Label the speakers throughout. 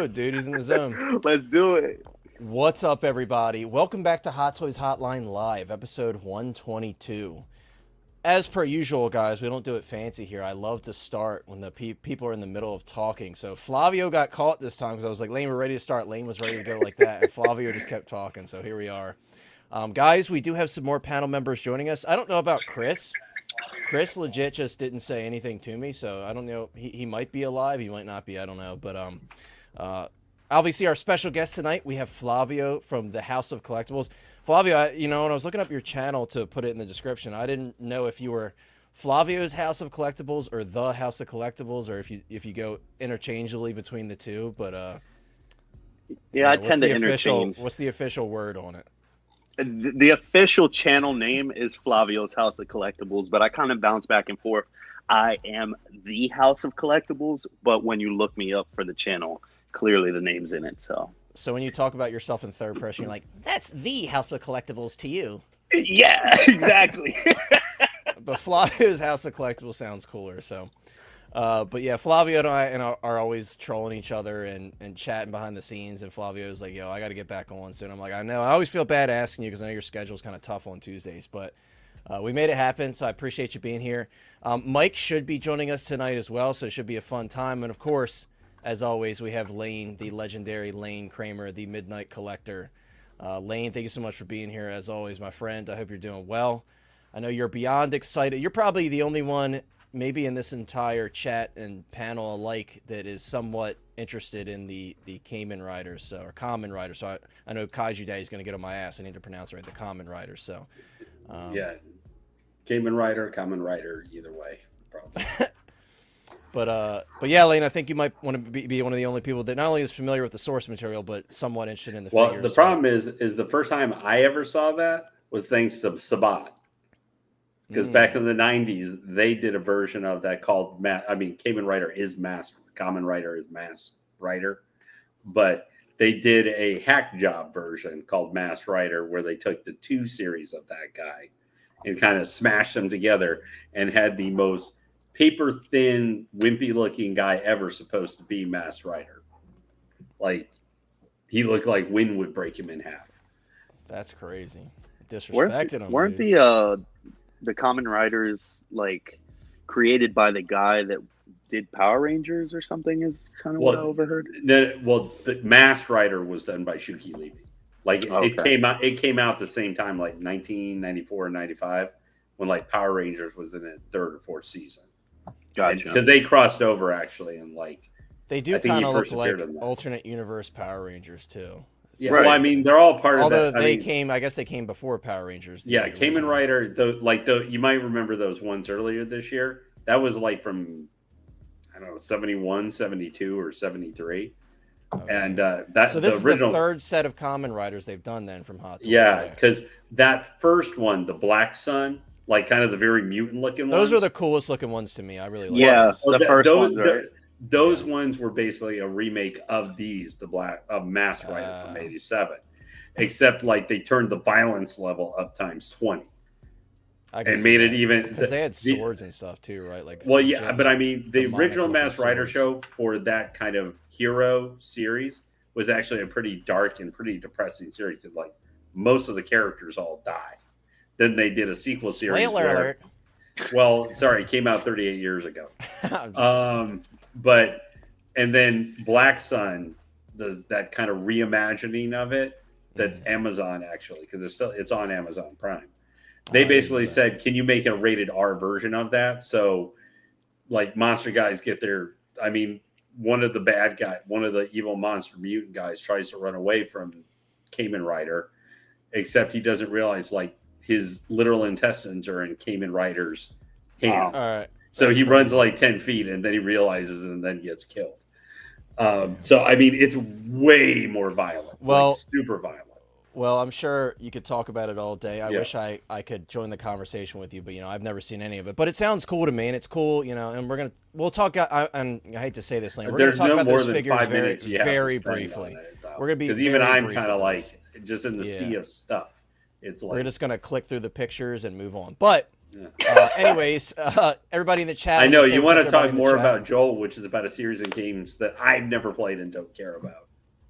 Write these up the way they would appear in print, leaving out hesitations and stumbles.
Speaker 1: mode, dude. He's in the zone.
Speaker 2: Let's do it.
Speaker 1: What's up, everybody? Welcome back to Hot Toys Hotline Live, episode 122. As per usual, guys, we don't do it fancy here. I love to start when the people are in the middle of talking. So Flavio got caught this time because I was like, Lane, we're ready to start. Lane was ready to go like that, and Flavio just kept talking. So here we are. Guys, we do have some more panel members joining us. I don't know about Chris. Chris legit just didn't say anything to me, so I don't know. He might be alive. He might not be. I don't know. But obviously, our special guest tonight, we have Flavio from the House of Collectibles. Flavio, when I was looking up your channel to put it in the description, I didn't know if you were Flavio's House of Collectibles or the House of Collectibles, or if you go interchangeably between the two. But
Speaker 2: yeah, I tend to interchange.
Speaker 1: What's the official word on it?
Speaker 2: The official channel name is Flavio's House of Collectibles, but I kind of bounce back and forth. I am the House of Collectibles, but when you look me up for the channel, clearly the name's in it.
Speaker 1: So when you talk about yourself in third person, you're like, that's the House of Collectibles to you.
Speaker 2: Yeah, exactly.
Speaker 1: But Flavio's House of Collectibles sounds cooler. So, but yeah, Flavio and I are always trolling each other and chatting behind the scenes. And Flavio's like, yo, I got to get back on soon. I'm like, I know. I always feel bad asking you because I know your schedule's kind of tough on Tuesdays. But we made it happen, so I appreciate you being here. Mike should be joining us tonight as well, so it should be a fun time. And, of course, as always, we have Lane, the legendary Lane Kramer, the Midnight Collector. Lane, thank you so much for being here, as always, my friend. I hope you're doing well. I know you're beyond excited. You're probably the only one, maybe in this entire chat and panel alike, that is somewhat interested in the Kamen Riders, or Kamen Riders. So I know Kaiju Daddy's going to get on my ass. I need to pronounce it right, the Kamen Riders. So,
Speaker 3: yeah, Kamen Rider, Kamen Rider, either way, probably.
Speaker 1: But yeah, Lane, I think you might want to be one of the only people that not only is familiar with the source material, but somewhat interested in the figures.
Speaker 3: Well, the problem is the first time I ever saw that was thanks to Sabat. Because back in the 90s, they did a version of that called, Kamen Rider is Masked. Kamen Rider is Masked Rider. But they did a hack job version called Masked Rider where they took the 2 series of that guy and kind of smashed them together and had the most paper-thin, wimpy-looking guy ever supposed to be Masked Rider. Like, he looked like wind would break him in half.
Speaker 1: That's crazy. Disrespected him.
Speaker 2: Weren't the Kamen Riders like created by the guy that did Power Rangers or something? Is kind of what I overheard.
Speaker 3: The Masked Rider was done by Shuki Levy. Like it came out the same time, like 1994 and 95, when like Power Rangers was in its 3rd or 4th season.
Speaker 2: Gotcha.
Speaker 3: Because they crossed over actually, and like
Speaker 1: they do kind of look like alternate universe Power Rangers too.
Speaker 3: Yeah, right. Well, I mean, they're all part of that.
Speaker 1: Although I guess they came before Power Rangers.
Speaker 3: Yeah, Kamen Rider, you might remember those ones earlier this year. That was like from, I don't know, 71, 72, or 73. Okay. And
Speaker 1: so this is the 3rd set of Kamen Riders they've done then from Hot Toys.
Speaker 3: Yeah, because that first one, the Black Sun, like kind of the very mutant looking ones.
Speaker 1: Those are the coolest looking ones to me. I really like
Speaker 2: those. The first ones, right?
Speaker 3: Those ones were basically a remake of Masked Rider from '87, except like they turned the violence level up times 20, and made it even
Speaker 1: because they had swords and stuff too, right? Like,
Speaker 3: well, yeah, but I mean, the original Masked Rider show for that kind of hero series was actually a pretty dark and pretty depressing series. Like most of the characters all die. Then they did a sequel series.
Speaker 1: Spoiler alert.
Speaker 3: Well, sorry, it came out 38 years ago. But and then Black Sun, that kind of reimagining of it, that Amazon actually, because it's on Amazon Prime. They basically said, can you make a rated R version of that? So like monster guys get their, I mean, one of the evil monster mutant guys tries to run away from Kamen Rider, except he doesn't realize like his literal intestines are in Kamen Rider's hand.
Speaker 1: All right.
Speaker 3: So he runs like 10 feet and then he realizes and then gets killed. So, I mean, it's way more violent.
Speaker 1: Well,
Speaker 3: like super violent.
Speaker 1: Well, I'm sure you could talk about it all day. I wish I could join the conversation with you, but, I've never seen any of it. But it sounds cool to me, and it's cool, and we'll talk, and I hate to say this, Lane, we're going to talk about those figures very briefly. We're going to be
Speaker 3: because even I'm kind of like, just in the sea of stuff. It's like
Speaker 1: we're just going to click through the pictures and move on. But Anyways, everybody in the chat.
Speaker 3: I know
Speaker 1: say
Speaker 3: you
Speaker 1: what's
Speaker 3: want
Speaker 1: up
Speaker 3: to
Speaker 1: to everybody
Speaker 3: talk
Speaker 1: in the
Speaker 3: more
Speaker 1: chat.
Speaker 3: about Joel, which is about a series of games that I've never played and don't care about.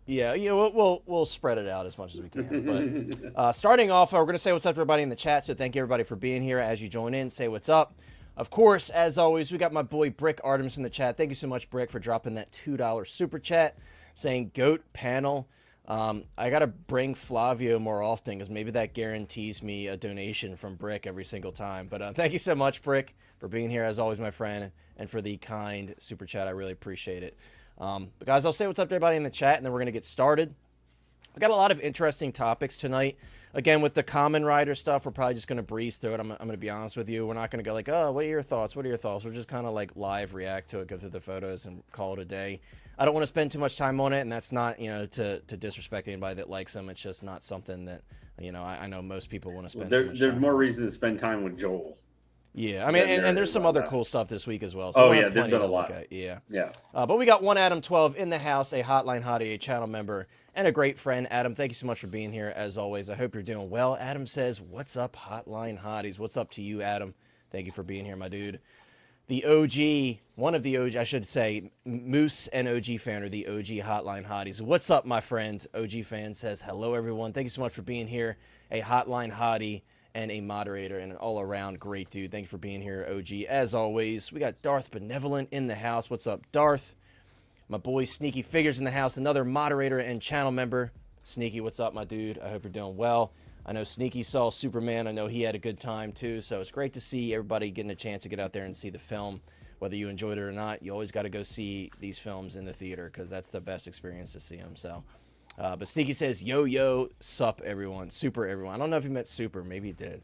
Speaker 1: Yeah, we'll spread it out as much as we can. But starting off, we're gonna say what's up to everybody in the chat. So thank you everybody for being here. As you join in, say what's up. Of course, as always, we got my boy Brick Artemis in the chat. Thank you so much, Brick, for dropping that $2 super chat, saying "Goat panel." I gotta bring Flavio more often because maybe that guarantees me a donation from Brick every single time. But thank you so much, Brick, for being here as always, my friend, and for the kind super chat. I really appreciate it. But guys, I'll say what's up to everybody in the chat, and then we're going to get started. We got a lot of interesting topics tonight. Again, with the Kamen Rider stuff, we're probably just going to breeze through it. I'm going to be honest with you. We're not going to go like, oh, what are your thoughts? What are your thoughts? We'll just kind of like live react to it, go through the photos, and call it a day. I don't want to spend too much time on it, and that's not, to disrespect anybody that likes them. It's just not something that, I know most people want to spend too much time
Speaker 3: There's more
Speaker 1: on.
Speaker 3: reason to spend time with Joel.
Speaker 1: Yeah, I mean, and there's some other cool stuff this week as well. So
Speaker 3: Oh,
Speaker 1: we'll
Speaker 3: yeah,
Speaker 1: have
Speaker 3: there's
Speaker 1: plenty
Speaker 3: been a
Speaker 1: to look
Speaker 3: lot.
Speaker 1: at. Yeah.
Speaker 3: Yeah.
Speaker 1: But we got one Adam12 in the house, a Hotline Hottie, a channel member, and a great friend. Adam, thank you so much for being here, as always. I hope you're doing well. Adam says, what's up, Hotline Hotties? What's up to you, Adam? Thank you for being here, my dude. The OG, one of the OG, I should say, Moose and OG fan are the OG Hotline Hotties. What's up, my friend? OG fan says, hello, everyone. Thank you so much for being here, a Hotline Hottie and a moderator and an all-around great dude. Thank you for being here, OG. As always, we got Darth Benevolent in the house. What's up, Darth? My boy Sneaky Figures in the house, another moderator and channel member. Sneaky, what's up, my dude? I hope you're doing well. I know Sneaky saw Superman. I know he had a good time, too. So it's great to see everybody getting a chance to get out there and see the film. Whether you enjoyed it or not, you always got to go see these films in the theater because that's the best experience to see them. So, but Sneaky says, yo, sup, everyone. Super, everyone. I don't know if he meant super. Maybe he did.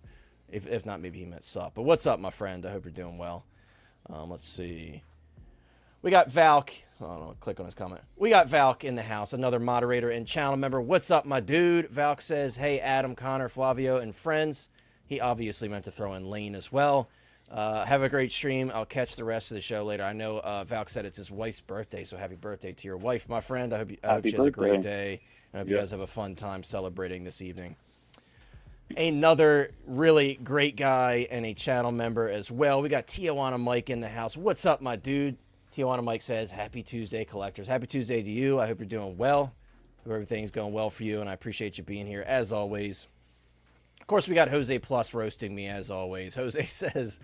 Speaker 1: If not, maybe he meant sup. But what's up, my friend? I hope you're doing well. Let's see. We got Valk. Oh, I'll click on his comment. We got Valk in the house, another moderator and channel member. What's up, my dude? Valk says, hey, Adam, Connor, Flavio, and friends. He obviously meant to throw in Lane as well. Have a great stream. I'll catch the rest of the show later. I know Valk said it's his wife's birthday, so happy birthday to your wife, my friend. I hope she has a great day. I hope you guys have a fun time celebrating this evening. Another really great guy and a channel member as well. We got Tijuana Mike in the house. What's up, my dude? Tijuana Mike says, happy Tuesday, collectors. Happy Tuesday to you. I hope you're doing well. Hope everything's going well for you, and I appreciate you being here as always. Of course, we got Jose Plus roasting me as always. Jose says,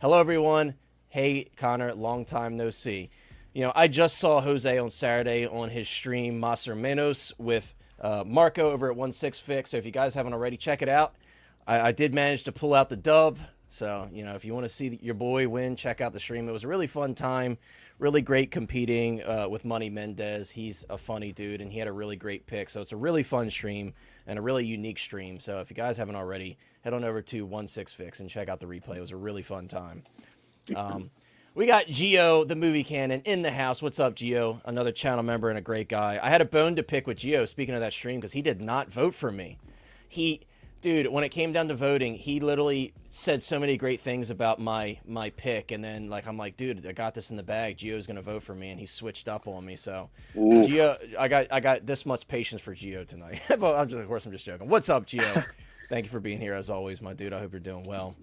Speaker 1: hello, everyone. Hey, Connor, long time no see. I just saw Jose on Saturday on his stream, Mas or Menos, with Marco over at 16 Fix. So if you guys haven't already, check it out. I did manage to pull out the dub. So, if you want to see your boy win, check out the stream. It was a really fun time. Really great competing with Money Mendez. He's a funny dude, and he had a really great pick. So it's a really fun stream and a really unique stream. So if you guys haven't already, head on over to 16 Fix and check out the replay. It was a really fun time. We got Gio, the movie canon, in the house. What's up, Gio? Another channel member and a great guy. I had a bone to pick with Gio, speaking of that stream, because he did not vote for me. Dude, when it came down to voting, he literally said so many great things about my pick, and then I'm like, dude, I got this in the bag. Gio's gonna vote for me, and he switched up on me. So, ooh. Gio, I got this much patience for Gio tonight. But of course, I'm just joking. What's up, Gio? Thank you for being here as always, my dude. I hope you're doing well.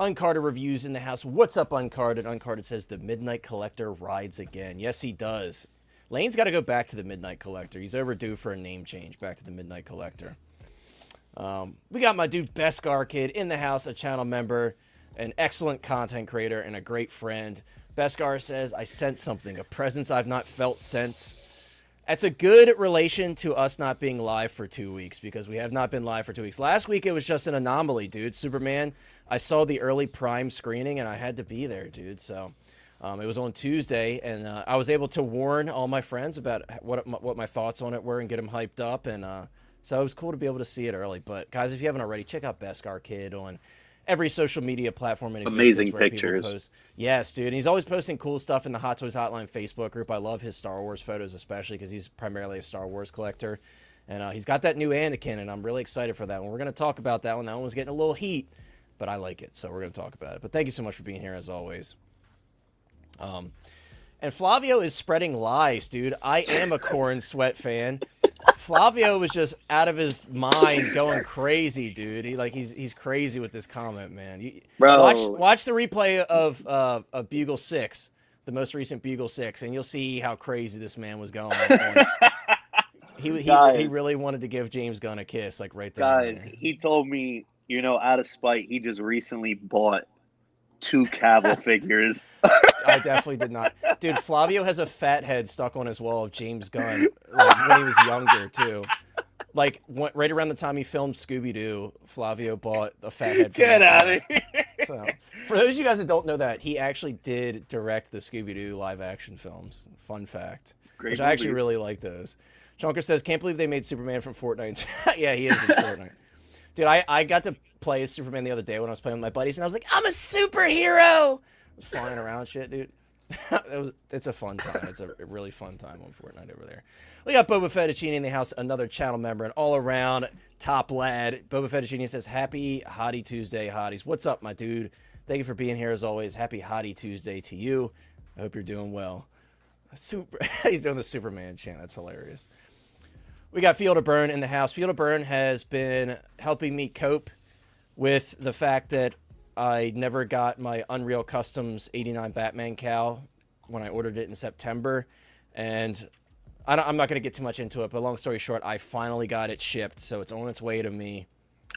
Speaker 1: Uncarded reviews in the house. What's up, Uncarded? Uncarded says the Midnight Collector rides again. Yes, he does. Lane's got to go back to the Midnight Collector. He's overdue for a name change. Back to the Midnight Collector. We got my dude Beskar Kid in the house, a channel member, an excellent content creator, and a great friend. Beskar says, I sent something, a presence I've not felt since. That's a good relation to us not being live for 2 weeks, because we have not been live for 2 weeks. Last week, it was just an anomaly, dude. Superman, I saw the early Prime screening, and I had to be there, dude. So it was on Tuesday, and I was able to warn all my friends about what my thoughts on it were and get them hyped up, and so it was cool to be able to see it early. But guys, if you haven't already, check out Beskar Kid on every social media platform in existence.
Speaker 2: Amazing
Speaker 1: where
Speaker 2: pictures.
Speaker 1: People post. Yes, dude. And he's always posting cool stuff in the Hot Toys Hotline Facebook group. I love his Star Wars photos, especially because he's primarily a Star Wars collector. And he's got that new Anakin, and I'm really excited for that one. We're going to talk about that one. That one was getting a little heat, but I like it, so we're going to talk about it. But thank you so much for being here, as always. And Flavio is spreading lies, dude. I am a Corenswet fan. Flavio was just out of his mind, going crazy, dude. He's crazy with this comment, man.
Speaker 2: Bro,
Speaker 1: Watch the replay of Bugle 6, the most recent Bugle 6, and you'll see how crazy this man was going. He really wanted to give James Gunn a kiss, like right there.
Speaker 2: Guys, he told me, out of spite, he just recently bought 2 Cavill figures.
Speaker 1: I definitely did not. Dude, Flavio has a fat head stuck on his wall of James Gunn when he was younger, too. Like, right around the time he filmed Scooby-Doo, Flavio bought a fat head.
Speaker 2: Get out of here.
Speaker 1: So, for those of you guys that don't know that, he actually did direct the Scooby-Doo live-action films. Fun fact.
Speaker 2: Great
Speaker 1: which
Speaker 2: movie.
Speaker 1: I actually really like those. Chunker says, can't believe they made Superman from Fortnite. Yeah, he is in Fortnite. Dude, I got to play as Superman the other day when I was playing with my buddies, and I was like, I'm a superhero! I was flying around shit, dude. It's a fun time. It's a really fun time on Fortnite over there. We got Boba Fettuccine in the house, another channel member, and all-around top lad. Boba Fettuccine says, Happy Hottie Tuesday, hotties. What's up, my dude? Thank you for being here, as always. Happy Hottie Tuesday to you. I hope you're doing well. He's doing the Superman chant. That's hilarious. We got Field of Burn in the house. Field of Burn has been helping me cope with the fact that I never got my Unreal Customs 89 Batman cowl when I ordered it in September. And I'm not going to get too much into it, but long story short, I finally got it shipped, so it's on its way to me.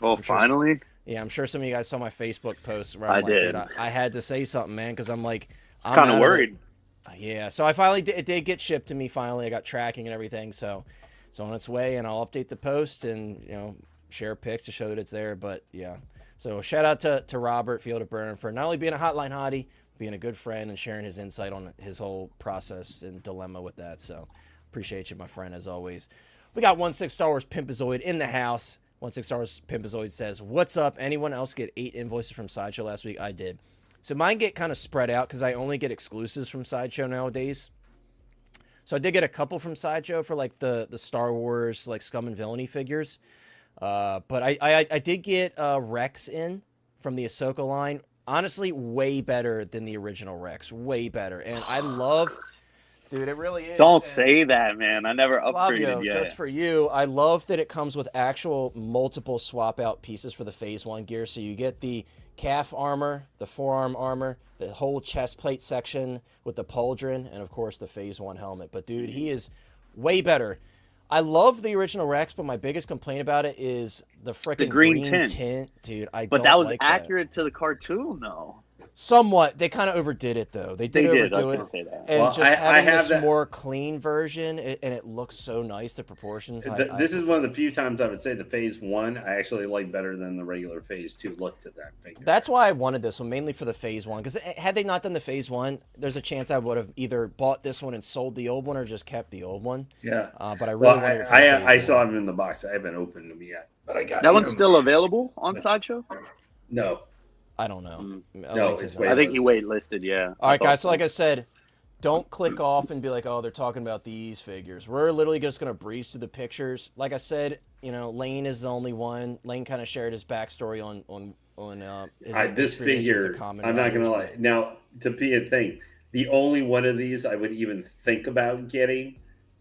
Speaker 2: Oh, finally?
Speaker 1: Yeah, I'm sure some of you guys saw my Facebook post where I'm
Speaker 2: did.
Speaker 1: I had to say something, man, because I'm like... I'm
Speaker 2: kind of worried.
Speaker 1: Yeah, so I finally it did get shipped to me finally. I got tracking and everything, so it's on its way, and I'll update the post and, share pics to show that it's there. But, yeah. So shout out to Robert Field of Burn for not only being a hotline hottie, being a good friend and sharing his insight on his whole process and dilemma with that. So appreciate you, my friend, as always. We got 16 Star Wars Pimpazoid in the house. 16 Star Wars Pimpazoid says, what's up? Anyone else get 8 invoices from Sideshow last week? I did. So mine get kind of spread out because I only get exclusives from Sideshow nowadays. So I did get a couple from Sideshow for like the Star Wars like Scum and Villainy figures. But I did get Rex in from the Ahsoka line. Honestly, way better than the original Rex. Way better. And I love... Dude, it really is.
Speaker 2: Don't say that, man. I never upgraded
Speaker 1: Flavio,
Speaker 2: yet.
Speaker 1: just for you, I love that it comes with actual multiple swap-out pieces for the Phase 1 gear. So you get the calf armor, the forearm armor, the whole chest plate section with the pauldron, and, of course, the Phase 1 helmet. But, dude, he is way better. I love the original Rex, but my biggest complaint about it is the freaking green tint. Dude,
Speaker 2: But that was accurate to the cartoon, though.
Speaker 1: Somewhat. They kind of overdid it, though. They did overdo it.
Speaker 2: Say that.
Speaker 1: And just having this more clean version, and it looks so nice, the proportions.
Speaker 3: This is one of the few times I would say the Phase 1 I actually like better than the regular Phase 2 look to that figure.
Speaker 1: That's why I wanted this one, mainly for the Phase 1. Because had they not done the Phase 1, there's a chance I would have either bought this one and sold the old one or just kept the old one.
Speaker 3: Yeah.
Speaker 1: But I really wanted it for
Speaker 3: I saw them in the box. I haven't opened them yet. But I got
Speaker 2: that one's still available on Sideshow?
Speaker 3: No.
Speaker 1: I don't know.
Speaker 3: No, it's
Speaker 2: I think you waitlisted, yeah.
Speaker 1: All right, guys. So like I said, don't click off and be like, oh, they're talking about these figures. We're literally just going to breeze through the pictures. Like I said, Lane is the only one. Lane kind of shared his backstory on his
Speaker 3: this figure, I'm not going to lie. Now, to be a thing, the only one of these I would even think about getting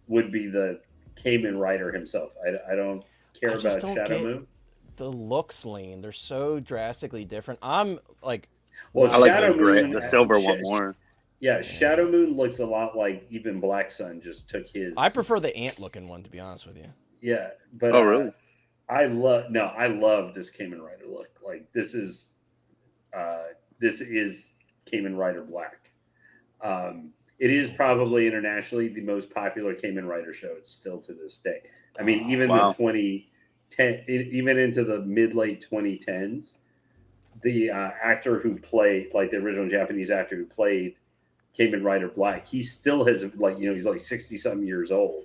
Speaker 3: would be the Kamen Rider himself. I don't care about Shadow Moon.
Speaker 1: The looks, Lane, they're so drastically different. I'm like,
Speaker 2: I like the silver one more.
Speaker 3: Yeah, Shadow Moon looks a lot like even Black Sun just took his.
Speaker 1: I prefer the ant looking one, to be honest with you.
Speaker 3: Yeah, but
Speaker 2: really?
Speaker 3: I love this Kamen Rider look. Like this is Kamen Rider Black. It is probably internationally the most popular Kamen Rider show. It's still to this day. I mean, even the 2010, even into the mid-late 2010s, the actor who played, like the original Japanese actor who played Kamen Rider Black, he still has, like, he's like 60-something years old,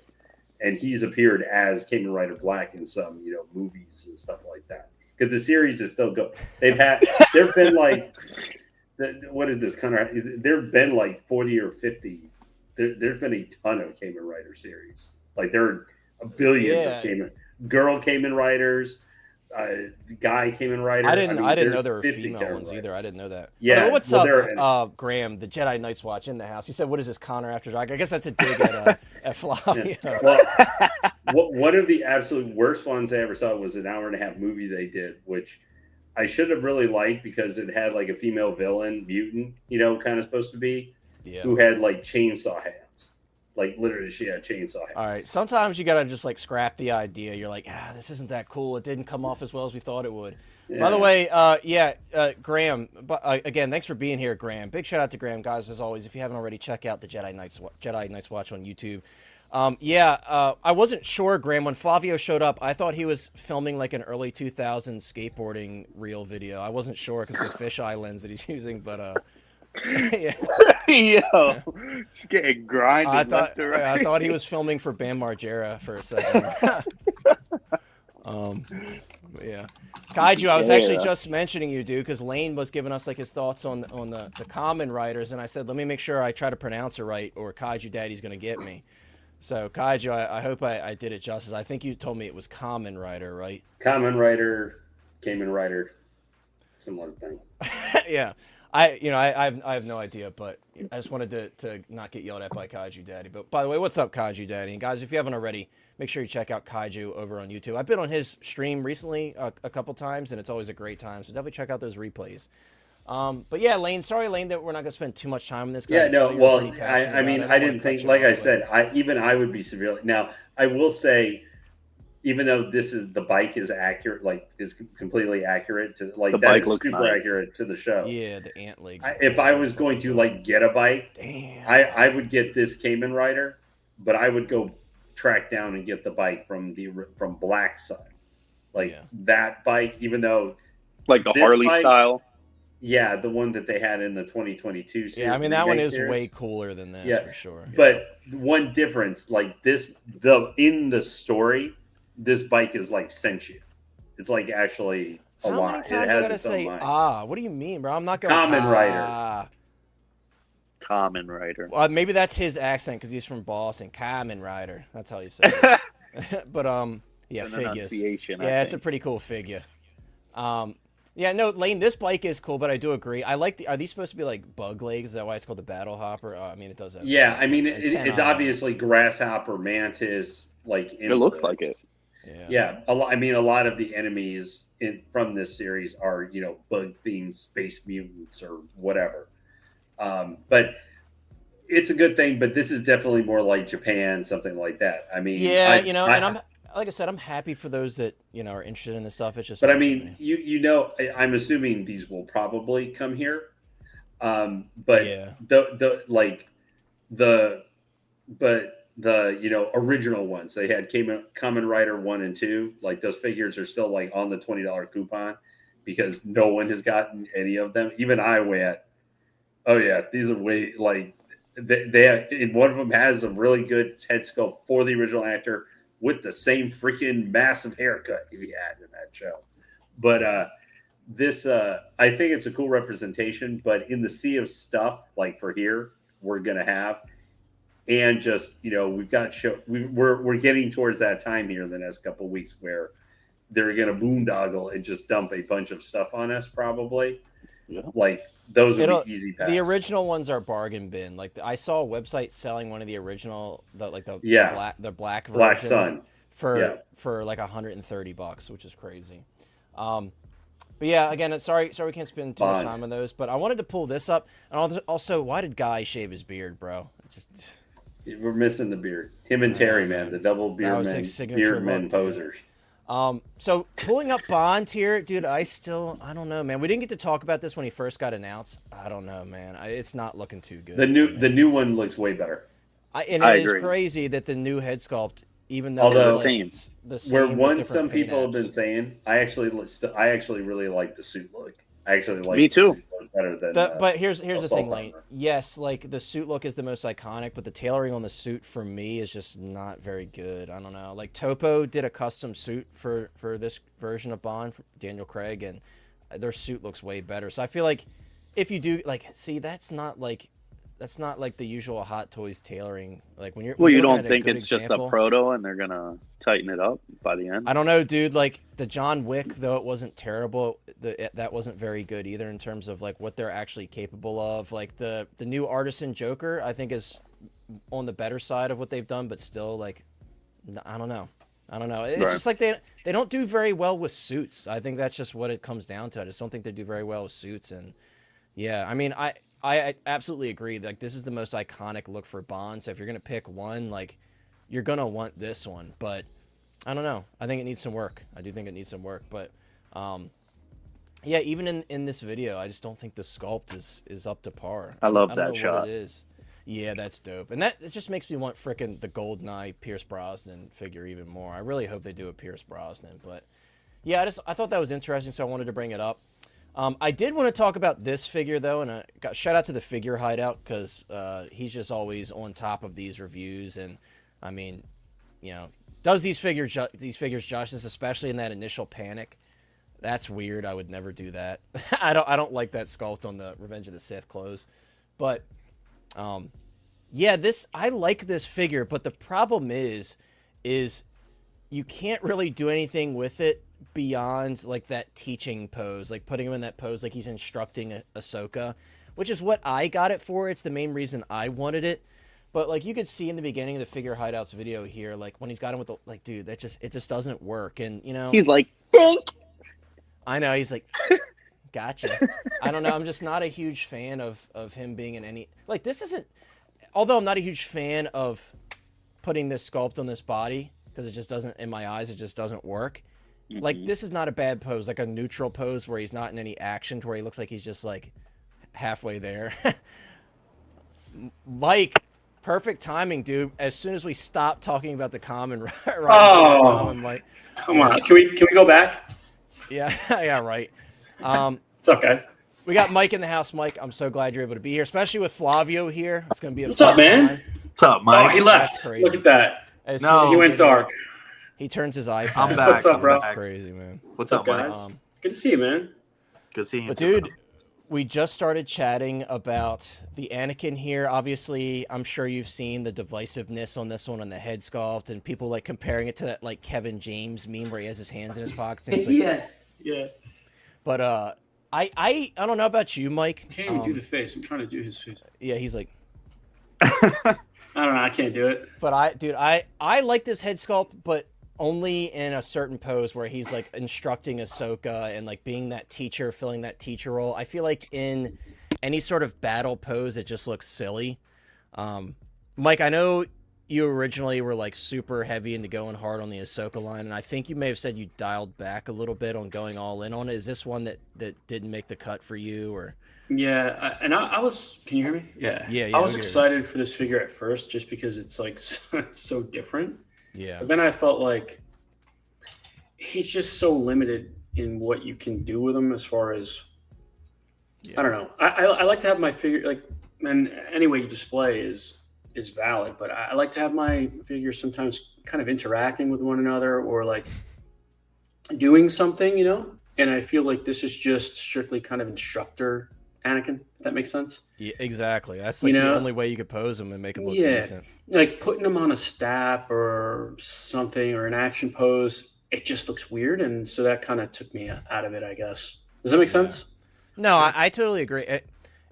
Speaker 3: and he's appeared as Kamen Rider Black in some, movies and stuff like that. Because the series is still going. There've been like, what is this kind of? There've been like 40 or 50. There's been a ton of Kamen Rider series. Like there are billions of girl Kamen Riders, guy Kamen Rider.
Speaker 1: I didn't know there were female ones either. I didn't know that.
Speaker 3: Yeah.
Speaker 1: What's up, Graham? The Jedi Knights Watch in the house. He said, "What is this, Connor After Dark?" I guess that's a dig at Flavio.
Speaker 3: Yeah. Well, One of the absolute worst ones I ever saw was an hour and a half movie they did, which I should have really liked because it had like a female villain, mutant, kind of supposed to be, who had like chainsaw hands. Like literally, she had chainsaw hands.
Speaker 1: All right. Sometimes you gotta just like scrap the idea. You're like, this isn't that cool. It didn't come off as well as we thought it would. Yeah. By the way, Graham. Again, thanks for being here, Graham. Big shout out to Graham, guys. As always, if you haven't already, check out the Jedi Nights Watch on YouTube. I wasn't sure, Graham, when Flavio showed up. I thought he was filming like an early 2000s skateboarding reel video. I wasn't sure because the fisheye lens that he's using, but yeah.
Speaker 2: Yo, he's getting grinded.
Speaker 1: I thought he was filming for Bam Margera for a second. Yeah. Kaiju, I was actually just mentioning you, dude, because Lane was giving us like his thoughts on the Kamen Riders, and I said, let me make sure I try to pronounce it right, or Kaiju Daddy's gonna get me. So Kaiju, I hope I did it justice. I think you told me it was Kamen Rider, right?
Speaker 3: Kamen Rider, Kamen Rider, similar thing.
Speaker 1: Yeah. I have no idea, but I just wanted to not get yelled at by Kaiju Daddy. But by the way, what's up, Kaiju Daddy? And guys, if you haven't already, make sure you check out Kaiju over on YouTube. I've been on his stream recently a couple times, and it's always a great time. So definitely check out those replays. But yeah, Lane, sorry, Lane, that we're not gonna spend too much time on this.
Speaker 3: Yeah, no, well, I mean, I didn't think, like I said, I would be severely. Now, I will say, even though the bike is accurate, like is completely accurate to like that is super accurate to the show.
Speaker 1: Yeah, the ant legs.
Speaker 3: If I was going to like get a bike,
Speaker 1: damn,
Speaker 3: I would get this Kamen Rider, but I would go track down and get the bike from Black Sun, like that bike, even though
Speaker 2: like the Harley style.
Speaker 3: Yeah, the one that they had in the 2022 series.
Speaker 1: Yeah, I mean that one is way cooler than this for sure.
Speaker 3: But one difference, like in the story, this bike is like sentient. It's like actually a lot.
Speaker 1: How many times I gotta say what do you mean, bro? I'm not going
Speaker 3: Kamen Rider.
Speaker 2: Kamen Rider.
Speaker 1: Well, maybe that's his accent because he's from Boston. Kamen Rider. That's how you say it. But yeah, figures. Yeah, it's a pretty cool figure. Yeah, no, Lane, this bike is cool, but I do agree. I like are these supposed to be like bug legs? Is that why it's called the Battle Hopper? I mean, it does have.
Speaker 3: Yeah, I mean, it's obviously grasshopper, mantis, like.
Speaker 2: It looks like it.
Speaker 3: Yeah, a lot of the enemies from this series are bug-themed space mutants or whatever. But it's a good thing. But this is definitely more like Japan, something like that. I mean,
Speaker 1: and I'm. Like I said, I'm happy for those that are interested in this stuff. It's just.
Speaker 3: But I mean, I'm assuming these will probably come here. But
Speaker 1: yeah.
Speaker 3: the original ones, they had Kamen Rider 1 and 2. Like those figures are still like on the $20 coupon because no one has gotten any of them. Even I went, oh yeah, these are way like they and one of them has a really good head sculpt for the original actor, with the same freaking massive haircut he had in that show. But this, I think it's a cool representation, but in the sea of stuff, like for here, we're going to have, and just, we've got we're getting towards that time here in the next couple of weeks where they're going to boondoggle and just dump a bunch of stuff on us probably. Yeah. Like, those would be easy pass.
Speaker 1: The original ones are bargain bin. Like I saw a website selling one of the original, the black version
Speaker 3: Black Sun
Speaker 1: for like $130, which is crazy. But yeah, again, sorry we can't spend too much time on those. But I wanted to pull this up, and also, why did Guy shave his beard, bro? It's just
Speaker 3: we're missing the beard. Him and Terry, man, the double beard men posers.
Speaker 1: So pulling up Bond here, dude, I don't know, man. We didn't get to talk about this when he first got announced. I don't know, man. It's not looking too good.
Speaker 3: The new one looks way better.
Speaker 1: It is crazy that the new head sculpt, even though
Speaker 2: it's the
Speaker 3: same, where one some people have been saying, I actually really like the suit look. I actually like
Speaker 2: me too.
Speaker 3: The suit look better than.
Speaker 1: But here's the thing, Lane. Yes, like the suit look is the most iconic, but the tailoring on the suit for me is just not very good. I don't know. Like Topo did a custom suit for this version of Bond, Daniel Craig, and their suit looks way better. So I feel like if you do that's not like the usual Hot Toys tailoring. Like when you're
Speaker 2: you don't think it's just a proto and they're gonna tighten it up by the end?
Speaker 1: I don't know, dude. Like the John Wick, though it wasn't terrible, that wasn't very good either in terms of like what they're actually capable of. Like the new Artisan Joker, I think is on the better side of what they've done, but still like I don't know. I don't know. It's
Speaker 2: Right.
Speaker 1: just like they don't do very well with suits. I think that's just what it comes down to. I just don't think they do very well with suits. And yeah, I mean, I absolutely agree. Like, this is the most iconic look for Bond. So if you're gonna pick one, like, you're gonna want this one. But I don't know. I think it needs some work. I do think it needs some work. But yeah, even in this video, I just don't think the sculpt is up to par.
Speaker 2: I love
Speaker 1: don't
Speaker 2: that
Speaker 1: know
Speaker 2: shot.
Speaker 1: What it is. Yeah, that's dope. And it just makes me want frickin' the GoldenEye Pierce Brosnan figure even more. I really hope they do a Pierce Brosnan. But yeah, I thought that was interesting, so I wanted to bring it up. I did want to talk about this figure, though, and shout out to the Figure Hideout, because he's just always on top of these reviews. And, I mean, you know, does these figures justice, especially in that initial panic. That's weird. I would never do that. I don't like that sculpt on the Revenge of the Sith clothes. But yeah, I like this figure, but the problem is you can't really do anything with it beyond like that teaching pose, like putting him in that pose like he's instructing Ahsoka, which is what I got it for. It's the main reason I wanted it. But like you could see in the beginning of the Figure Hideouts video here, like when he's got him with the, like, dude, it just doesn't work. And you know,
Speaker 2: He's like, think.
Speaker 1: I know, he's like, gotcha. I don't know. I'm just not a huge fan of him being in any, like, this isn't, although I'm not a huge fan of putting this sculpt on this body, because it just doesn't, in my eyes, it just doesn't work. Like, this is not a bad pose, like a neutral pose where he's not in any action, to where he looks like he's just like halfway there. Mike, perfect timing, dude. As soon as we stop talking about the Kamen Rider,
Speaker 4: Mike, come on, can we go back?
Speaker 1: Yeah, yeah, right.
Speaker 4: What's up, guys?
Speaker 1: We got Mike in the house. Mike, I'm so glad you're able to be here, especially with Flavio here. It's going to be a
Speaker 4: What's up, man?
Speaker 1: time.
Speaker 5: What's up, Mike?
Speaker 4: Oh, he left. Look at that.
Speaker 1: As
Speaker 5: No.
Speaker 1: soon as
Speaker 4: He went
Speaker 1: get
Speaker 4: dark.
Speaker 1: here, he turns his iPad.
Speaker 5: I'm back.
Speaker 4: What's up, bro?
Speaker 1: That's crazy, man.
Speaker 5: What's up, Mike?
Speaker 4: guys? Good to see you, man.
Speaker 5: Good seeing you.
Speaker 1: But
Speaker 5: too,
Speaker 1: dude, we just started chatting about the Anakin here. Obviously, I'm sure you've seen the divisiveness on this one on the head sculpt, and people like comparing it to that like Kevin James meme where he has his hands in his pockets. And he's like,
Speaker 4: Yeah.
Speaker 1: But I don't know about you, Mike.
Speaker 4: Can't even do the face. I'm trying to do his face.
Speaker 1: Yeah, he's like.
Speaker 4: I don't know. I can't do it.
Speaker 1: But I like this head sculpt, but only in a certain pose where he's like instructing Ahsoka and like being that teacher, filling that teacher role. I feel like in any sort of battle pose, it just looks silly. Mike, I know you originally were like super heavy into going hard on the Ahsoka line, and I think you may have said you dialed back a little bit on going all in on it. Is this one that didn't make the cut for you, or?
Speaker 4: Yeah, I was. Can you hear me? Yeah.
Speaker 1: Yeah,
Speaker 4: I was
Speaker 1: we hear you.
Speaker 4: excited for this figure at first, just because it's like it's so different.
Speaker 1: Yeah.
Speaker 4: But then I felt like he's just so limited in what you can do with him, as far as I don't know. I like to have my figure like, and any way you display is valid, but I like to have my figures sometimes kind of interacting with one another or like doing something, you know. And I feel like this is just strictly kind of instructor Anakin, if that makes sense.
Speaker 1: Yeah, exactly. That's like the only way you could pose him and make him look decent.
Speaker 4: Like putting him on a stap or something or an action pose, it just looks weird, and so that kind of took me out of it, I guess. Does that make sense?
Speaker 1: No, I totally agree.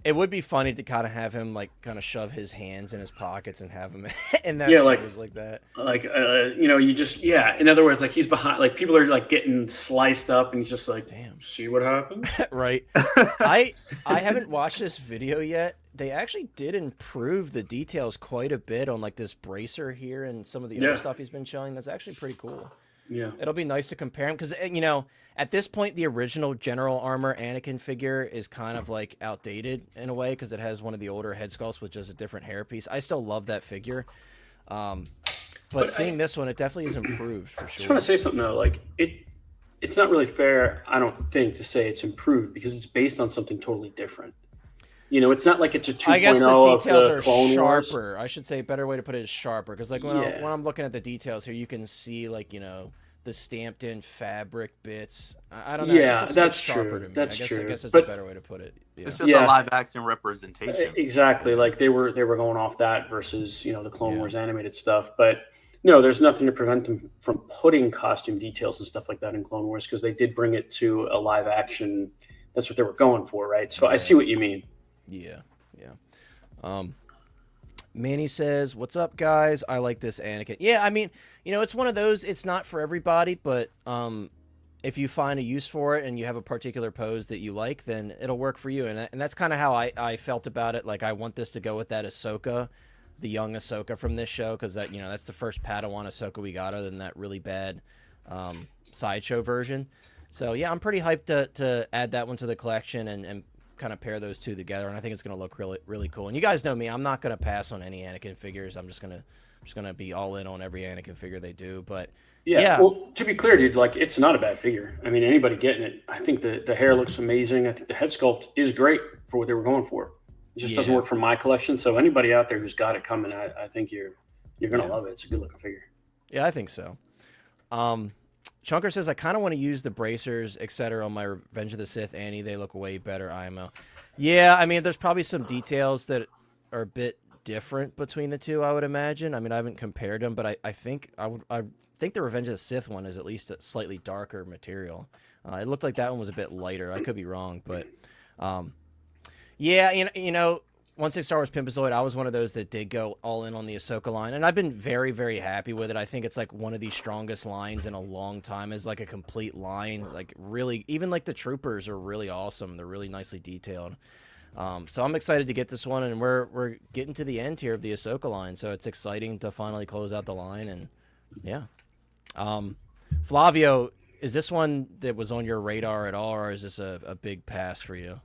Speaker 1: It would be funny to kind of have him like kind of shove his hands in his pockets and have him in that pose like that.
Speaker 4: Like you know, you just in other words, like he's behind, like people are like getting sliced up, and he's just like,
Speaker 1: damn,
Speaker 4: see what happens.
Speaker 1: Right. I haven't watched this video yet. They actually did improve the details quite a bit on like this bracer here and some of the other stuff he's been showing. That's actually pretty cool.
Speaker 4: Yeah,
Speaker 1: it'll be nice to compare him because, you know, at this point the original General Armor Anakin figure is kind of like outdated in a way because it has one of the older head sculpts with just a different hairpiece. I still love that figure, but seeing this one, it definitely is improved for sure.
Speaker 4: I just want to say something though, like it's not really fair, I don't think, to say it's improved because it's based on something totally different. You know, it's not like it's a 2.0
Speaker 1: I guess the details
Speaker 4: of the
Speaker 1: are
Speaker 4: Clone
Speaker 1: sharper.
Speaker 4: Wars.
Speaker 1: I should say a better way to put it is sharper. Because like when I'm looking at the details here, you can see like, you know, the stamped in fabric bits. I don't know.
Speaker 4: Yeah,
Speaker 1: that's true.
Speaker 4: That's
Speaker 1: true. I guess it's
Speaker 4: but
Speaker 1: a better way to put it. Yeah.
Speaker 5: It's just a live action representation.
Speaker 4: Exactly. Like they were going off that versus, you know, the Clone Wars animated stuff. But no, there's nothing to prevent them from putting costume details and stuff like that in Clone Wars because they did bring it to a live action. That's what they were going for, right? So I see what you mean.
Speaker 1: Yeah. Manny says, "What's up, guys? I like this Anakin." Yeah, I mean, it's one of those. It's not for everybody, but if you find a use for it and you have a particular pose that you like, then it'll work for you. And that's kind of how I felt about it. Like, I want this to go with that Ahsoka, the young Ahsoka from this show, because that's the first Padawan Ahsoka we got, other than that really bad sideshow version. So yeah, I'm pretty hyped to add that one to the collection and kind of pair those two together. And I think it's going to look really, really cool. And you guys know me, I'm not going to pass on any Anakin figures. I'm just gonna be all in on every Anakin figure they do. But yeah.
Speaker 4: Well, to be clear, dude, like, it's not a bad figure. I mean, anybody getting it, I think the hair looks amazing. I think the head sculpt is great for what they were going for. It just doesn't work for my collection. So anybody out there who's got it coming, I think you're gonna love it. It's a good looking figure.
Speaker 1: Yeah, I think so. Chunker says, I kind of want to use the bracers, etc. on my Revenge of the Sith Annie. They look way better IMO. Yeah, I mean, there's probably some details that are a bit different between the two, I would imagine. I mean, I haven't compared them, but I think the Revenge of the Sith one is at least a slightly darker material. It looked like that one was a bit lighter. I could be wrong, but yeah, once Star Wars Pimpazoid, I was one of those that did go all in on the Ahsoka line, and I've been very, very happy with it. I think it's like one of the strongest lines in a long time, as like a complete line. Like, really, even like the troopers are really awesome. They're really nicely detailed. So I'm excited to get this one, and we're getting to the end here of the Ahsoka line, so it's exciting to finally close out the line. And yeah, Flavio, is this one that was on your radar at all, or is this a big pass for you?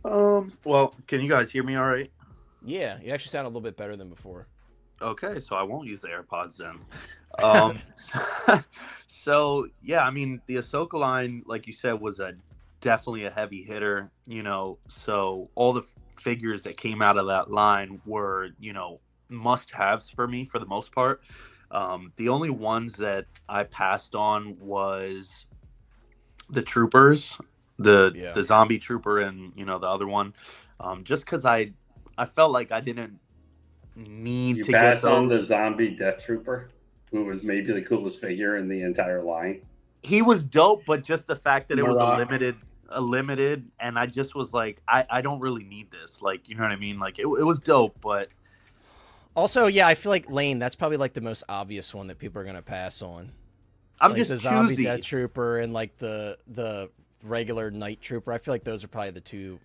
Speaker 5: Well, can you guys hear me all right?
Speaker 1: Yeah, you actually sound a little bit better than before.
Speaker 5: Okay, so I won't use the AirPods then. So yeah, I mean, the Ahsoka line, like you said, was definitely a heavy hitter, so all the figures that came out of that line were, must-haves for me for the most part. The only ones that I passed on was the troopers, the zombie trooper, and the other one, just because I felt like I didn't need to
Speaker 3: pass
Speaker 5: get
Speaker 3: on the zombie death trooper, who was maybe the coolest figure in the entire line.
Speaker 5: He was dope, but just the fact that it was a limited, and I just was like, I don't really need this. Like, you know what I mean? Like, it was dope, but
Speaker 1: also, yeah, I feel like Lane, that's probably like the most obvious one that people are gonna pass on.
Speaker 5: I'm
Speaker 1: like
Speaker 5: just
Speaker 1: the zombie
Speaker 5: choosy.
Speaker 1: death trooper and like the regular night trooper. I feel like those are probably the two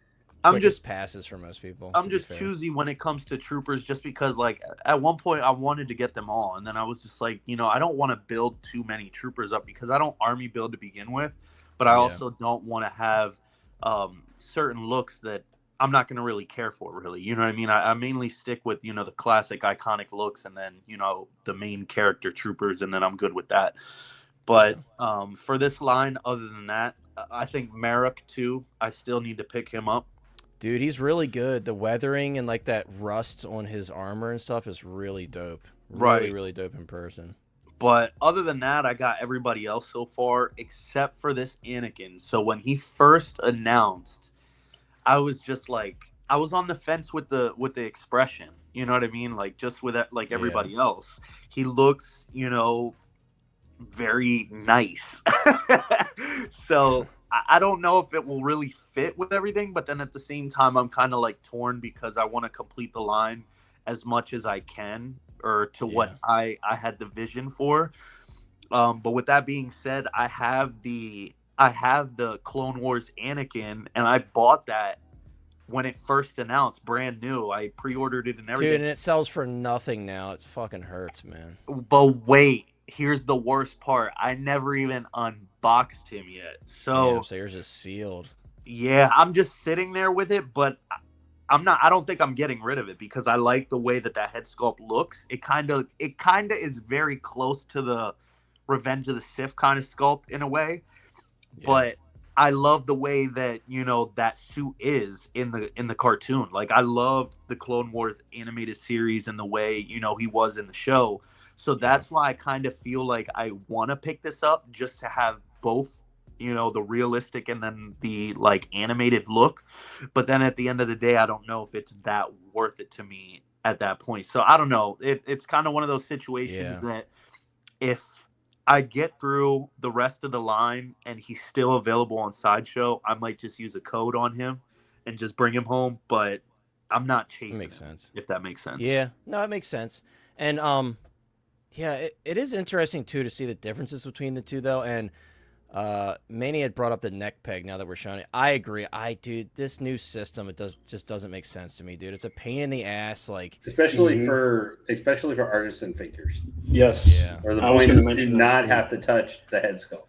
Speaker 1: passes for most people.
Speaker 5: I'm just choosy when it comes to troopers, just because, like, at one point I wanted to get them all, and then I was just like, I don't want to build too many troopers up, because I don't army build to begin with, but I also don't want to have certain looks that I'm not going to really care for, really. You know what I mean? I mainly stick with, the classic iconic looks, and then, the main character troopers, and then I'm good with that. But for this line, other than that, I think Merrick, too, I still need to pick him up.
Speaker 1: Dude, he's really good. The weathering and like that rust on his armor and stuff is really dope. Really, really dope in person.
Speaker 5: But other than that, I got everybody else so far except for this Anakin. So when he first announced, I was just like, I was on the fence with the expression. You know what I mean? Like, just with that, like everybody else, he looks, very nice. So I don't know if it will really fit with everything, but then at the same time, I'm kind of like torn, because I want to complete the line as much as I can, or to what I had the vision for. But with that being said, I have the Clone Wars Anakin, and I bought that when it first announced, brand new. I pre-ordered it and everything.
Speaker 1: Dude, and it sells for nothing now. It fucking hurts, man.
Speaker 5: But wait, here's the worst part. I never even unboxed him yet. So
Speaker 1: yours is sealed.
Speaker 5: Yeah, I'm just sitting there with it, but I don't think I'm getting rid of it, because I like the way that head sculpt looks. It kind of is very close to the Revenge of the Sith kind of sculpt in a way. Yeah. But I love the way that, that suit is in the cartoon. Like, I love the Clone Wars animated series and the way, he was in the show. So that's why I kind of feel like I want to pick this up, just to have both, the realistic and then the, like, animated look. But then at the end of the day, I don't know if it's that worth it to me at that point. So I don't know. It's kind of one of those situations that if I get through the rest of the line and he's still available on Sideshow, I might just use a code on him and just bring him home. But I'm not
Speaker 1: That
Speaker 5: chasing
Speaker 1: makes
Speaker 5: it,
Speaker 1: sense.
Speaker 5: if that makes sense.
Speaker 1: Yeah, no, it makes sense. And yeah, it is interesting too to see the differences between the two though. And Manny had brought up the neck peg. Now that we're showing it, I agree. Dude, this new system, it just doesn't make sense to me, dude. It's a pain in the ass, like
Speaker 3: especially for artisan figures.
Speaker 4: Yes.
Speaker 1: Yeah.
Speaker 3: Or the
Speaker 4: I was
Speaker 3: point
Speaker 4: gonna
Speaker 3: is to
Speaker 4: mention that
Speaker 3: not
Speaker 4: too.
Speaker 3: have to touch the head sculpt,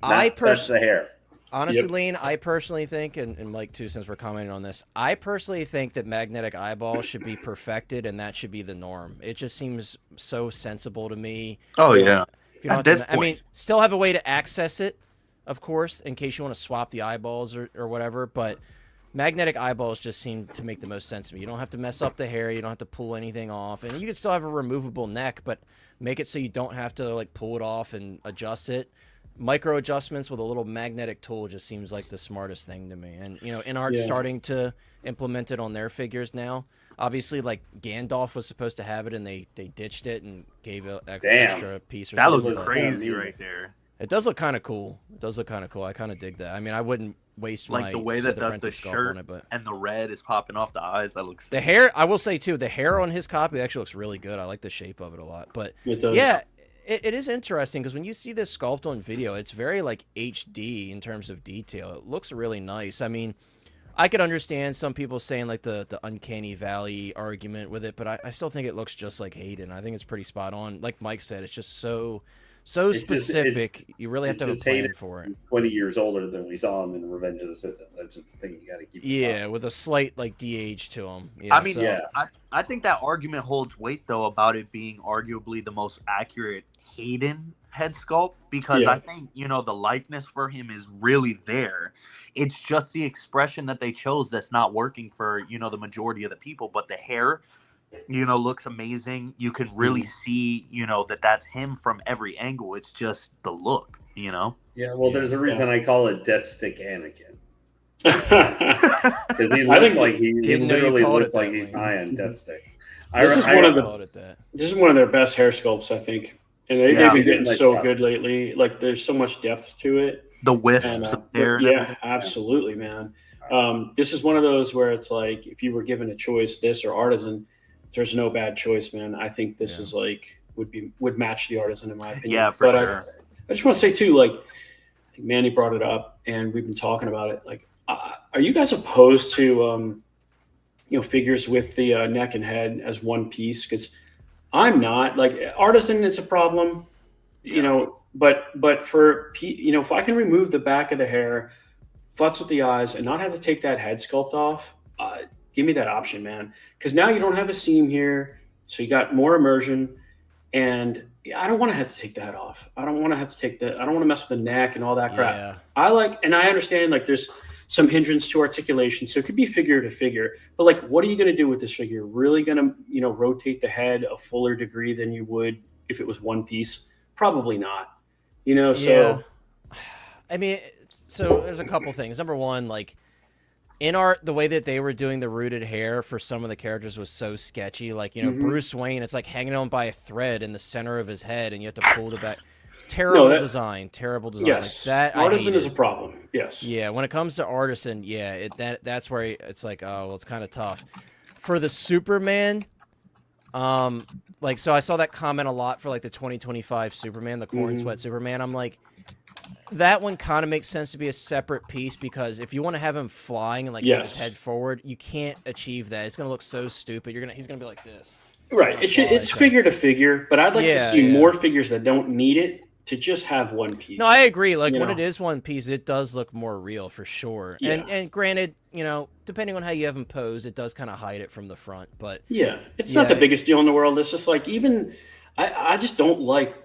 Speaker 1: I
Speaker 3: not touch the hair.
Speaker 1: Honestly,
Speaker 4: Yep.
Speaker 1: Lean, I personally think, and Mike too, since we're commenting on this, I personally think that magnetic eyeballs should be perfected, and that should be the norm. It just seems so sensible to me.
Speaker 5: Oh
Speaker 1: You know,
Speaker 5: yeah.
Speaker 1: if you don't
Speaker 5: At
Speaker 1: have to
Speaker 5: this
Speaker 1: I mean,
Speaker 5: point.
Speaker 1: still have a way to access it, of course, in case you want to swap the eyeballs or whatever. But magnetic eyeballs just seem to make the most sense to me. You don't have to mess up the hair. You don't have to pull anything off, and you can still have a removable neck, but make it so you don't have to like pull it off and adjust it. Micro adjustments with a little magnetic tool just seems like the smartest thing to me. And you know, InArt's
Speaker 4: Yeah.
Speaker 1: starting to implement it on their figures now. Obviously, like Gandalf was supposed to have it, and they ditched it and gave an
Speaker 3: Damn.
Speaker 1: extra piece or
Speaker 5: That
Speaker 1: something.
Speaker 5: looks
Speaker 3: looks
Speaker 1: but
Speaker 5: crazy
Speaker 3: kinda
Speaker 5: right there.
Speaker 1: It does look kind of cool. It does look kind of cool. I kind of dig that. I mean, I wouldn't waste
Speaker 5: Like
Speaker 1: my
Speaker 5: the way
Speaker 1: Sith
Speaker 5: that the
Speaker 1: Apprentice sculpt
Speaker 5: shirt
Speaker 1: on it, but
Speaker 5: and the red is popping off the eyes. That looks
Speaker 1: the hair, I will say too, the hair on his copy actually looks really good. I like the shape of it a lot. But
Speaker 4: It does.
Speaker 1: yeah, it is interesting because when you see this sculpt on video, it's very like HD in terms of detail. It looks really nice. I mean, I could understand some people saying like the uncanny valley argument with it, but I still think it looks just like Hayden. I think it's pretty spot on. Like Mike said, it's just so
Speaker 3: It's just-
Speaker 1: specific. You really have
Speaker 3: it's
Speaker 1: to have a
Speaker 3: just
Speaker 1: plan
Speaker 3: Hayden.
Speaker 1: for it.
Speaker 3: 20 years older than we saw him in Revenge of the Sith. That's just the thing you got to keep. in
Speaker 1: Yeah,
Speaker 3: mind.
Speaker 1: with a slight like DH to him. Yeah,
Speaker 5: I mean,
Speaker 1: so-
Speaker 3: yeah.
Speaker 5: I think that argument holds weight though about it being arguably the most accurate Hayden head sculpt because
Speaker 4: Yeah.
Speaker 5: I think the likeness for him is really there. It's just the expression that they chose that's not working for the majority of the people. But the hair, looks amazing. You can really see that's him from every angle. It's just the look.
Speaker 3: Yeah, well, there's a reason I call it Death Stick Anakin.
Speaker 4: I
Speaker 3: Because he
Speaker 4: I
Speaker 3: looks
Speaker 4: think-
Speaker 3: like he
Speaker 1: Didn't know you
Speaker 3: literally
Speaker 1: called
Speaker 3: looks
Speaker 1: it
Speaker 3: like
Speaker 1: that
Speaker 3: he's
Speaker 1: way.
Speaker 3: high on Death Stick.
Speaker 4: This is one of the-
Speaker 1: called it that.
Speaker 4: This is one of their best hair sculpts, I think. And they've
Speaker 5: Yeah.
Speaker 4: been getting
Speaker 3: Nice
Speaker 4: so
Speaker 3: job.
Speaker 4: good lately. Like, there's so much depth to it.
Speaker 5: The wisps
Speaker 4: And,
Speaker 5: of hair. and
Speaker 4: yeah,
Speaker 5: everything.
Speaker 4: absolutely, man. This is one of those where it's like, if you were given a choice, this or Artisan, there's no bad choice, man. I think this
Speaker 1: Yeah.
Speaker 4: is like would match the Artisan in my opinion.
Speaker 5: Yeah, for
Speaker 4: But
Speaker 5: sure.
Speaker 4: I just want to say too, like Manny brought it up, and we've been talking about it. Like, are you guys opposed to figures with the neck and head as one piece? Because I'm not. Like Artisan, it's a problem, But for if I can remove the back of the hair, futz with the eyes, and not have to take that head sculpt off, give me that option, man. Because now you don't have a seam here, so you got more immersion, and I don't want to have to take that off. I don't want to have to take that. I don't want to mess with the neck and all that crap.
Speaker 1: Yeah.
Speaker 4: I understand like there's some hindrance to articulation, so it could be figure to figure. But like, what are you going to do with this figure? Really going to rotate the head a fuller degree than you would if it was one piece? Probably not. So
Speaker 1: Yeah. I mean, so there's a couple things. Number one, like InArt, the way that they were doing the rooted hair for some of the characters was so sketchy. Like,
Speaker 4: Mhm.
Speaker 1: Bruce Wayne, it's like hanging on by a thread in the center of his head, and you have to pull the back. Terrible design. Terrible design.
Speaker 4: yes,
Speaker 1: Like, that I
Speaker 4: Artisan is a
Speaker 1: hated.
Speaker 4: problem. Yes.
Speaker 1: Yeah, when it comes to Artisan, yeah, that's where it's like, oh, well, it's kind of tough. For the Superman, like, so I saw that comment a lot for like the 2025 Superman, the Corenswet Superman. I'm like, that one kind of makes sense to be a separate piece because if you want to have him flying and like have his
Speaker 4: Yes.
Speaker 1: head forward, you can't achieve that. It's gonna look so stupid. He's gonna be like this.
Speaker 4: Right. It's figure to figure, but I'd like to see
Speaker 1: Yeah.
Speaker 4: more figures that don't need it to just have one piece.
Speaker 1: No, I agree. Like
Speaker 4: You
Speaker 1: when
Speaker 4: know.
Speaker 1: it is one piece, it does look more real for sure.
Speaker 4: Yeah.
Speaker 1: And granted, depending on how you have him posed, it does kind of hide it from the front. But
Speaker 4: Yeah, it's not the
Speaker 1: Yeah.
Speaker 4: biggest deal in the world. It's just like I just don't like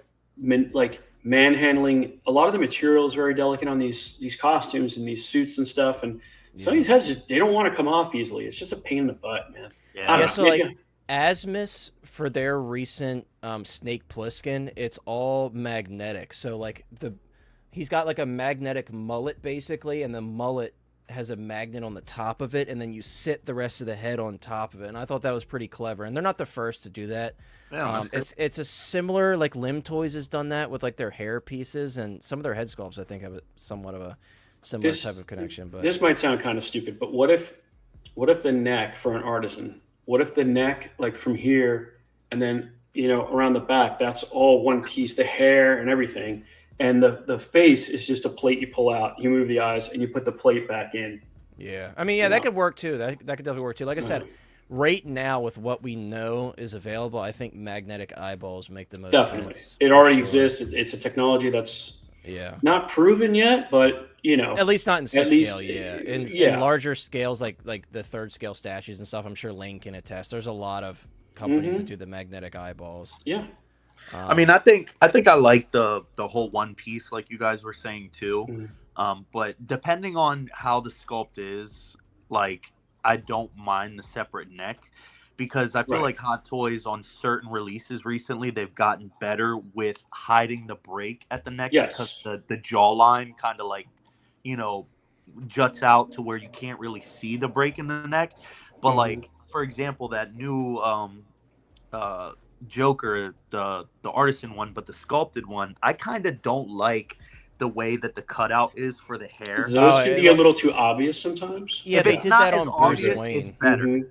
Speaker 4: manhandling. A lot of the material is very delicate on these costumes and these suits and stuff, and some of these heads they don't want to come off easily. It's just a pain in the butt, man. I
Speaker 5: Yeah.
Speaker 4: don't
Speaker 1: Yeah,
Speaker 4: know.
Speaker 1: so like Asmus for their recent Snake Plissken, it's all magnetic. So like he's got like a magnetic mullet basically, and the mullet has a magnet on the top of it, and then you sit the rest of the head on top of it. And I thought that was pretty clever. And they're not the first to do that.
Speaker 5: Yeah,
Speaker 1: It's a similar, like Limb Toys has done that with like their hair pieces, and some of their head sculpts I think have somewhat of a similar type of connection. But
Speaker 4: this might sound kind of stupid, but what if what if the neck for an artisan? What if the neck, like from here, and then around the back, that's all one piece, the hair and everything, and the face is just a plate you pull out. You move the eyes and you put the plate back in.
Speaker 1: Yeah, I mean, yeah, that could work too. That could definitely work too. Like I said, right now with what we know is available, I think magnetic eyeballs make the most sense.
Speaker 4: It already exists. It's a technology that's not proven yet, but
Speaker 1: at least not in 6 scale. Yeah, in larger scales like the 3rd scale statues and stuff, I'm sure Lane can attest. There's a lot of companies that do the magnetic eyeballs.
Speaker 4: Yeah.
Speaker 5: I mean, I think I like the whole one piece, like you guys were saying too. But depending on how the sculpt is, like, I don't mind the separate neck, because I feel like Hot Toys on certain releases recently, they've gotten better with hiding the break at the neck, because the jawline kind of like, juts out to where you can't really see the break in the neck. But like, for example, that new Joker, the Artisan one, but the sculpted one, I kind of don't like the way that the cutout is for the hair.
Speaker 4: Those can be a little too obvious sometimes.
Speaker 1: Yeah, they did that on Bruce Wayne.
Speaker 5: It's better.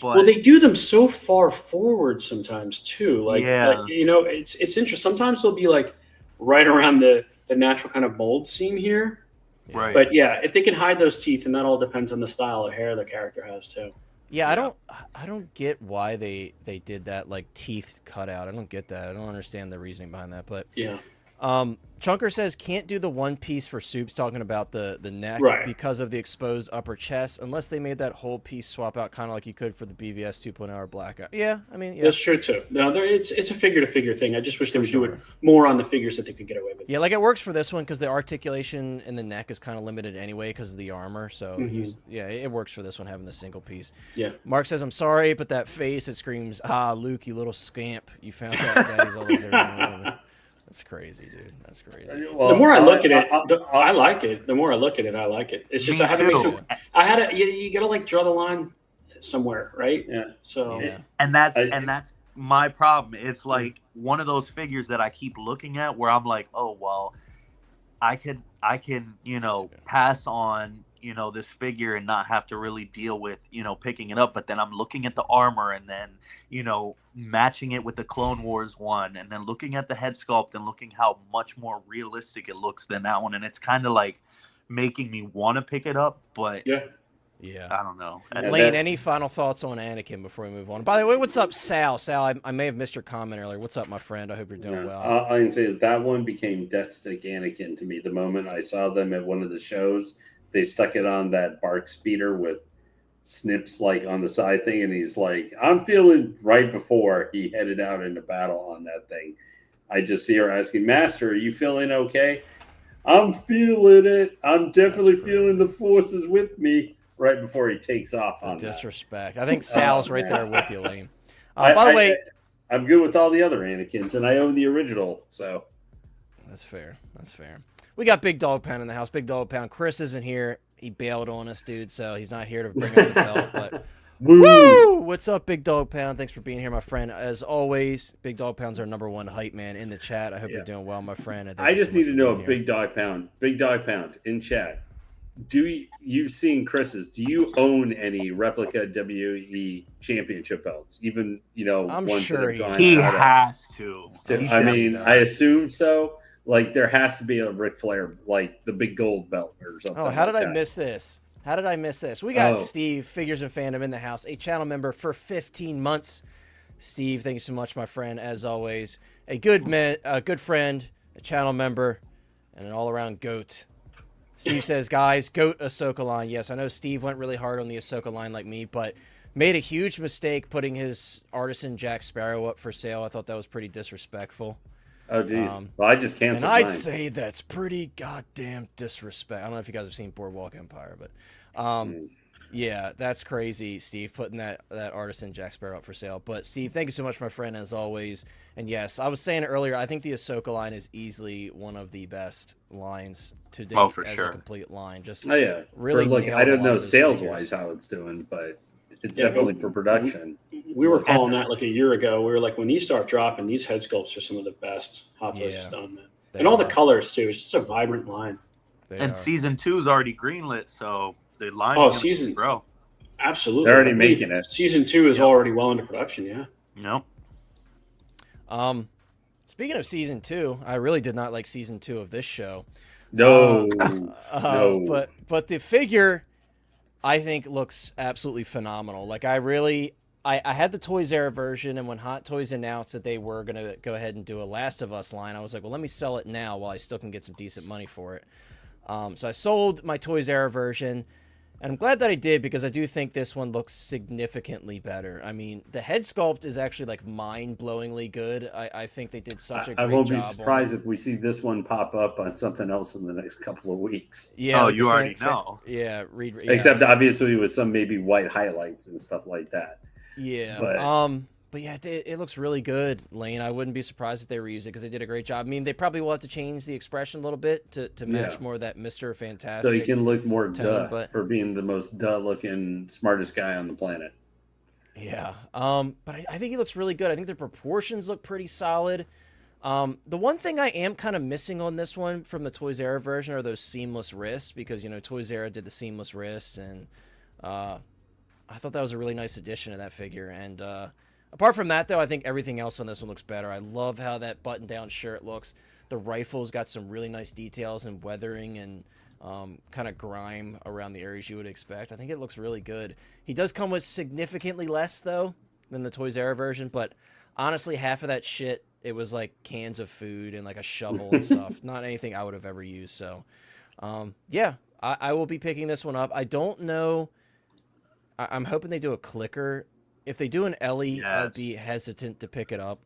Speaker 5: But,
Speaker 4: well, they do them so far forward sometimes too. Like, it's interesting. Sometimes they'll be like right around the natural kind of mold seam here.
Speaker 5: Right.
Speaker 4: But yeah, if they can hide those teeth, and that all depends on the style of hair the character has too.
Speaker 1: Yeah, I don't get why they did that, like, teeth cutout. I don't get that. I don't understand the reasoning behind that. But
Speaker 4: yeah.
Speaker 1: Chunker says can't do the one piece for Soups, talking about the neck because of the exposed upper chest, unless they made that whole piece swap out, kind of like you could for the BVS 2.0 or Blackout. Yeah, I mean,
Speaker 4: that's true too. No, it's a figure to figure thing. I just wish they would do it more on the figures that they could get away with.
Speaker 1: Yeah, like it works for this one because the articulation in the neck is kind of limited anyway because of the armor. So it works for this one having the single piece.
Speaker 4: Yeah.
Speaker 1: Mark says, I'm sorry, but that face, it screams, Luke, you little scamp, you found out Daddy's always there. That's crazy, dude. That's crazy.
Speaker 4: Well, the more I look at it, I like it. The more I look at it, I like it. It's just I had to make some. I had to. You got to like draw the line somewhere, right?
Speaker 3: Yeah.
Speaker 4: So.
Speaker 1: Yeah.
Speaker 5: And that's my problem. It's like one of those figures that I keep looking at where I'm like, oh well, I can pass on this figure and not have to really deal with picking it up. But then I'm looking at the armor and then matching it with the Clone Wars one, and then looking at the head sculpt and looking how much more realistic it looks than that one, and it's kind of like making me want to pick it up, but
Speaker 1: yeah,
Speaker 5: I don't know.
Speaker 1: Lane, any final thoughts on Anakin before we move on? By the way, what's up, Sal? I may have missed your comment earlier. What's up, my friend? I hope you're doing well.
Speaker 3: All I can say is that one became Deathstick Anakin to me the moment I saw them at one of the shows. They stuck it on that bark speeder with snips like on the side thing, and he's like, I'm feeling, right before he headed out into battle on that thing, I just see her asking, Master, are you feeling okay? I'm feeling it. I'm definitely feeling the forces with me, right before he takes off on
Speaker 1: disrespect. That. I think Sal's right there with you, Lane.
Speaker 3: By the way, I'm good with all the other Anakins, and I own the original, so.
Speaker 1: That's fair. That's fair. We got Big Dog Pound in the house. Big Dog Pound. Chris isn't here. He bailed on us, dude, so he's not here to bring up the belt. But woo! What's up, Big Dog Pound? Thanks for being here, my friend. As always, Big Dog Pound's our #1 hype man in the chat. I hope you're doing well, my friend.
Speaker 3: I just need to know, Big Dog Pound in chat. You've seen Chris's? Do you own any replica WE championship belts? Even
Speaker 1: I'm
Speaker 3: ones
Speaker 1: sure
Speaker 3: that have
Speaker 5: he has to.
Speaker 3: I mean, I assume so. Like, there has to be a Ric Flair, like the big gold belt or something.
Speaker 1: Oh, how did I miss this? How did I miss this? We got Steve, Figures and Fandom in the house, a channel member for 15 months. Steve, thank you so much, my friend, as always. A good friend, a channel member, and an all-around goat. Steve says, guys, goat Ahsoka line. Yes, I know Steve went really hard on the Ahsoka line like me, but made a huge mistake putting his Artisan Jack Sparrow up for sale. I thought that was pretty disrespectful.
Speaker 3: Oh, geez. Well, I just canceled
Speaker 1: and I'd
Speaker 3: mine.
Speaker 1: say that's pretty goddamn disrespect. I don't know if you guys have seen Boardwalk Empire, but yeah, that's crazy, Steve, putting that Artisan Jack Sparrow up for sale. But, Steve, thank you so much, my friend, as always. And, yes, I was saying it earlier, I think the Ahsoka line is easily one of the best lines to date as a complete line. Just really
Speaker 3: I don't know sales-wise how it's doing, but it's definitely for production.
Speaker 4: We were calling that like a year ago. We were like, when these start dropping, these head sculpts are some of the best Hot Toys has done, man. And all the colors, too. It's just a vibrant line.
Speaker 5: Season 2 is already greenlit, so the line is going to grow.
Speaker 4: Absolutely.
Speaker 3: They're already
Speaker 4: I believe
Speaker 3: making it.
Speaker 4: Season 2 is already well into production. Yeah.
Speaker 5: No.
Speaker 1: Speaking of season 2, I really did not like season 2 of this show.
Speaker 3: No,
Speaker 1: But the figure, I think, looks absolutely phenomenal. Like I had the Toys Era version, and when Hot Toys announced that they were gonna go ahead and do a Last of Us line, I was like, well, let me sell it now while I still can get some decent money for it. So I sold my Toys Era version, and I'm glad that I did because I do think this one looks significantly better. I mean, the head sculpt is actually like mind-blowingly good. I think they did such a great job.
Speaker 3: I won't be surprised if we see this one pop up on something else in the next couple of weeks.
Speaker 1: Yeah,
Speaker 5: Oh,
Speaker 1: like
Speaker 5: you already know.
Speaker 1: Yeah,
Speaker 3: Except obviously with some maybe white highlights and stuff like that.
Speaker 1: Yeah. But yeah, it looks really good, Lane. I wouldn't be surprised if they reuse it because they did a great job. I mean, they probably will have to change the expression a little bit to match more of that Mr. Fantastic.
Speaker 3: So he can look more
Speaker 1: tone,
Speaker 3: duh for being the most duh-looking, smartest guy on the planet.
Speaker 1: Yeah. But I think he looks really good. I think the proportions look pretty solid. The one thing I am kind of missing on this one from the Toys Era version are those seamless wrists because, you know, Toys Era did the seamless wrists, and I thought that was a really nice addition to that figure. And apart from that, though, I think everything else on this one looks better. I love how that button-down shirt looks. The rifle's got some really nice details and weathering and kind of grime around the areas you would expect. I think it looks really good. He does come with significantly less, though, than the Toys Era version, but honestly, half of that shit, it was like cans of food and like a shovel and stuff. Not anything I would have ever used. So, yeah, I will be picking this one up. I don't know. I'm hoping they do a clicker. If they do an Ellie, I'd be hesitant to pick it up.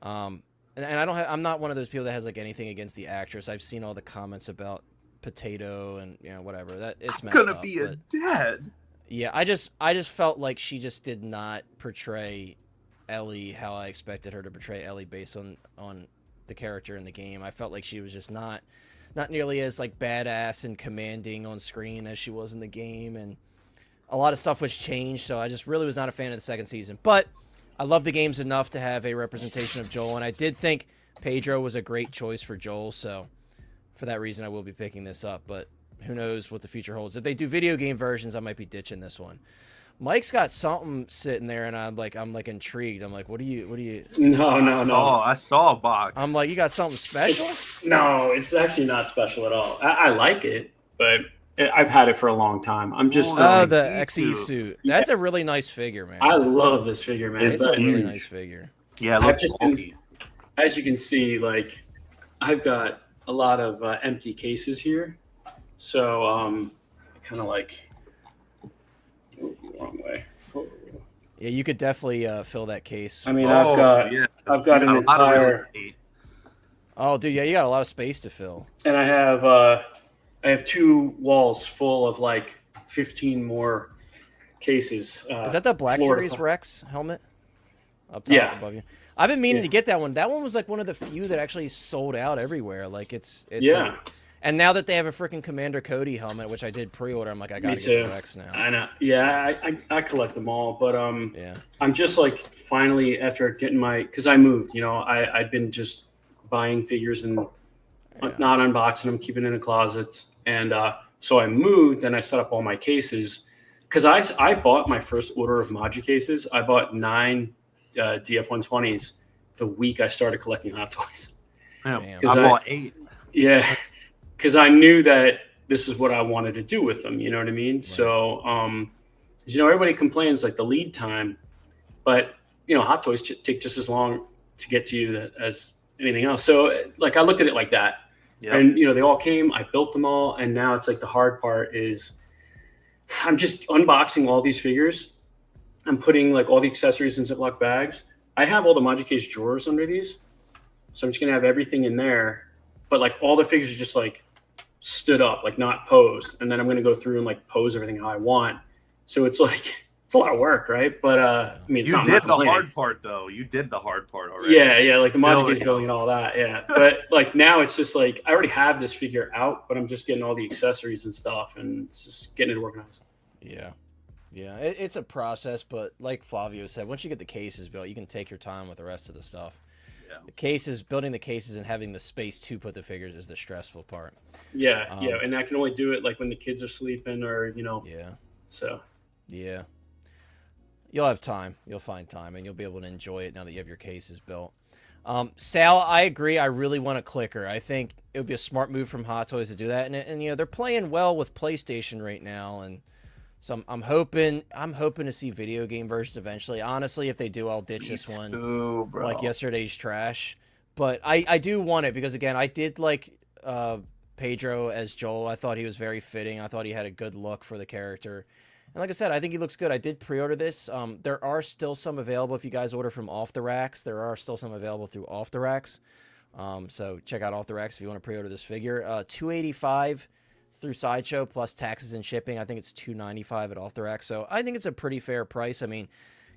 Speaker 1: And I'm not one of those people that has like anything against the actress. I've seen all the comments about Potato and, you know, whatever. That it's messed
Speaker 5: gonna
Speaker 1: up,
Speaker 5: be a dad.
Speaker 1: Yeah, I just felt like she just did not portray Ellie how I expected her to portray Ellie based on the character in the game. I felt like she was just not nearly as like badass and commanding on screen as she was in the game, and a lot of stuff was changed, so I just really was not a fan of the second season. But I love the games enough to have a representation of Joel, and I did think Pedro was a great choice for Joel, so for that reason I will be picking this up, but who knows what the future holds. If they do video game versions, I might be ditching this one. Mike's got something sitting there, and I'm like intrigued. I'm like, what do you?
Speaker 4: No.
Speaker 5: Oh, I saw a box.
Speaker 1: I'm like, you got something special?
Speaker 4: No, it's actually not special at all. I like it, but I've had it for a long time. I'm just
Speaker 1: the XE suit. That's a really nice figure, man.
Speaker 4: I love this figure, man.
Speaker 1: It's a really nice figure.
Speaker 5: Yeah, it looks bulky.
Speaker 4: As you can see, like I've got a lot of empty cases here, so kind of like wrong way.
Speaker 1: Yeah, you could definitely fill that case.
Speaker 4: I mean, I've got an entire.
Speaker 1: Oh, dude, yeah, you got a lot of space to fill.
Speaker 4: And I have 2 walls full of like 15 more cases.
Speaker 1: Is that the Black Series Rex helmet? Up top above you. I've been meaning to get that one. That one was like one of the few that actually sold out everywhere. Like it's
Speaker 4: yeah.
Speaker 1: And now that they have a freaking Commander Cody helmet, which I did pre-order, I'm like, I gotta get the Rex now.
Speaker 4: I know. Yeah, I collect them all, but
Speaker 1: yeah.
Speaker 4: I'm just like finally after getting because I moved. You know, I'd been just buying figures and not unboxing them, keeping them in the closets, and so I moved and I set up all my cases because I bought my first order of Maji cases. I bought 9 DF-120s the week I started collecting Hot Toys.
Speaker 5: I bought 8.
Speaker 4: Yeah. Because I knew that this is what I wanted to do with them, you know what I mean? Right. So, you know, everybody complains like the lead time, but you know, Hot Toys take just as long to get to you as anything else. So, like, I looked at it like that, and you know, they all came. I built them all, and now it's like the hard part is I'm just unboxing all these figures. I'm putting like all the accessories in Ziploc bags. I have all the Maji case drawers under these, so I'm just gonna have everything in there. But like all the figures are just like stood up, like not posed, and then I'm going to go through and like pose everything how I want. So it's like it's a lot of work, right? But I mean, it's
Speaker 5: you did the hard part though. You did the hard part already.
Speaker 4: Yeah, like the Maji case building and all that. Yeah, but like now it's just like I already have this figure out, but I'm just getting all the accessories and stuff, and it's just getting it organized.
Speaker 1: Yeah, it's a process, but like Flavio said, once you get the cases built, you can take your time with the rest of the stuff. The cases, building the cases and having the space to put the figures is the stressful part.
Speaker 4: Yeah, and I can only do it like when the kids are sleeping or, you know.
Speaker 1: Yeah.
Speaker 4: So.
Speaker 1: Yeah. You'll have time. You'll find time, and you'll be able to enjoy it now that you have your cases built. Sal, I agree. I really want a clicker. I think it would be a smart move from Hot Toys to do that. And you know, they're playing well with PlayStation right now, and so I'm hoping to see video game versions eventually. Honestly, if they do, I'll ditch this one
Speaker 5: bro.
Speaker 1: like yesterday's trash. But I do want it because, again, I did like Pedro as Joel. I thought he was very fitting. I thought he had a good look for the character. And like I said, I think he looks good. I did pre-order this. There are still some available if you guys order from Off the Racks. There are still some available through Off the Racks. So check out Off the Racks if you want to pre-order this figure. $285 through Sideshow plus taxes and shipping. I think it's $295 at Off the Racks. So I think it's a pretty fair price. I mean,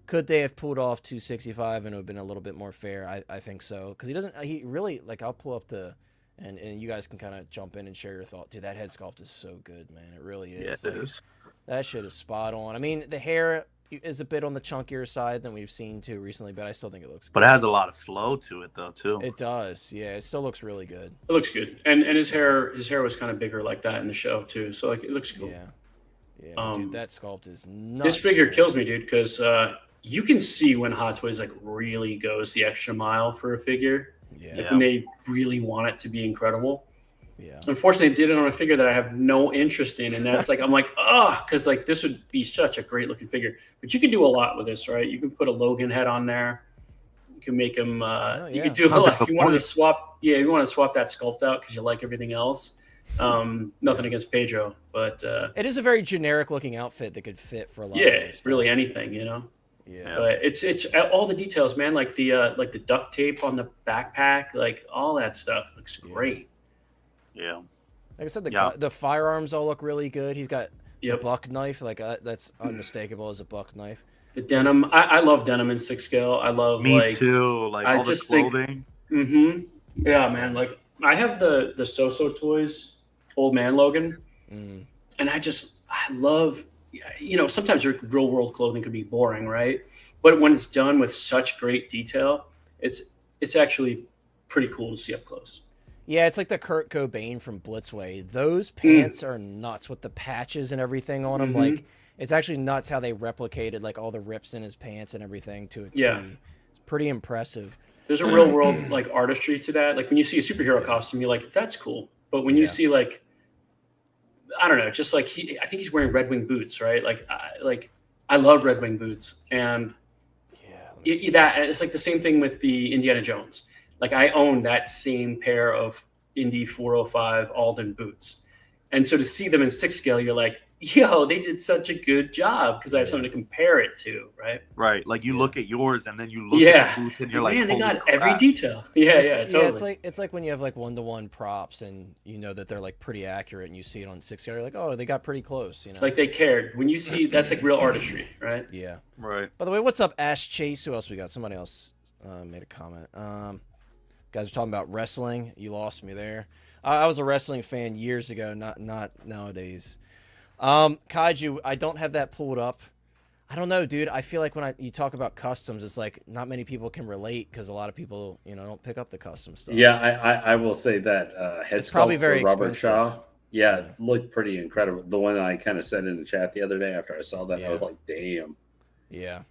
Speaker 1: could they have pulled off $265 and it would have been a little bit more fair? I think so. Because he really, like, I'll pull up the, and you guys can kind of jump in and share your thought. Dude, that head sculpt is so good, man. It really is.
Speaker 5: Yes, it is.
Speaker 1: That shit is spot on. I mean, the hair is a bit on the chunkier side than we've seen too recently, but I still think it looks good.
Speaker 5: But it has a lot of flow to it, though, too.
Speaker 1: It does. Yeah, it still looks really good.
Speaker 4: It looks good, and his hair was kind of bigger like that in the show too. So like it looks cool.
Speaker 1: Yeah. But dude, that sculpt is nuts.
Speaker 4: This figure kills me, dude, because you can see when Hot Toys like really goes the extra mile for a figure.
Speaker 1: Yeah.
Speaker 4: Like when they really want it to be incredible.
Speaker 1: Yeah.
Speaker 4: Unfortunately, they did it on a figure that I have no interest in, and that's like I'm like, because like this would be such a great looking figure. But you can do a lot with this, right? You can put a Logan head on there. You can make him. You could do a lot if you wanted to swap. Yeah, you want to swap that sculpt out because you like everything else. Nothing against Pedro, but
Speaker 1: it is a very generic looking outfit that could fit for a lot.
Speaker 4: Yeah, really anything, you know.
Speaker 1: Yeah.
Speaker 4: But it's all the details, man. Like the duct tape on the backpack, like all that stuff looks great.
Speaker 5: Yeah.
Speaker 1: Like I said, the firearms all look really good. He's got
Speaker 4: Yep.
Speaker 1: the buck knife, like that's unmistakable as a buck knife.
Speaker 4: The denim, I love denim in 6 scale. I love
Speaker 5: Me too. Like
Speaker 4: I
Speaker 5: all
Speaker 4: just
Speaker 5: the clothing.
Speaker 4: Yeah, man. Like I have the So Toys Old Man Logan, and I love. You know, sometimes your real world clothing can be boring, right? But when it's done with such great detail, it's actually pretty cool to see up close.
Speaker 1: Yeah, it's like the Kurt Cobain from Blitzway. Those pants are nuts with the patches and everything on them. Like, it's actually nuts how they replicated like all the rips in his pants and everything to a T.
Speaker 4: Yeah.
Speaker 1: It's pretty impressive.
Speaker 4: There's a real world like artistry to that. Like when you see a superhero costume, you're like, that's cool. But when you see like, I don't know, just like I think he's wearing Red Wing boots, right? Like I love Red Wing boots, and it's like the same thing with the Indiana Jones. Like I own that same pair of Indy 405 Alden boots. And so to see them in 6 scale, you're like, yo, they did such a good job because I have something to compare it to, right?
Speaker 5: Right. Like you look at yours and then you look at the boots and you're like,
Speaker 4: man, they got
Speaker 5: crap.
Speaker 4: every detail. Yeah, totally.
Speaker 1: It's like when you have like 1-to-1 props and you know that they're like pretty accurate and you see it on 6 scale, you're like, oh, they got pretty close, you know?
Speaker 4: Like they cared. When you see, that's like real artistry, right?
Speaker 1: Yeah.
Speaker 5: Right.
Speaker 1: By the way, what's up, Ash Chase? Who else we got? Somebody else made a comment. Guys are talking about wrestling. You lost me there. I was a wrestling fan years ago, not nowadays. Kaiju, I don't have that pulled up. I don't know, dude. I feel like when you talk about customs, it's like not many people can relate because a lot of people, don't pick up the custom stuff.
Speaker 3: Yeah, I will say that head
Speaker 1: it's probably
Speaker 3: sculpt
Speaker 1: very
Speaker 3: for Robert
Speaker 1: expensive.
Speaker 3: Shaw. Yeah, looked pretty incredible. The one that I kind of said in the chat the other day after I saw that, I was like, damn.
Speaker 1: Yeah.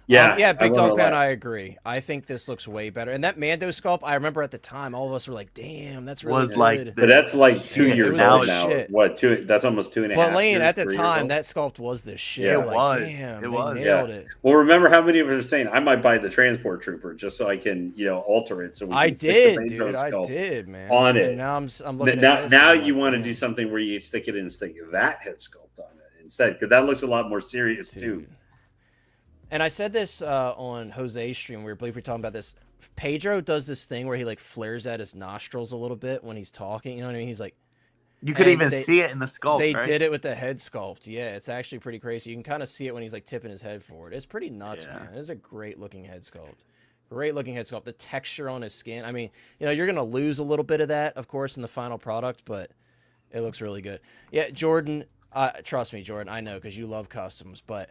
Speaker 3: Yeah,
Speaker 1: Big Dog Pound, I agree. I think this looks way better. And that Mando sculpt, I remember at the time, all of us were like, damn, that's really good.
Speaker 5: Like
Speaker 3: but that's like 2 years old now.
Speaker 1: Shit.
Speaker 3: What, that's almost 2.5
Speaker 1: But Lane,
Speaker 3: years,
Speaker 1: at the
Speaker 3: 3 years
Speaker 1: time,
Speaker 3: old.
Speaker 1: that sculpt was the shit.
Speaker 3: Yeah,
Speaker 1: Like,
Speaker 5: it was.
Speaker 1: Damn,
Speaker 5: It
Speaker 1: they
Speaker 5: was.
Speaker 1: nailed it.
Speaker 3: Well, remember how many of us are saying, I might buy the Transport Trooper just so I can, alter it. So we can
Speaker 1: I
Speaker 3: stick
Speaker 1: did,
Speaker 3: the
Speaker 1: dude.
Speaker 3: Mando
Speaker 1: I
Speaker 3: sculpt
Speaker 1: did, man.
Speaker 3: on it.
Speaker 1: And now I'm looking
Speaker 3: now,
Speaker 1: at this,
Speaker 3: now
Speaker 1: I'm
Speaker 3: you
Speaker 1: like,
Speaker 3: want to
Speaker 1: damn.
Speaker 3: do something where you stick that head sculpt on it instead, because that looks a lot more serious too.
Speaker 1: Dude. And I said this on Jose's stream. We were talking about this. Pedro does this thing where he like flares out his nostrils a little bit when he's talking. You know what I mean? He's like,
Speaker 5: you could even see it in the sculpt.
Speaker 1: They
Speaker 5: right?
Speaker 1: did it with the head sculpt. Yeah, it's actually pretty crazy. You can kind of see it when he's like tipping his head forward. It's pretty nuts, man. It's a great looking head sculpt. Great looking head sculpt. The texture on his skin. I mean, you're gonna lose a little bit of that, of course, in the final product, but it looks really good. Yeah, Jordan. Trust me, Jordan. I know because you love customs, but.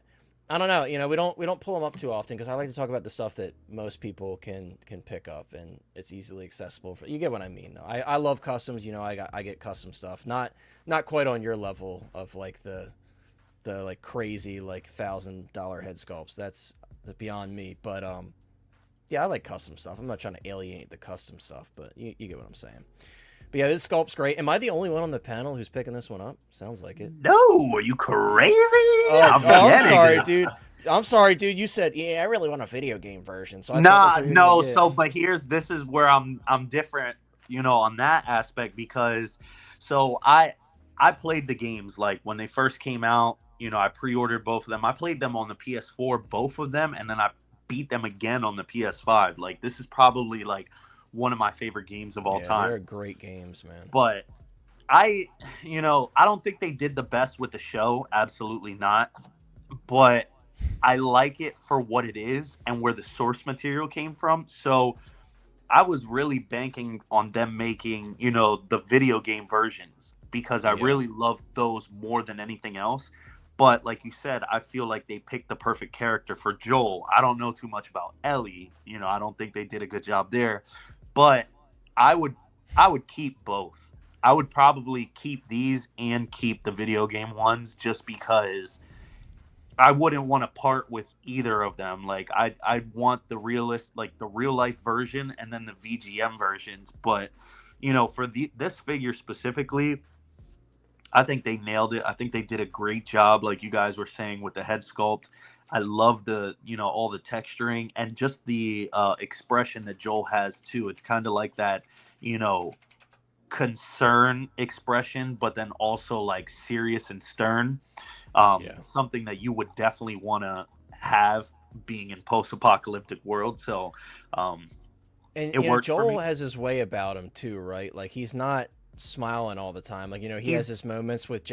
Speaker 1: I don't know. We don't pull them up too often because I like to talk about the stuff that most people can pick up and it's easily accessible. You get what I mean, though. I love customs. I get custom stuff. Not quite on your level of like the the like crazy like $1,000 head sculpts. That's beyond me. But yeah, I like custom stuff. I'm not trying to alienate the custom stuff, but you get what I'm saying. But yeah, this sculpt's great. Am I the only one on the panel who's picking this one up? Sounds like it.
Speaker 5: No, are you crazy?
Speaker 1: I'm sorry, dude. I'm sorry, dude. You said, yeah, I really want a video game version. So I
Speaker 5: no. So, but this is where I'm different, on that aspect, because so I played the games like when they first came out. I pre-ordered both of them. I played them on the PS4, both of them, and then I beat them again on the PS5. Like this is probably like one of my favorite games of all time.
Speaker 1: They're great games, man.
Speaker 5: But I don't think they did the best with the show. Absolutely not. But I like it for what it is and where the source material came from. So I was really banking on them making, the video game versions, because I really loved those more than anything else. But like you said, I feel like they picked the perfect character for Joel. I don't know too much about Ellie. I don't think they did a good job there. But I would keep both. I would probably keep these and keep the video game ones, just because I wouldn't want to part with either of them. Like I'd want the real life version and then the VGM versions. But for this figure specifically, I think they nailed it. I think they did a great job, like you guys were saying, with the head sculpt. I love the, all the texturing and just the expression that Joel has too. It's kind of like that, concern expression, but then also like serious and stern. Something that you would definitely want to have being in post-apocalyptic world. So,
Speaker 1: and
Speaker 5: it works.
Speaker 1: Joel has his way about him too, right? Like he's not smiling all the time. Like he has his moments with with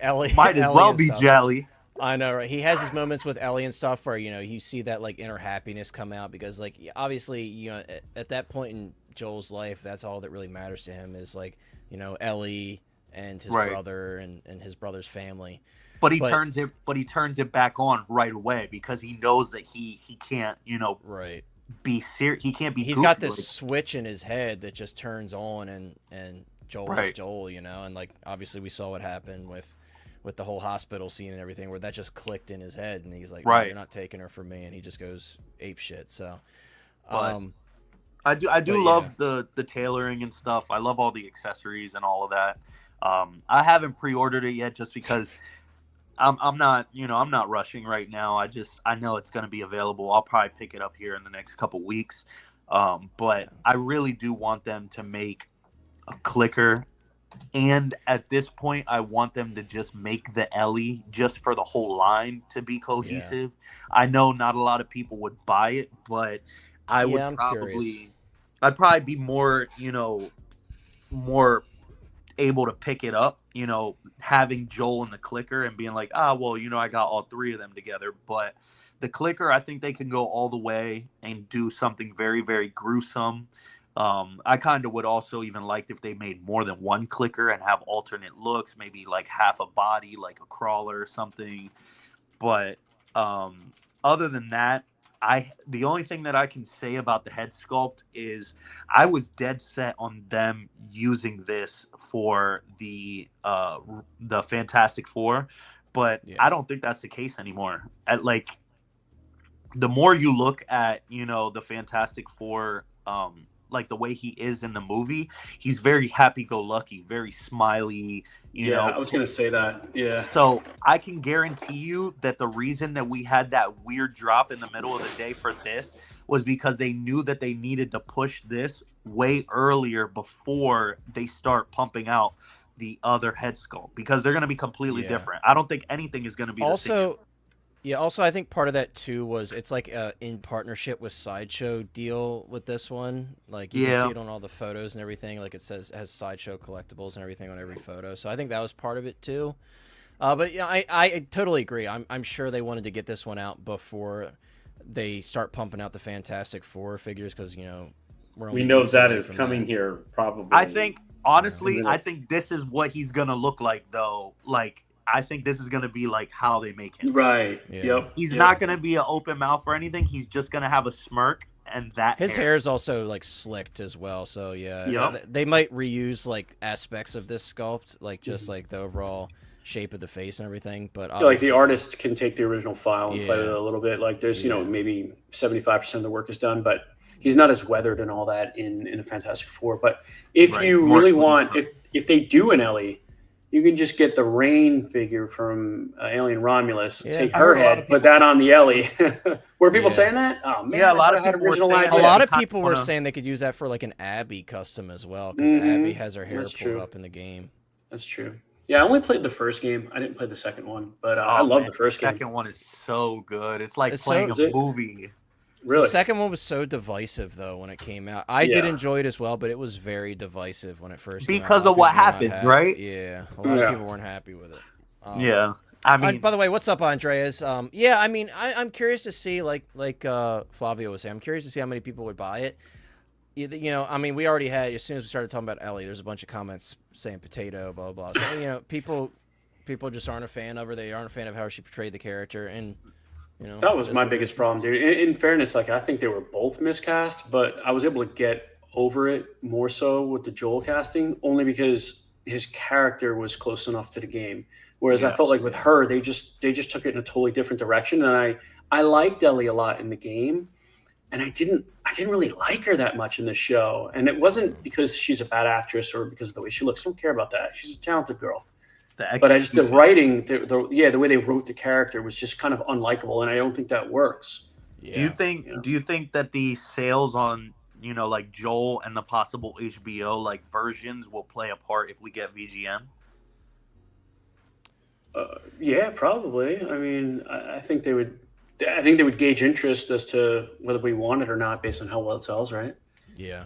Speaker 1: Ellie.
Speaker 5: Might as well be Jelly.
Speaker 1: I know, right? He has his moments with Ellie and stuff where you see that like inner happiness come out, because like obviously at that point in Joel's life, that's all that really matters to him is like Ellie and his brother and his brother's family.
Speaker 5: But he turns it back on right away, because he knows that he can't be serious. He can't be.
Speaker 1: He's got this switch in his head that just turns on, and Joel is Joel, and like obviously we saw what happened with the whole hospital scene and everything, where that just clicked in his head, and he's like, no, you're not taking her from me, and he just goes ape shit. So,
Speaker 5: I do love the tailoring and stuff. I love all the accessories and all of that. I haven't pre-ordered it yet, just because I'm not rushing right now. I know it's going to be available. I'll probably pick it up here in the next couple weeks. But I really do want them to make a clicker. And at this point, I want them to just make the Ellie just for the whole line to be cohesive. Yeah. I know not a lot of people would buy it, but I'd probably be more able to pick it up, having Joel in the clicker and being like, I got all three of them together. But the clicker, I think they can go all the way and do something very, very gruesome. I kind of would also even like if they made more than one clicker and have alternate looks, maybe like half a body, like a crawler or something. But other than that, the only thing that I can say about the head sculpt is I was dead set on them using this for the Fantastic Four, but I don't think that's the case anymore. The more you look at the Fantastic Four, like the way he is in the movie, he's very happy-go-lucky, very smiley.
Speaker 4: I was gonna say that. Yeah.
Speaker 5: So I can guarantee you that the reason that we had that weird drop in the middle of the day for this was because they knew that they needed to push this way earlier before they start pumping out the other head sculpt, because they're going to be completely different. I don't think anything is going to be the same.
Speaker 1: Yeah, also I think part of that too was it's like a in partnership with Sideshow deal with this one. Like you can see it on all the photos and everything. Like it has Sideshow Collectibles and everything on every photo. So I think that was part of it too. But I totally agree. I'm sure they wanted to get this one out before they start pumping out the Fantastic Four figures, because
Speaker 3: we know that is coming here probably.
Speaker 5: I think honestly, I think this is what he's gonna look like though. Like, I think this is going to be like how they make him.
Speaker 4: Right.
Speaker 1: Yeah.
Speaker 4: Yep.
Speaker 5: He's not going to be an open mouth or anything. He's just going to have a smirk, and that
Speaker 1: His hair is also like slicked as well, so yeah,
Speaker 5: Yep.
Speaker 1: they might reuse like aspects of this sculpt, like just like the overall shape of the face and everything. But
Speaker 4: Yeah, like the
Speaker 1: obviously-
Speaker 4: artist can take the original file and play with
Speaker 1: Yeah.
Speaker 4: it a little bit. Like there's,
Speaker 1: Yeah.
Speaker 4: maybe 75% of the work is done, but he's not as weathered and all that in a Fantastic Four. But if
Speaker 5: Right,
Speaker 4: you
Speaker 5: more
Speaker 4: really
Speaker 5: clean
Speaker 4: want,
Speaker 5: cut.
Speaker 4: if they do an Ellie, you can just get the Rain figure from Alien Romulus,
Speaker 1: Yeah.
Speaker 4: take
Speaker 5: I
Speaker 4: her
Speaker 5: heard a lot
Speaker 4: head,
Speaker 5: of
Speaker 4: put that on the Ellie. Were people
Speaker 1: Yeah.
Speaker 4: saying that? Oh man,
Speaker 5: Yeah, a lot
Speaker 4: I
Speaker 5: of
Speaker 4: had
Speaker 5: people were
Speaker 4: original
Speaker 5: saying
Speaker 1: a
Speaker 4: idea.
Speaker 1: lot of
Speaker 5: kinda
Speaker 1: people were
Speaker 5: wanna-
Speaker 1: saying they could use that for like an Abby custom as well, because
Speaker 4: Mhm.
Speaker 1: Abby has her hair
Speaker 4: That's
Speaker 1: pulled
Speaker 4: true.
Speaker 1: up in the game.
Speaker 4: That's true. Yeah, I only played the first game. I didn't play the second one, but I
Speaker 5: Oh,
Speaker 4: love
Speaker 5: man,
Speaker 4: the first game.
Speaker 5: second one is so good. It's like
Speaker 1: It's
Speaker 5: playing
Speaker 4: so-
Speaker 5: a movie.
Speaker 4: Really?
Speaker 1: The second one was so divisive though when it came out. I did
Speaker 4: Yeah.
Speaker 1: enjoy it as well, but it was very divisive when it first came out.
Speaker 5: Because
Speaker 1: A lot
Speaker 5: of what
Speaker 1: people were not
Speaker 5: happens,
Speaker 1: happy.
Speaker 5: right?
Speaker 1: Yeah, a lot
Speaker 4: Yeah.
Speaker 1: of people weren't happy with it.
Speaker 5: Yeah. I mean,
Speaker 1: By the way, what's up, Andreas? Yeah, I mean, I'm curious to see, like Flavio was saying, I'm curious to see how many people would buy it. I mean, we already had, as soon as we started talking about Ellie, there's a bunch of comments saying potato, blah, blah. So, people just aren't a fan of her. They aren't a fan of how she portrayed the character. And,
Speaker 4: That was
Speaker 1: it is
Speaker 4: my
Speaker 1: what it
Speaker 4: biggest
Speaker 1: is.
Speaker 4: problem, dude. In fairness, like I think they were both miscast, but I was able to get over it more so with the Joel casting, only because his character was close enough to the game. Whereas I
Speaker 5: Yeah.
Speaker 4: felt like with her, they just took it in a totally different direction. And I liked Ellie a lot in the game, and I didn't really like her that much in the show. And it wasn't because she's a bad actress or because of the way she looks. I don't care about that. She's a talented girl. But I just the writing, the way they wrote the character was just kind of unlikable, and I don't think that works.
Speaker 1: Yeah.
Speaker 5: do you think that the sales on like Joel and the possible HBO like versions will play a part if we get VGM?
Speaker 4: Yeah, probably. I mean, I think they would. I think they would gauge interest as to whether we want it or not based on how well it sells, right?
Speaker 1: Yeah.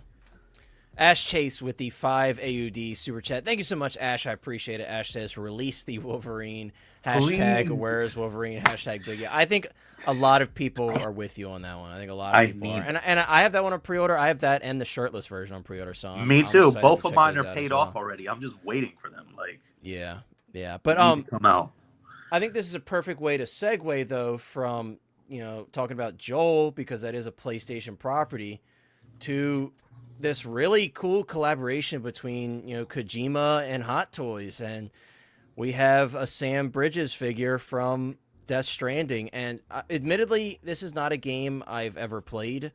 Speaker 1: Ash Chase with the 5 AUD super chat. Thank you so much, Ash. I appreciate it. Ash says, release the Wolverine. Hashtag
Speaker 5: Please.
Speaker 1: where's Wolverine. Hashtag Big. I think a lot of people are with you on that one. I think a lot of people are. And I have that one on pre-order. I have that and the shirtless version on pre-order. So
Speaker 5: Me
Speaker 1: I'm
Speaker 5: too.
Speaker 1: excited
Speaker 5: Both
Speaker 1: to
Speaker 5: of
Speaker 1: check
Speaker 5: mine
Speaker 1: those
Speaker 5: are
Speaker 1: out
Speaker 5: paid
Speaker 1: as
Speaker 5: off
Speaker 1: well.
Speaker 5: already. I'm just waiting for them. Like,
Speaker 1: Yeah.
Speaker 5: they
Speaker 1: But
Speaker 5: need to come out.
Speaker 1: I think this is a perfect way to segue, though, from, talking about Joel, because that is a PlayStation property, to this really cool collaboration between, Kojima and Hot Toys. And we have a Sam Bridges figure from Death Stranding. And admittedly, this is not a game I've ever played.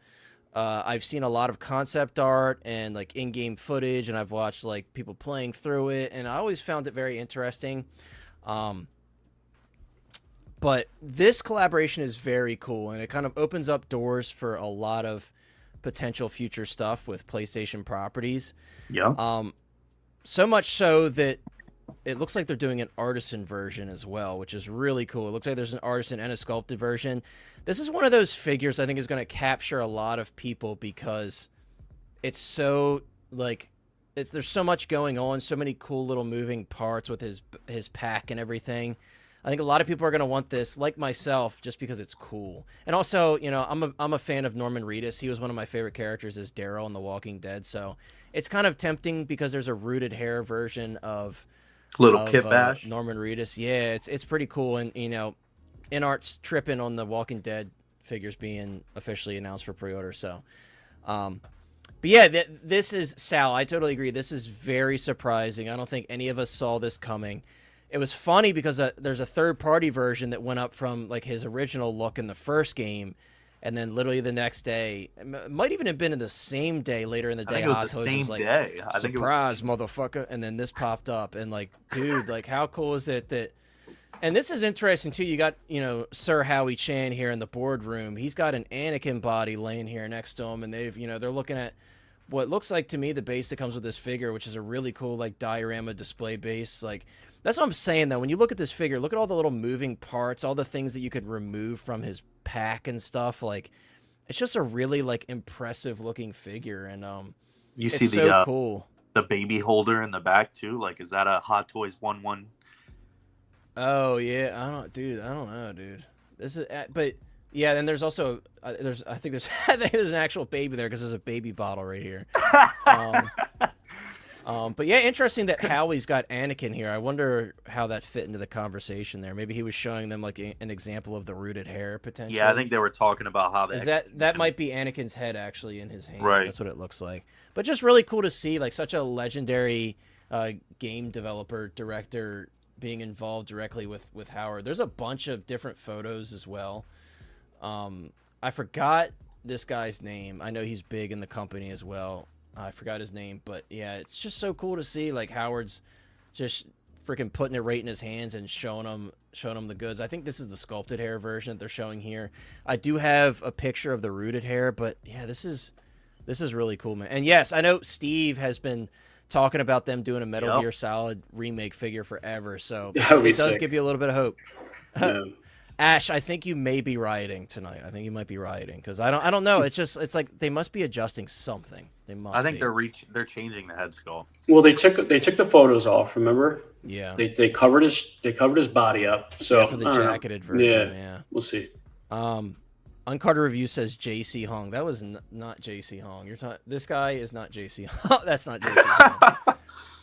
Speaker 1: I've seen a lot of concept art and like in-game footage, and I've watched like people playing through it, and I always found it very interesting. But this collaboration is very cool, and it kind of opens up doors for a lot of potential future stuff with PlayStation properties.
Speaker 5: Yeah.
Speaker 1: So much so that it looks like they're doing an Artisan version as well, which is really cool. It looks like there's an Artisan and a sculpted version. This is one of those figures I think is going to capture a lot of people because it's so, like, there's so much going on, so many cool little moving parts with his pack and everything. I think a lot of people are going to want this, like myself, just because it's cool. And also, I'm a fan of Norman Reedus. He was one of my favorite characters as Daryl in The Walking Dead. So it's kind of tempting because there's a rooted hair version of
Speaker 5: Kit Bash.
Speaker 1: Norman Reedus. Yeah, it's pretty cool. And, InArt's tripping on the Walking Dead figures being officially announced for pre-order. So, but yeah, this is, Sal, I totally agree. This is very surprising. I don't think any of us saw this coming. It was funny because there's a third-party version that went up from like his original look in the first game, and then literally the next day, it might even have been in the same day later in the day.
Speaker 5: I think it
Speaker 1: Hot
Speaker 5: was the
Speaker 1: Toys
Speaker 5: same
Speaker 1: was like,
Speaker 5: day. I think it was
Speaker 1: surprise, motherfucker! And then this popped up, and like, dude, like, how cool is it that? And this is interesting too. You got Sir Howie Chan here in the boardroom. He's got an Anakin body laying here next to him, and they've they're looking at what looks like to me the base that comes with this figure, which is a really cool like diorama display base. Like, that's what I'm saying though. When you look at this figure, look at all the little moving parts, all the things that you could remove from his pack and stuff. Like, it's just a really like impressive looking figure, and
Speaker 5: you
Speaker 1: it's
Speaker 5: see
Speaker 1: so cool.
Speaker 5: the baby holder in the back too. Like, is that a Hot Toys 1-1?
Speaker 1: Oh yeah, I don't know, dude. This is, but yeah. Then there's also I think there's an actual baby there because there's a baby bottle right here. But yeah, interesting that Howie's got Anakin here. I wonder how that fit into the conversation there. Maybe he was showing them like an example of the rooted hair potentially.
Speaker 5: Yeah, I think they were talking about how
Speaker 1: that might be Anakin's head actually in his hand.
Speaker 5: Right.
Speaker 1: That's what it looks like. But just really cool to see like such a legendary game developer director being involved directly with Howard. There's a bunch of different photos as well. I forgot this guy's name. I know he's big in the company as well. I forgot his name, but yeah, it's just so cool to see like Howard's just freaking putting it right in his hands and showing him the goods. I think this is the sculpted hair version that they're showing here. I do have a picture of the rooted hair, but yeah, this is really cool, man. And yes, I know Steve has been talking about them doing a Metal Gear Solid remake figure forever, so it does give you a little bit of hope. Yeah. Ash, I think you may be rioting tonight. I think you might be rioting because I don't know. It's like they must be adjusting something. They must.
Speaker 5: I think they're changing the head sculpt.
Speaker 4: Well, they took the photos off. Remember?
Speaker 1: Yeah.
Speaker 4: They covered his body up. So
Speaker 1: for the jacketed version. Yeah.
Speaker 4: We'll see.
Speaker 1: Uncarted Review says JC Hong. That was not JC Hong. This guy is not JC Hong. That's not JC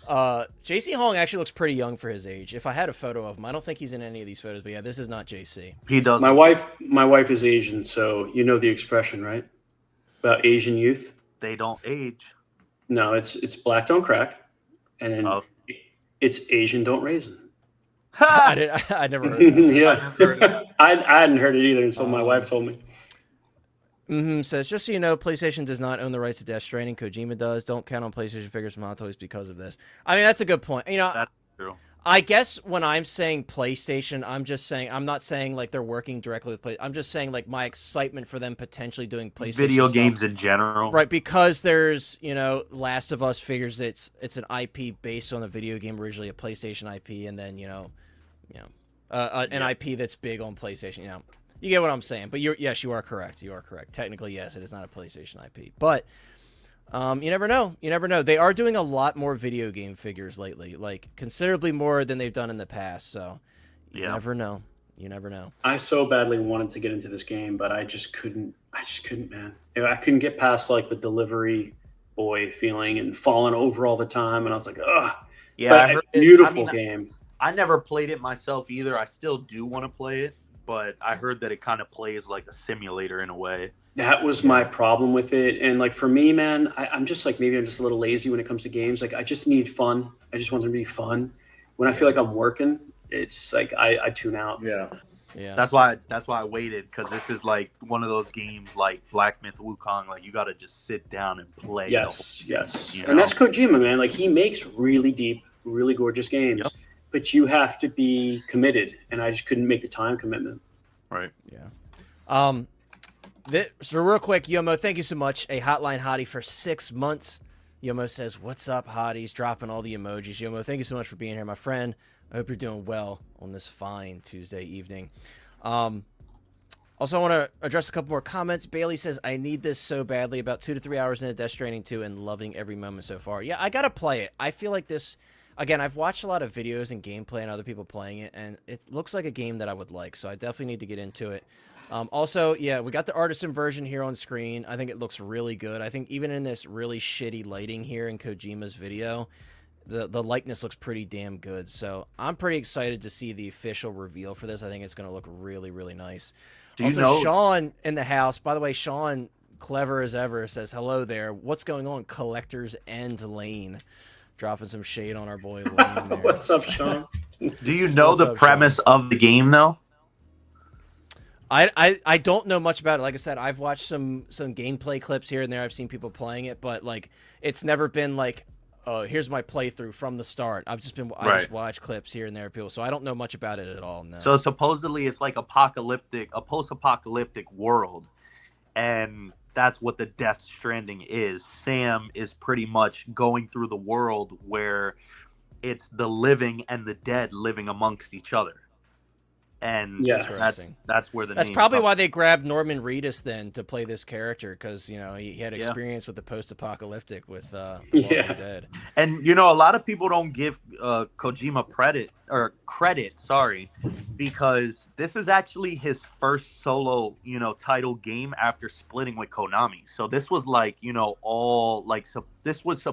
Speaker 1: Hong. JC Hong actually looks pretty young for his age. If I had a photo of him, I don't think he's in any of these photos, but yeah, this is not JC.
Speaker 5: He does.
Speaker 4: My wife is Asian, so you know the expression, right? About Asian youth.
Speaker 5: They don't age.
Speaker 4: No, it's black don't crack, and then it's Asian don't raisin.
Speaker 1: I never heard that.
Speaker 4: Yeah, I hadn't heard it either until my wife told me.
Speaker 1: Says, just so you know, PlayStation does not own the rights to Death Stranding. Kojima does. Don't count on PlayStation figures from Hot Toys because of this. I mean, that's a good point. You know,
Speaker 5: that's true.
Speaker 1: I guess when I'm saying PlayStation, I'm not saying like they're working directly with PlayStation. I'm just saying like my excitement for them potentially doing PlayStation
Speaker 5: video
Speaker 1: stuff.
Speaker 5: games in general,
Speaker 1: right? Because there's Last of Us figures. It's an IP based on the video game originally, a PlayStation IP, and then an IP that's big on PlayStation. You get what I'm saying. But yes, you are correct. You are correct. Technically, yes, it is not a PlayStation IP. But you never know. You never know. They are doing a lot more video game figures lately, like considerably more than they've done in the past. So you never know. You never know.
Speaker 4: I so badly wanted to get into this game, but I just couldn't, man. I couldn't get past like the delivery boy feeling and falling over all the time. And I was like, ugh.
Speaker 5: Yeah,
Speaker 4: but beautiful game.
Speaker 5: I never played it myself either. I still do want to play it, but I heard that it kind of plays like a simulator in a way.
Speaker 4: That was my problem with it. And like for me, man, I'm just like, maybe I'm just a little lazy when it comes to games. Like I just need fun. I just want them to be fun. When I feel like I'm working, it's like I tune out.
Speaker 3: Yeah.
Speaker 5: That's why I waited, because this is like one of those games like Black Myth Wukong. Like you got to just sit down and play.
Speaker 4: Yes. And that's Kojima, man. Like he makes really deep, really gorgeous games. Yep. But you have to be committed, and I just couldn't make the time commitment.
Speaker 5: Right.
Speaker 1: Yeah. So real quick, Yomo, thank you so much. A Hotline Hottie for 6 months. Yomo says, "What's up, Hotties?" Dropping all the emojis. Yomo, thank you so much for being here, my friend. I hope you're doing well on this fine Tuesday evening. Also, I want to address a couple more comments. Bailey says, "I need this so badly. About 2 to 3 hours into Death Stranding 2 and loving every moment so far." Yeah, I gotta play it. I feel like this. Again, I've watched a lot of videos and gameplay and other people playing it, and it looks like a game that I would like, so I definitely need to get into it. Also, yeah, we got the Artisan version here on screen. I think it looks really good. I think even in this really shitty lighting here in Kojima's video, the likeness looks pretty damn good. So I'm pretty excited to see the official reveal for this. I think it's going to look really, really nice. Sean in the house, by the way, Sean, clever as ever, says, "Hello there. What's going on, Collectors End Lane?" Dropping some shade on our boy Lane there.
Speaker 4: What's up, Sean?
Speaker 5: Do you know the premise of the game, though?
Speaker 1: I don't know much about it. Like I said, I've watched some gameplay clips here and there. I've seen people playing it, but like it's never been like, oh, here's my playthrough from the start. I just watch clips here and there of people, so I don't know much about it at all. No.
Speaker 5: So supposedly it's like a post-apocalyptic world, and that's what the Death Stranding is. Sam is pretty much going through the world where it's the living and the dead living amongst each other. and
Speaker 4: Yeah.
Speaker 5: that's where the
Speaker 1: That's
Speaker 5: name
Speaker 1: probably
Speaker 5: comes.
Speaker 1: why they grabbed Norman Reedus then to play this character, because he had
Speaker 5: Yeah.
Speaker 1: experience with the post-apocalyptic with
Speaker 4: Yeah.
Speaker 1: Walking Dead.
Speaker 5: And a lot of people don't give Kojima credit, sorry, because this is actually his first solo, title game after splitting with Konami. So this was like, all like, so this was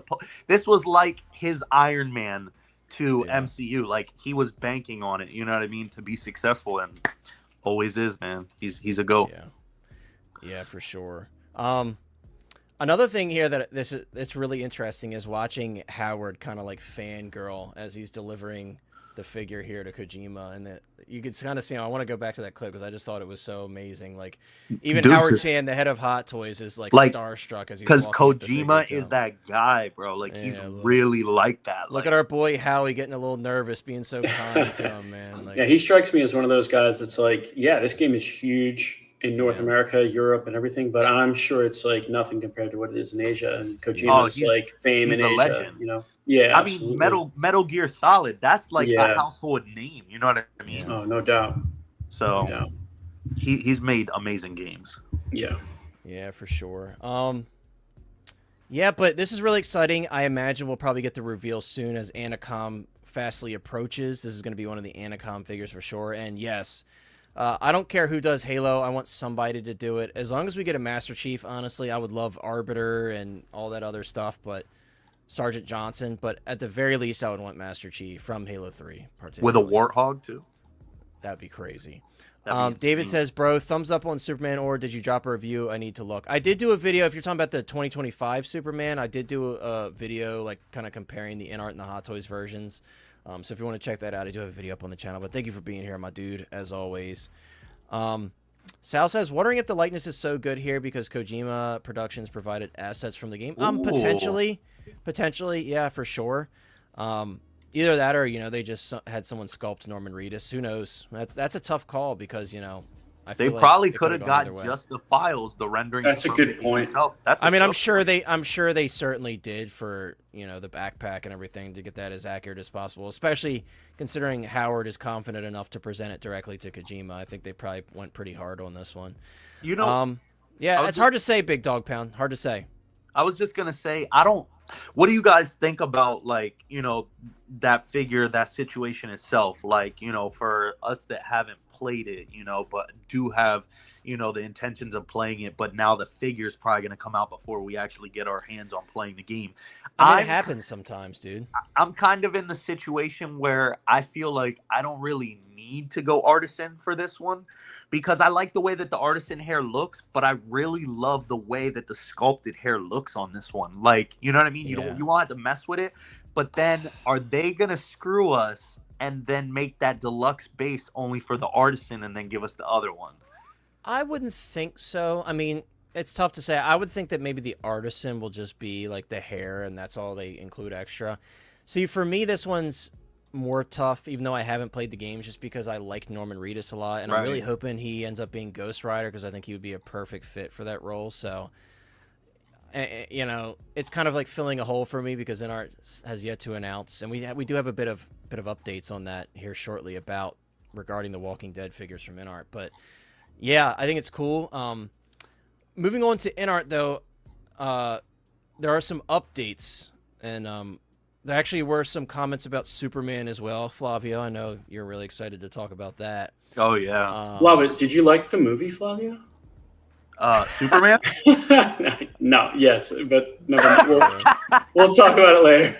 Speaker 5: like his Iron Man to
Speaker 1: Yeah.
Speaker 5: MCU. Like, he was banking on it, you know what I mean, to be successful, and always is, man. He's a GOAT.
Speaker 1: Yeah, for sure. Another thing here that's really interesting is watching Howard kind of like fangirl as he's delivering the figure here to Kojima, and you can kind of see. I want to go back to that clip because I just thought it was so amazing. Like, even
Speaker 5: Dude,
Speaker 1: Howard Chan, the head of Hot Toys, is like starstruck as he's
Speaker 5: because
Speaker 1: walking the figure
Speaker 5: Kojima
Speaker 1: to
Speaker 5: is
Speaker 1: him.
Speaker 5: that guy, bro. Like, he's
Speaker 1: look.
Speaker 5: really like that.
Speaker 1: Look
Speaker 5: like,
Speaker 1: at our boy Howie getting a little nervous, being so kind to him, man. Like,
Speaker 4: Yeah, he strikes me as one of those guys that's like, yeah, this game is huge in North America, Europe, and everything, but I'm sure it's like nothing compared to what it is in Asia. And Kojima's like fame in
Speaker 5: he's a
Speaker 4: Asia,
Speaker 5: legend.
Speaker 4: Yeah,
Speaker 5: I
Speaker 4: absolutely.
Speaker 5: mean, Metal Gear Solid. That's like a household name. You know what I mean?
Speaker 4: Oh, no doubt.
Speaker 5: So
Speaker 4: No doubt.
Speaker 5: he's made amazing games.
Speaker 1: Yeah, for sure. Yeah, but this is really exciting. I imagine we'll probably get the reveal soon as Anacom fastly approaches. This is going to be one of the Anacom figures for sure. And yes, I don't care who does Halo. I want somebody to do it. As long as we get a Master Chief, honestly, I would love Arbiter and all that other stuff, but Sergeant Johnson. But at the very least, I would want Master Chief from Halo 3.
Speaker 5: With a Warthog, too.
Speaker 1: That'd be crazy.
Speaker 5: That'd be
Speaker 1: David
Speaker 5: insane.
Speaker 1: says, bro, thumbs up on Superman, or did you drop a review? I need to look. I did do a video. If you're talking about the 2025 Superman, I did do a video like kind of comparing the InArt and the Hot Toys versions. So if you want to check that out, I do have a video up on the channel. But thank you for being here, my dude, as always. Sal says, wondering if the likeness is so good here because Kojima Productions provided assets from the game. Potentially, yeah, for sure. Either that or, they just had someone sculpt Norman Reedus. Who knows? That's a tough call because, I
Speaker 5: They
Speaker 1: feel like
Speaker 5: probably
Speaker 1: it
Speaker 5: could have
Speaker 1: could've gone either
Speaker 5: gotten
Speaker 1: way.
Speaker 5: just the files, the rendering.
Speaker 4: That's a good point.
Speaker 5: Itself.
Speaker 1: I mean, I'm sure they certainly did for, the backpack and everything to get that as accurate as possible, especially considering Howard is confident enough to present it directly to Kojima. I think they probably went pretty hard on this one. Yeah, it's hard to say, Big Dog Pound. Hard to say.
Speaker 5: I was just going to say, what do you guys think about, like, that figure, that situation itself? Like, for us that haven't played it, but do have, the intentions of playing it, but now the figure's probably going to come out before we actually get our hands on playing the game.
Speaker 1: I mean, it happens sometimes, dude.
Speaker 5: I'm kind of in the situation where I feel like I don't really need to go Artisan for this one because I like the way that the Artisan hair looks, but I really love the way that the sculpted hair looks on this one. Like, you know what I mean?
Speaker 1: Yeah.
Speaker 5: You want to mess with it, but then are they going to screw us and then make that deluxe base only for the Artisan and then give us the other one?
Speaker 1: I wouldn't think so. I mean, it's tough to say. I would think that maybe the Artisan will just be like the hair and that's all they include extra. See, for me, this one's more tough, even though I haven't played the games, just because I like Norman Reedus a lot. And I'm really hoping he ends up being Ghost Rider because I think he would be a perfect fit for that role. So, it's kind of like filling a hole for me because InArt has yet to announce. And we do have a bit of updates on that here shortly regarding the Walking Dead figures from InArt. But yeah, I think it's cool. Moving on to InArt, though, there are some updates, and there actually were some comments about Superman as well. Flavio, I know you're really excited to talk about that.
Speaker 5: Oh, yeah.
Speaker 4: Love it. Did you like the movie, Flavio?
Speaker 5: Superman?
Speaker 4: No, yes, but we'll talk about it later.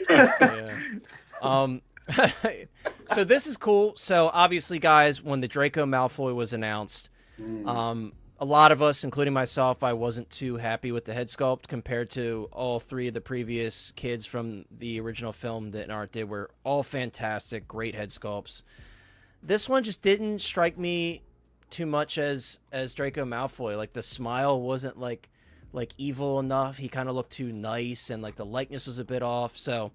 Speaker 1: So this is cool. So obviously, guys, when the Draco Malfoy was announced, a lot of us, including myself, I wasn't too happy with the head sculpt compared to all three of the previous kids from the original film that InArt did. Were all fantastic, great head sculpts. This one just didn't strike me too much as Draco Malfoy. Like, the smile wasn't like evil enough. He kind of looked too nice, and like the likeness was a bit off. So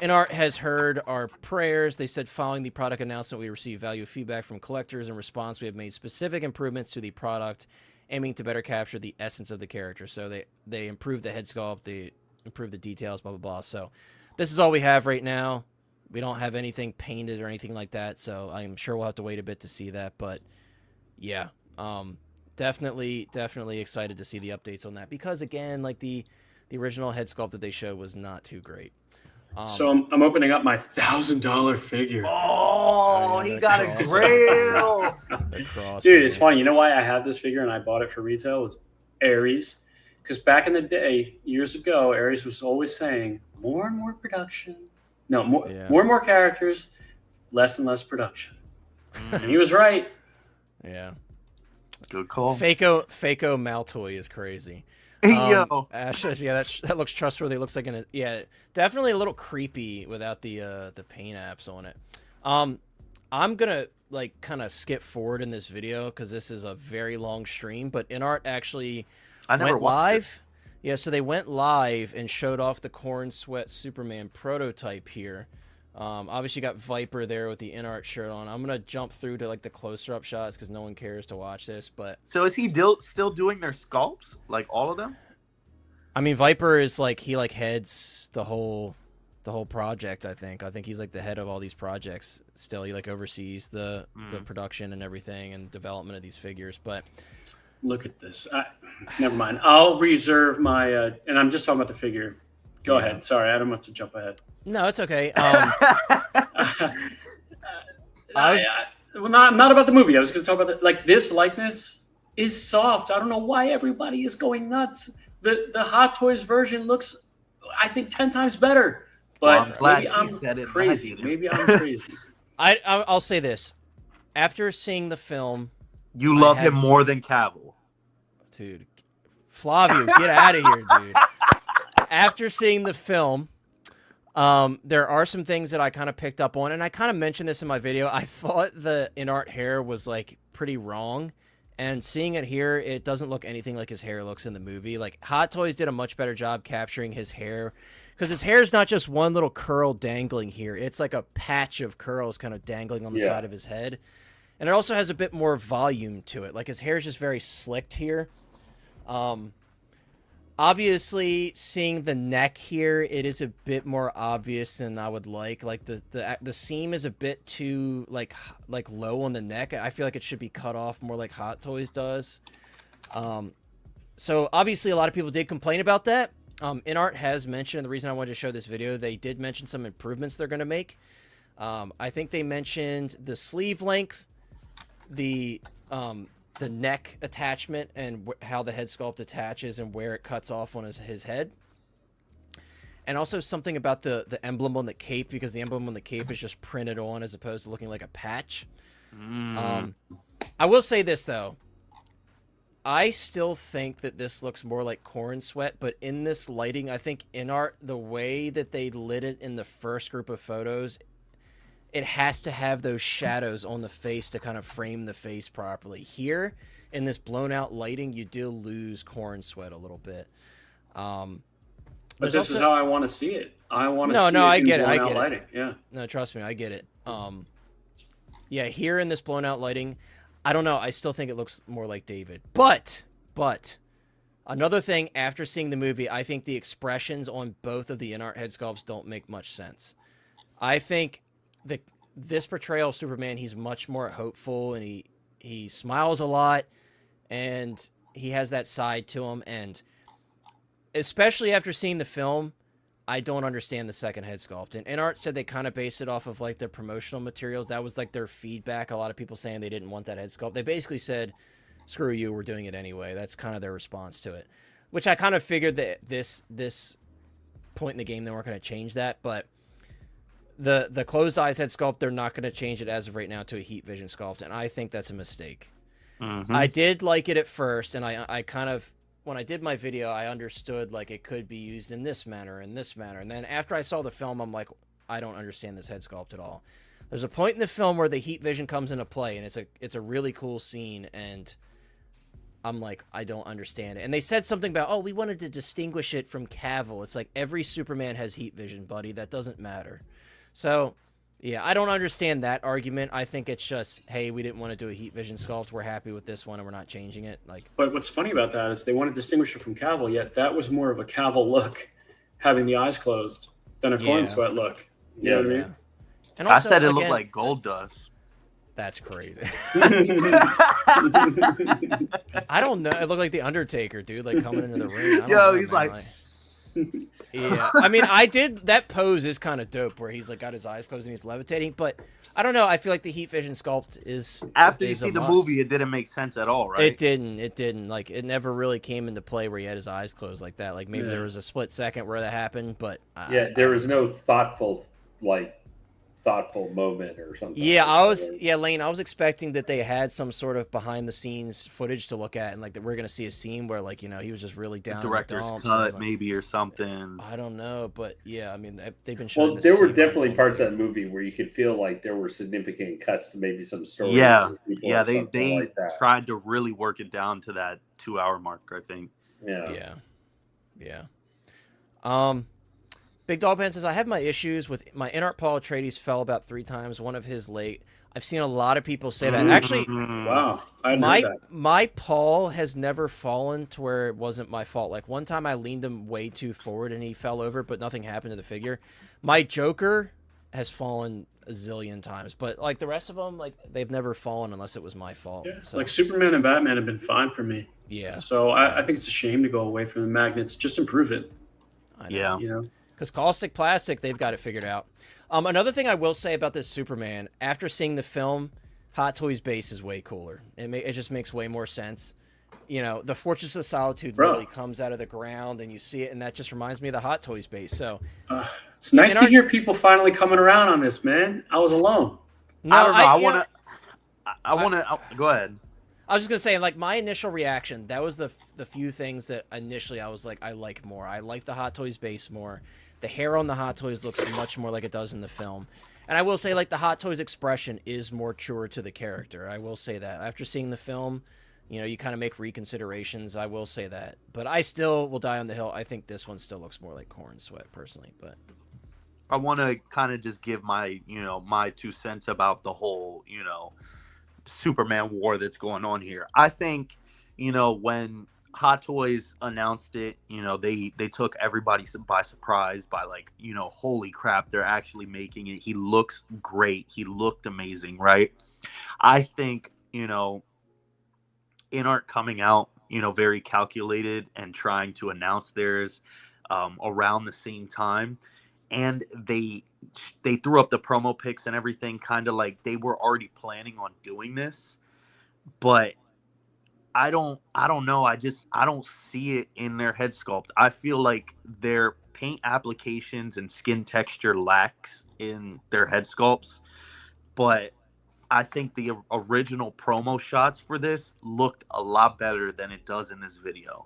Speaker 1: InArt has heard our prayers. They said following the product announcement, we received value feedback from collectors. In response, we have made specific improvements to the product, aiming to better capture the essence of the character. So they improved the head sculpt, they improved the details, blah, blah, blah. So this is all we have right now. We don't have anything painted or anything like that, so I'm sure we'll have to wait a bit to see that. But yeah, definitely excited to see the updates on that, because again, like the original head sculpt that they showed was not too great.
Speaker 4: So I'm opening up my $1,000 figure.
Speaker 5: Oh,
Speaker 1: yeah,
Speaker 5: he got a grail.
Speaker 4: Dude, it's funny. You know why I have this figure and I bought it for retail? It's Ares. Because back in the day, years ago, Ares was always saying more and more production. No, more and more characters, less and less production. And he was right.
Speaker 1: Yeah.
Speaker 5: Good call.
Speaker 1: Fako Malfoy is crazy.
Speaker 5: Yo.
Speaker 1: Ashes, yeah, that looks trustworthy. It looks like definitely a little creepy without the paint apps on it. I'm gonna like kind of skip forward in this video because this is a very long stream. But InArt actually went live. Yeah, so they went live and showed off the Corenswet Superman prototype here. Obviously, you got Viper there with the InArt shirt on. I'm gonna jump through to like the closer up shots because no one cares to watch this. But
Speaker 5: so is he still doing their sculpts, like all of them?
Speaker 1: I mean, Viper is like he heads the whole project. I think he's like the head of all these projects. Still, he like oversees the production and everything and development of these figures. But
Speaker 4: look at this. Never mind. I'll reserve my. And I'm just talking about the figure. Go ahead. Sorry, I don't want to jump ahead.
Speaker 1: No, it's okay.
Speaker 4: I'm not about the movie. I was going to talk about like this likeness is soft. I don't know why everybody is going nuts. The Hot Toys version looks, I think, 10 times better. But maybe I'm crazy. Maybe I'm crazy.
Speaker 1: I'll say this: after seeing the film,
Speaker 5: you love him more than Cavill,
Speaker 1: dude. Flavio, get out of here, dude. After seeing the film, there are some things that I kind of picked up on, and I kind of mentioned this in my video. I thought the InArt hair was like pretty wrong, and seeing it here, it doesn't look anything like his hair looks in the movie. Like Hot Toys did a much better job capturing his hair, because his hair is not just one little curl dangling here. It's like a patch of curls kind of dangling on the side of his head, and it also has a bit more volume to it. Like his hair is just very slicked here. Obviously, seeing the neck here, it is a bit more obvious than I would like. Like the seam is a bit too like low on the neck. I feel like it should be cut off more like Hot Toys does. So obviously, a lot of people did complain about that. InArt has mentioned, the reason I wanted to show this video, they did mention some improvements they're going to make. I think they mentioned the sleeve length, the neck attachment, and how the head sculpt attaches and where it cuts off on his head. And also something about the emblem on the cape, because the emblem on the cape is just printed on as opposed to looking like a patch. I will say this, though. I still think that this looks more like Corenswet, but in this lighting, I think InArt, the way that they lit it in the first group of photos, it has to have those shadows on the face to kind of frame the face properly. Here, in this blown-out lighting, you do lose Corenswet a little bit.
Speaker 4: But this is how I want to see it. I want to see it
Speaker 1: I
Speaker 4: in
Speaker 1: get it.
Speaker 4: blown-out lighting. Yeah.
Speaker 1: No, trust me, I get it. Yeah, here in this blown-out lighting, I don't know. I still think it looks more like David. But another thing, after seeing the movie, I think the expressions on both of the InArt head sculpts don't make much sense. I think this portrayal of Superman, he's much more hopeful, and he smiles a lot, and he has that side to him. And especially after seeing the film, I don't understand the second head sculpt. And InArt said they kind of based it off of like their promotional materials. That was like their feedback. A lot of people saying they didn't want that head sculpt. They basically said, "Screw you, we're doing it anyway." That's kind of their response to it, which I kind of figured that this point in the game they weren't going to change that, but. The closed eyes head sculpt, they're not going to change it as of right now to a heat vision sculpt, and I think that's a mistake. I did like it at first, and I kind of, when I did my video, I understood like it could be used in this manner, and then after I saw the film, I'm like, I don't understand this head sculpt at all. There's a point in the film where the heat vision comes into play, and it's a really cool scene, and I'm like, I don't understand it. And they said something about, oh, we wanted to distinguish it from Cavill. It's like every Superman has heat vision, buddy. That doesn't matter. So, yeah, I don't understand that argument. I think it's just, hey, we didn't want to do a heat vision sculpt. We're happy with this one, and we're not changing it.
Speaker 4: But what's funny about that is they want to distinguish it from Cavill, yet that was more of a Cavill look, having the eyes closed, than a Corenswet look. You know what I mean?
Speaker 1: And
Speaker 5: I
Speaker 1: also,
Speaker 5: said it
Speaker 1: again,
Speaker 5: looked like gold dust.
Speaker 1: That's crazy. I don't know. It looked like the Undertaker, dude, like coming into the ring. I don't
Speaker 5: Yo,
Speaker 1: know,
Speaker 5: he's
Speaker 1: man.
Speaker 5: like-
Speaker 1: yeah. I mean, I did that pose is kind of dope, where he's like got his eyes closed and he's levitating. But I don't know. I feel like the heat vision sculpt is
Speaker 5: After you
Speaker 1: is a
Speaker 5: see the
Speaker 1: must.
Speaker 5: movie, it didn't make sense at all, right?
Speaker 1: It didn't. It didn't. Like, it never really came into play where he had his eyes closed like that. Like, maybe there was a split second where that happened, but
Speaker 3: there was no thoughtful moment or something.
Speaker 1: Yeah, Lane, I was expecting that they had some sort of behind the scenes footage to look at, and like that we're gonna see a scene where, like, you know, he was just really down
Speaker 5: Director's
Speaker 1: in the dumps,
Speaker 5: cut,
Speaker 1: and, like,
Speaker 5: maybe, or something.
Speaker 1: I don't know, but yeah, I mean, they've been showing.
Speaker 3: Well, there were definitely parts of that movie where you could feel like there were significant cuts to maybe some stories.
Speaker 5: Yeah,
Speaker 3: or people
Speaker 5: yeah,
Speaker 3: or
Speaker 5: they
Speaker 3: something like that.
Speaker 5: tried to really work it down to that 2-hour mark, I think.
Speaker 1: Yeah. Big Dog Pen says, I have my issues with my InArt Paul Atreides fell about 3 times. One of his late. I've seen a lot of people say that. Actually,
Speaker 4: Wow, I hadn't heard that.
Speaker 1: my Paul has never fallen to where it wasn't my fault. Like, one time I leaned him way too forward and he fell over, but nothing happened to the figure. My Joker has fallen a zillion times, but like the rest of them, like, they've never fallen unless it was my fault.
Speaker 4: Yeah,
Speaker 1: So,
Speaker 4: like Superman and Batman have been fine for me.
Speaker 1: yeah.
Speaker 4: So I think it's a shame to go away from the magnets. Just improve it.
Speaker 1: I know.
Speaker 5: Yeah.
Speaker 4: You know.
Speaker 1: Because caustic plastic, they've got it figured out. Another thing I will say about this Superman, after seeing the film, Hot Toys base is way cooler. It just makes way more sense. You know, the Fortress of Solitude literally comes out of the ground, and you see it, and that just reminds me of the Hot Toys base. So
Speaker 4: it's nice to hear people finally coming around on this, man. I was alone.
Speaker 1: No,
Speaker 5: I don't know. I want to. Go ahead.
Speaker 1: I was just gonna say, like, my initial reaction, that was the few things that initially I was like, I like more. I like the Hot Toys base more. The hair on the Hot Toys looks much more like it does in the film. And I will say, like, the Hot Toys expression is more truer to the character. I will say that. After seeing the film, you know, you kind of make reconsiderations. I will say that. But I still will die on the hill. I think this one still looks more like Corenswet, personally. But
Speaker 5: I want to kind of just give my 2 cents about the whole, Superman war that's going on here. I think, when Hot Toys announced it, they took everybody by surprise by, like, holy crap, they're actually making it. He looks great. He looked amazing, right? I think, InArt coming out, very calculated and trying to announce theirs around the same time. And they threw up the promo pics and everything, kind of like they were already planning on doing this. But I don't know. I don't see it in their head sculpt. I feel like their paint applications and skin texture lacks in their head sculpts. But I think the original promo shots for this looked a lot better than it does in this video.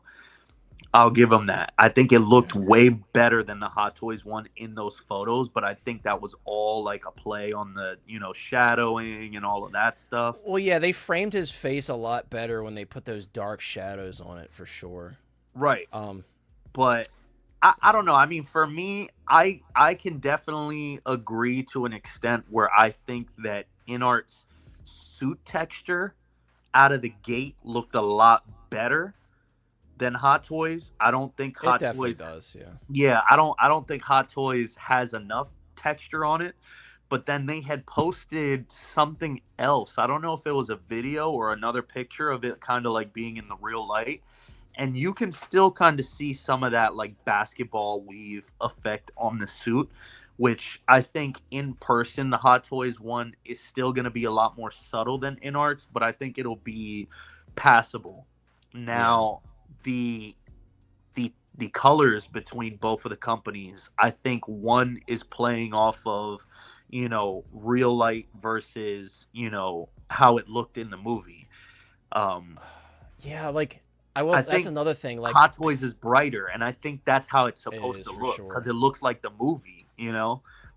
Speaker 5: I'll give them that. I think it looked way better than the Hot Toys one in those photos, but I think that was all like a play on the, shadowing and all of that stuff.
Speaker 1: Well, yeah, they framed his face a lot better when they put those dark shadows on it, for sure.
Speaker 5: Right. But I don't know. I mean, for me, I can definitely agree to an extent where I think that InArt's suit texture out of the gate looked a lot better than Hot Toys. I don't think Hot Toys
Speaker 1: does, yeah.
Speaker 5: Yeah, I don't think Hot Toys has enough texture on it. But then they had posted something else. I don't know if it was a video or another picture of it kind of like being in the real light. And you can still kind of see some of that like basketball weave effect on the suit, which I think in person, the Hot Toys one is still going to be a lot more subtle than InArt's, but I think it'll be passable. Now, the colors between both of the companies, I think one is playing off of, real light versus, how it looked in the movie.
Speaker 1: Yeah, like that's another thing. Like,
Speaker 5: Hot Toys is brighter, and I think that's how it's supposed to look
Speaker 1: sure.
Speaker 5: because it looks like the movie,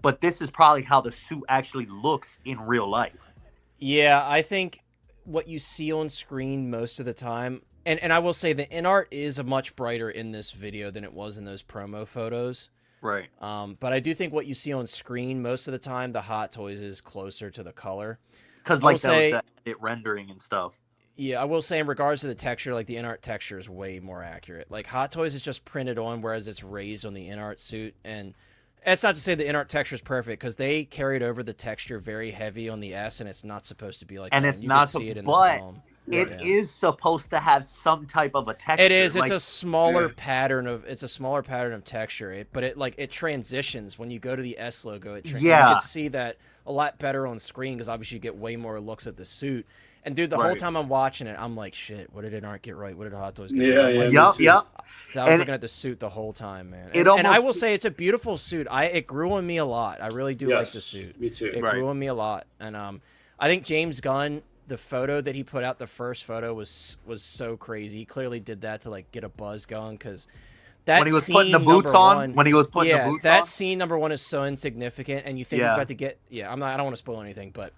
Speaker 5: But this is probably how the suit actually looks in real life.
Speaker 1: Yeah, I think what you see on screen most of the time, and I will say the InArt is a much brighter in this video than it was in those promo photos.
Speaker 5: Right.
Speaker 1: But I do think what you see on screen most of the time, the Hot Toys is closer to the color.
Speaker 5: Because like the edit rendering and stuff.
Speaker 1: Yeah, I will say in regards to the texture, like the InArt texture is way more accurate. Like Hot Toys is just printed on, whereas it's raised on the InArt suit, and That's not to say the InArt texture is perfect, because they carried over the texture very heavy on the S, and it's not supposed to be like
Speaker 5: And
Speaker 1: that.
Speaker 5: it's
Speaker 1: You
Speaker 5: not,
Speaker 1: can see it in
Speaker 5: but
Speaker 1: the film.
Speaker 5: it
Speaker 1: Yeah.
Speaker 5: is supposed to have some type of a texture.
Speaker 1: It is.
Speaker 5: Like,
Speaker 1: It's a smaller pattern of. It's a smaller pattern of texture. But it transitions when you go to the S logo. You can see that a lot better on screen, because obviously you get way more looks at the suit. And dude, the whole time I'm watching it, I'm like, shit. What did InArt get right? What did Hot Toys get right?
Speaker 5: Yep.
Speaker 1: So I was looking at the suit the whole time, man.
Speaker 5: It
Speaker 1: And I
Speaker 5: almost-
Speaker 1: will say it's a beautiful suit. It grew on me a lot. I really do like the suit.
Speaker 4: Me too.
Speaker 1: It grew on me a lot. And I think James Gunn, the photo that he put out, the first photo was so crazy. He clearly did that to like get a buzz going, because that
Speaker 5: when he was
Speaker 1: scene,
Speaker 5: putting the boots on,
Speaker 1: one,
Speaker 5: when he was putting the boots on.
Speaker 1: that scene number one is so insignificant, and you think he's about to get. Yeah, I don't want to spoil anything, but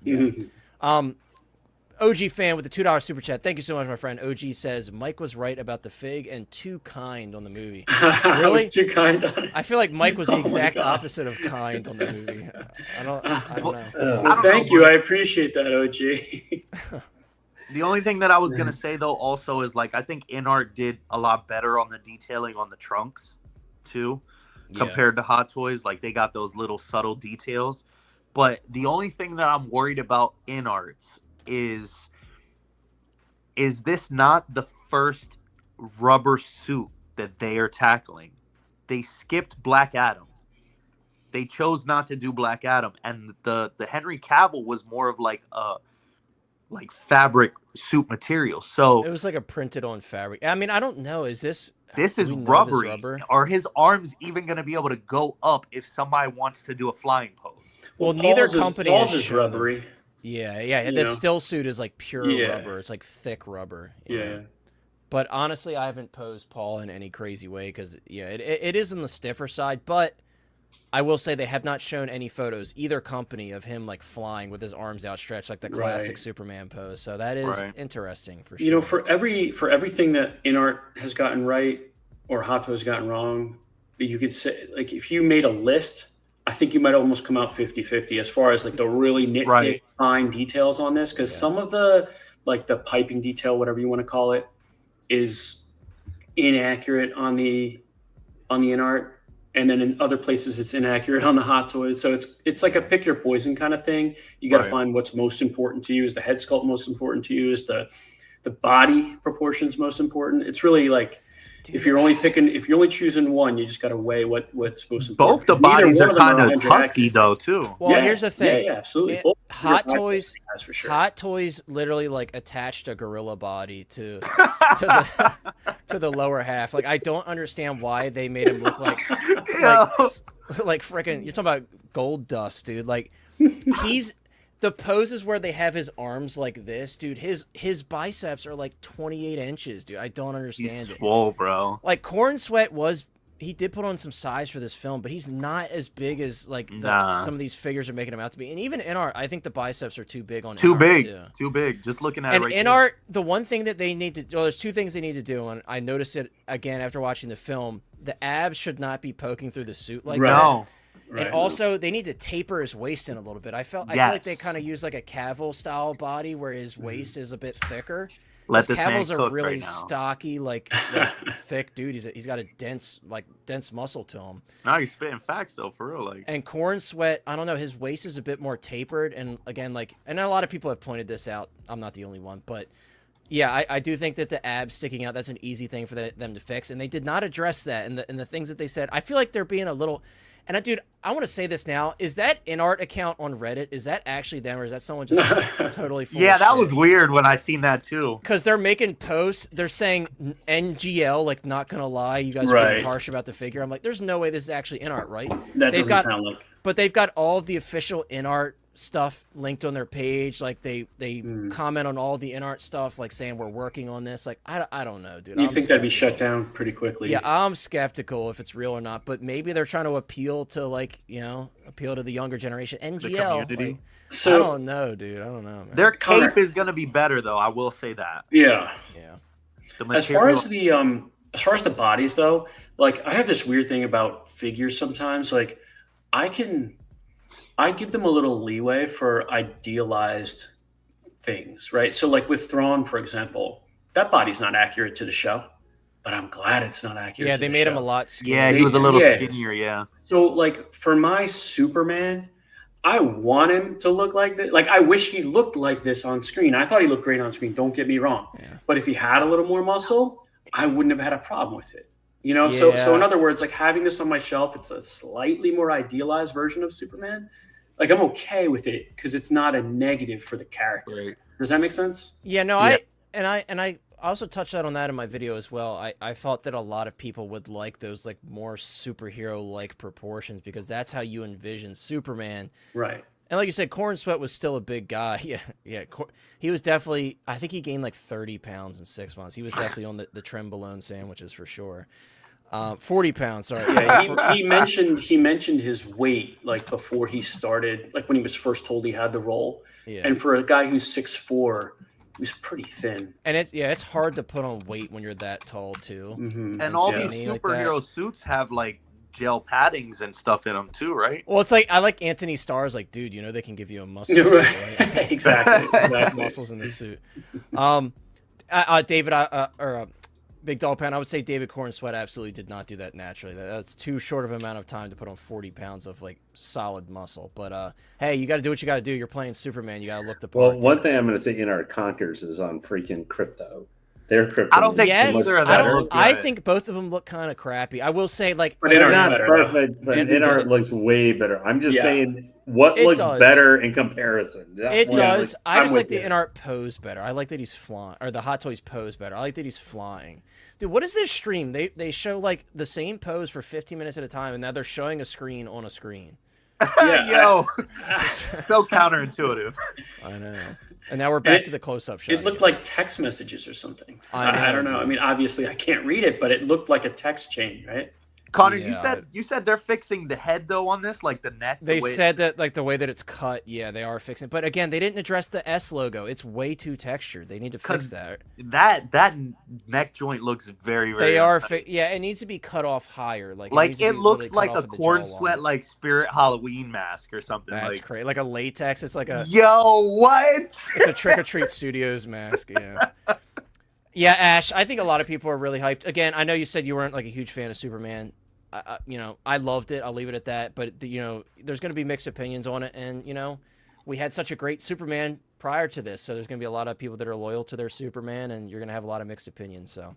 Speaker 1: OG fan with the $2 super chat. Thank you so much, my friend. OG says Mike was right about the fig and too kind on the movie.
Speaker 4: I
Speaker 1: Really?
Speaker 4: was too kind on it.
Speaker 1: I feel like Mike was the
Speaker 4: Oh my
Speaker 1: exact
Speaker 4: God.
Speaker 1: opposite of kind on the movie. I don't know.
Speaker 4: Well, thank you. I appreciate that, OG.
Speaker 5: The only thing that I was gonna say though also is like I think InArt did a lot better on the detailing on the trunks too, compared to Hot Toys. Like they got those little subtle details. But the only thing that I'm worried about InArt's is this not the first rubber suit that they are tackling? They skipped Black Adam. They chose not to do Black Adam, and the Henry Cavill was more of like a fabric suit material. So
Speaker 1: it was like a printed on fabric. I mean, I don't know. Is this
Speaker 5: is
Speaker 1: do we know
Speaker 5: rubbery?
Speaker 1: this rubber?
Speaker 5: Are his arms even going to be able to go up if somebody wants to do a flying pose?
Speaker 1: Well, neither company
Speaker 4: Paul's
Speaker 1: has
Speaker 4: is
Speaker 1: shown
Speaker 4: rubbery.
Speaker 1: Yeah. The still suit is like pure rubber. It's like thick rubber.
Speaker 4: Yeah.
Speaker 1: But honestly, I haven't posed Paul in any crazy way, because it is on the stiffer side. But I will say they have not shown any photos, either company, of him like flying with his arms outstretched, like the classic Superman pose. So that is interesting for sure.
Speaker 4: You know, for everything that InArt has gotten right or Hot Toys has gotten wrong, you could say, like, if you made a list, I think you might almost come out 50-50 as far as like the really nitpick fine details on this, because some of the like the piping detail, whatever you want to call it, is inaccurate on the InArt, and then in other places it's inaccurate on the Hot Toys. So it's like a pick your poison kind of thing. You got to find what's most important to you. Is the head sculpt most important to you? Is the body proportions most important? It's really like, if you're only choosing one, you just got to weigh what's most important.
Speaker 5: Both the bodies are kind of husky though too.
Speaker 1: Well, here's the thing.
Speaker 4: Yeah, absolutely.
Speaker 1: Hot Toys,
Speaker 4: for sure.
Speaker 1: Hot Toys literally like attached a gorilla body to the lower half. Like, I don't understand why they made him look like freaking. You're talking about gold dust, dude. Like, the poses where they have his arms like this, dude. His biceps are like 28 inches, dude. I don't understand it.
Speaker 5: Swole, bro.
Speaker 1: Like, Corenswet he did put on some size for this film, but he's not as big as like some of these figures are making him out to be. And even InArt, I think the biceps are too big on InArt,
Speaker 5: too big. Just looking at
Speaker 1: and
Speaker 5: it right
Speaker 1: InArt, the one thing that they need to do, there's two things they need to do, and I noticed it again after watching the film. The abs should not be poking through the suit like that.
Speaker 5: No.
Speaker 1: And also, they need to taper his waist in a little bit. I feel like they kind of use like a Cavill style body where his waist is a bit thicker.
Speaker 5: Let this
Speaker 1: Cavill's
Speaker 5: man
Speaker 1: a
Speaker 5: cook
Speaker 1: really
Speaker 5: right now.
Speaker 1: stocky, like thick dude. He's got a dense muscle to him.
Speaker 5: Now you're spitting facts though, for real. Like,
Speaker 1: And Corenswet, I don't know, his waist is a bit more tapered, and again, and a lot of people have pointed this out. I'm not the only one, but yeah, I do think that the abs sticking out, that's an easy thing for them to fix, and they did not address that in the things that they said. I feel like they're being a little. And dude, I want to say this now. Is that InArt account on Reddit? Is that actually them, or is that someone just totally full of
Speaker 5: that
Speaker 1: shit?
Speaker 5: was weird when I seen that too.
Speaker 1: Because they're making posts. They're saying NGL, like, not going to lie. You guys are being harsh about the figure. I'm like, there's no way this is actually InArt, right?
Speaker 4: That doesn't sound like.
Speaker 1: But they've got all of the official InArt stuff linked on their page. Like, they comment on all the InArt stuff, like saying we're working on this. Like, I don't know, dude.
Speaker 4: You think that'd be shut down pretty quickly?
Speaker 1: Yeah, I'm skeptical if it's real or not. But maybe they're trying to appeal to the younger generation. NGL.
Speaker 5: community.
Speaker 1: I don't know, dude. I don't know, man.
Speaker 5: Their cape is gonna be better though. I will say that.
Speaker 4: Yeah.
Speaker 5: The
Speaker 4: As far as the bodies though, like, I have this weird thing about figures sometimes. Like, I give them a little leeway for idealized things, right? So like with Thrawn, for example, that body's not accurate to the show. but I'm glad it's not accurate.
Speaker 1: Yeah,
Speaker 4: to
Speaker 1: they
Speaker 4: the
Speaker 1: made him
Speaker 4: show.
Speaker 1: a lot skinnier.
Speaker 5: Yeah, he was a little
Speaker 4: Yeah.
Speaker 5: skinnier. Yeah.
Speaker 4: So, like, for my Superman, I want him to look like this. Like, I wish he looked like this on screen. I thought he looked great on screen. Don't get me wrong.
Speaker 1: Yeah.
Speaker 4: But if he had a little more muscle, I wouldn't have had a problem with it. You know, so in
Speaker 1: Yeah.
Speaker 4: other words, like having this on my shelf, it's a slightly more idealized version of Superman. Like, I'm okay with it because it's not a negative for the character.
Speaker 5: Right.
Speaker 4: Does that make sense?
Speaker 1: Yeah, no,
Speaker 5: Yeah.
Speaker 1: I also touched on that in my video as well. I thought that a lot of people would like those like more superhero-like proportions because that's how you envision Superman.
Speaker 4: Right.
Speaker 1: And like you said, Corenswet was still a big guy. Yeah. He was definitely. I think he gained like 30 pounds in 6 months. He was definitely on the Trenbolone sandwiches for sure. 40 pounds. Sorry.
Speaker 4: Yeah, he mentioned his weight like before he started, like when he was first told he had the role.
Speaker 1: Yeah.
Speaker 4: And for a guy who's 6'4", he was pretty thin.
Speaker 1: And it's hard to put on weight when you're that tall too.
Speaker 4: Mm-hmm.
Speaker 5: And all these
Speaker 1: skinny like that.
Speaker 5: superhero suits have like gel paddings and stuff in them too, right?
Speaker 1: Well, it's like I like Anthony Starr's like, dude, you know they can give you a muscle suit,
Speaker 4: Right.
Speaker 1: right?
Speaker 4: Exactly.
Speaker 1: Muscles in the suit. David, Big Dog Pound, I would say David Corenswet absolutely did not do that naturally. That's too short of an amount of time to put on 40 pounds of like solid muscle. But hey, you got to do what you got to do. You're playing Superman. You got to look the part.
Speaker 3: Well, one thing I'm going to say InArt conquers is on freaking crypto. Their crypto.
Speaker 5: I don't think
Speaker 1: Yes,
Speaker 5: either of
Speaker 1: I
Speaker 5: that
Speaker 1: don't.
Speaker 5: look
Speaker 1: I
Speaker 5: good.
Speaker 1: think both of them look kind of crappy. I will say, like,
Speaker 4: But
Speaker 3: They're
Speaker 4: InArt's
Speaker 3: not
Speaker 4: better,
Speaker 3: perfect, but
Speaker 1: And-
Speaker 3: InArt looks way better. I'm just
Speaker 4: Yeah.
Speaker 3: saying what
Speaker 1: It
Speaker 3: looks
Speaker 1: does.
Speaker 3: better in comparison. That's
Speaker 1: it
Speaker 3: what
Speaker 1: does. I
Speaker 4: I'm
Speaker 1: just like
Speaker 4: with
Speaker 1: the
Speaker 4: you.
Speaker 1: InArt pose better. I like that he's flying, or the Hot Toys pose better. I like that he's flying. Dude, what is this stream? They show like the same pose for 15 minutes at a time, and now they're showing a screen on a screen.
Speaker 4: Yeah,
Speaker 5: Yo, so counterintuitive.
Speaker 1: I know. And now we're back to the close-up shot.
Speaker 4: It looked like text messages or something.
Speaker 1: I
Speaker 4: I don't know.
Speaker 1: know,
Speaker 4: I mean, obviously I can't read it, but it looked like a text chain, right?
Speaker 5: Connor,
Speaker 1: Yeah.
Speaker 5: you said they're fixing the head though on this, like the neck.
Speaker 1: They
Speaker 5: the way
Speaker 1: said that like the way that it's cut, yeah, they are fixing. But again, they didn't address the S logo. It's way too textured. They need to fix
Speaker 5: 'Cause
Speaker 1: that.
Speaker 5: that neck joint looks very, very.
Speaker 1: They are,
Speaker 5: unsightly.
Speaker 1: yeah. It needs to be cut off higher. Like
Speaker 5: Like
Speaker 1: needs to
Speaker 5: it
Speaker 1: be
Speaker 5: looks
Speaker 1: really
Speaker 5: like
Speaker 1: cut
Speaker 5: a
Speaker 1: off at the
Speaker 5: corn
Speaker 1: jawline.
Speaker 5: sweat, like Spirit Halloween mask or something.
Speaker 1: That's
Speaker 5: like,
Speaker 1: crazy. Like a latex. It's like a
Speaker 5: yo, what?
Speaker 1: it's a Trick or Treat Studios mask. Yeah. Yeah, Ash. I think a lot of people are really hyped. Again, I know you said you weren't like a huge fan of Superman. You know, I loved it. I'll leave it at that. But you know, there's going to be mixed opinions on it, and you know, we had such a great Superman prior to this, so there's going to be a lot of people that are loyal to their Superman, and you're going to have a lot of mixed opinions. So,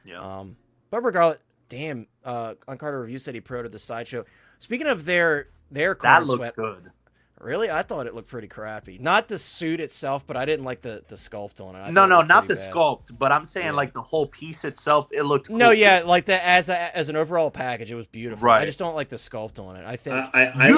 Speaker 5: Yeah.
Speaker 1: But regardless, damn, Uncarter Review said he pro'd the Sideshow. Speaking of their
Speaker 5: That
Speaker 1: Corenswet,
Speaker 5: looks good.
Speaker 1: really, I thought it looked pretty crappy. Not the suit itself, but I didn't like the sculpt on it. I
Speaker 5: No,
Speaker 1: thought it
Speaker 5: no,
Speaker 1: looked
Speaker 5: not the
Speaker 1: pretty bad.
Speaker 5: sculpt, but I'm saying
Speaker 1: Yeah.
Speaker 5: like the whole piece itself. It looked cool.
Speaker 1: No, yeah, like that as an overall package, it was beautiful. I
Speaker 5: Right.
Speaker 1: just don't like the sculpt on it. I think
Speaker 3: I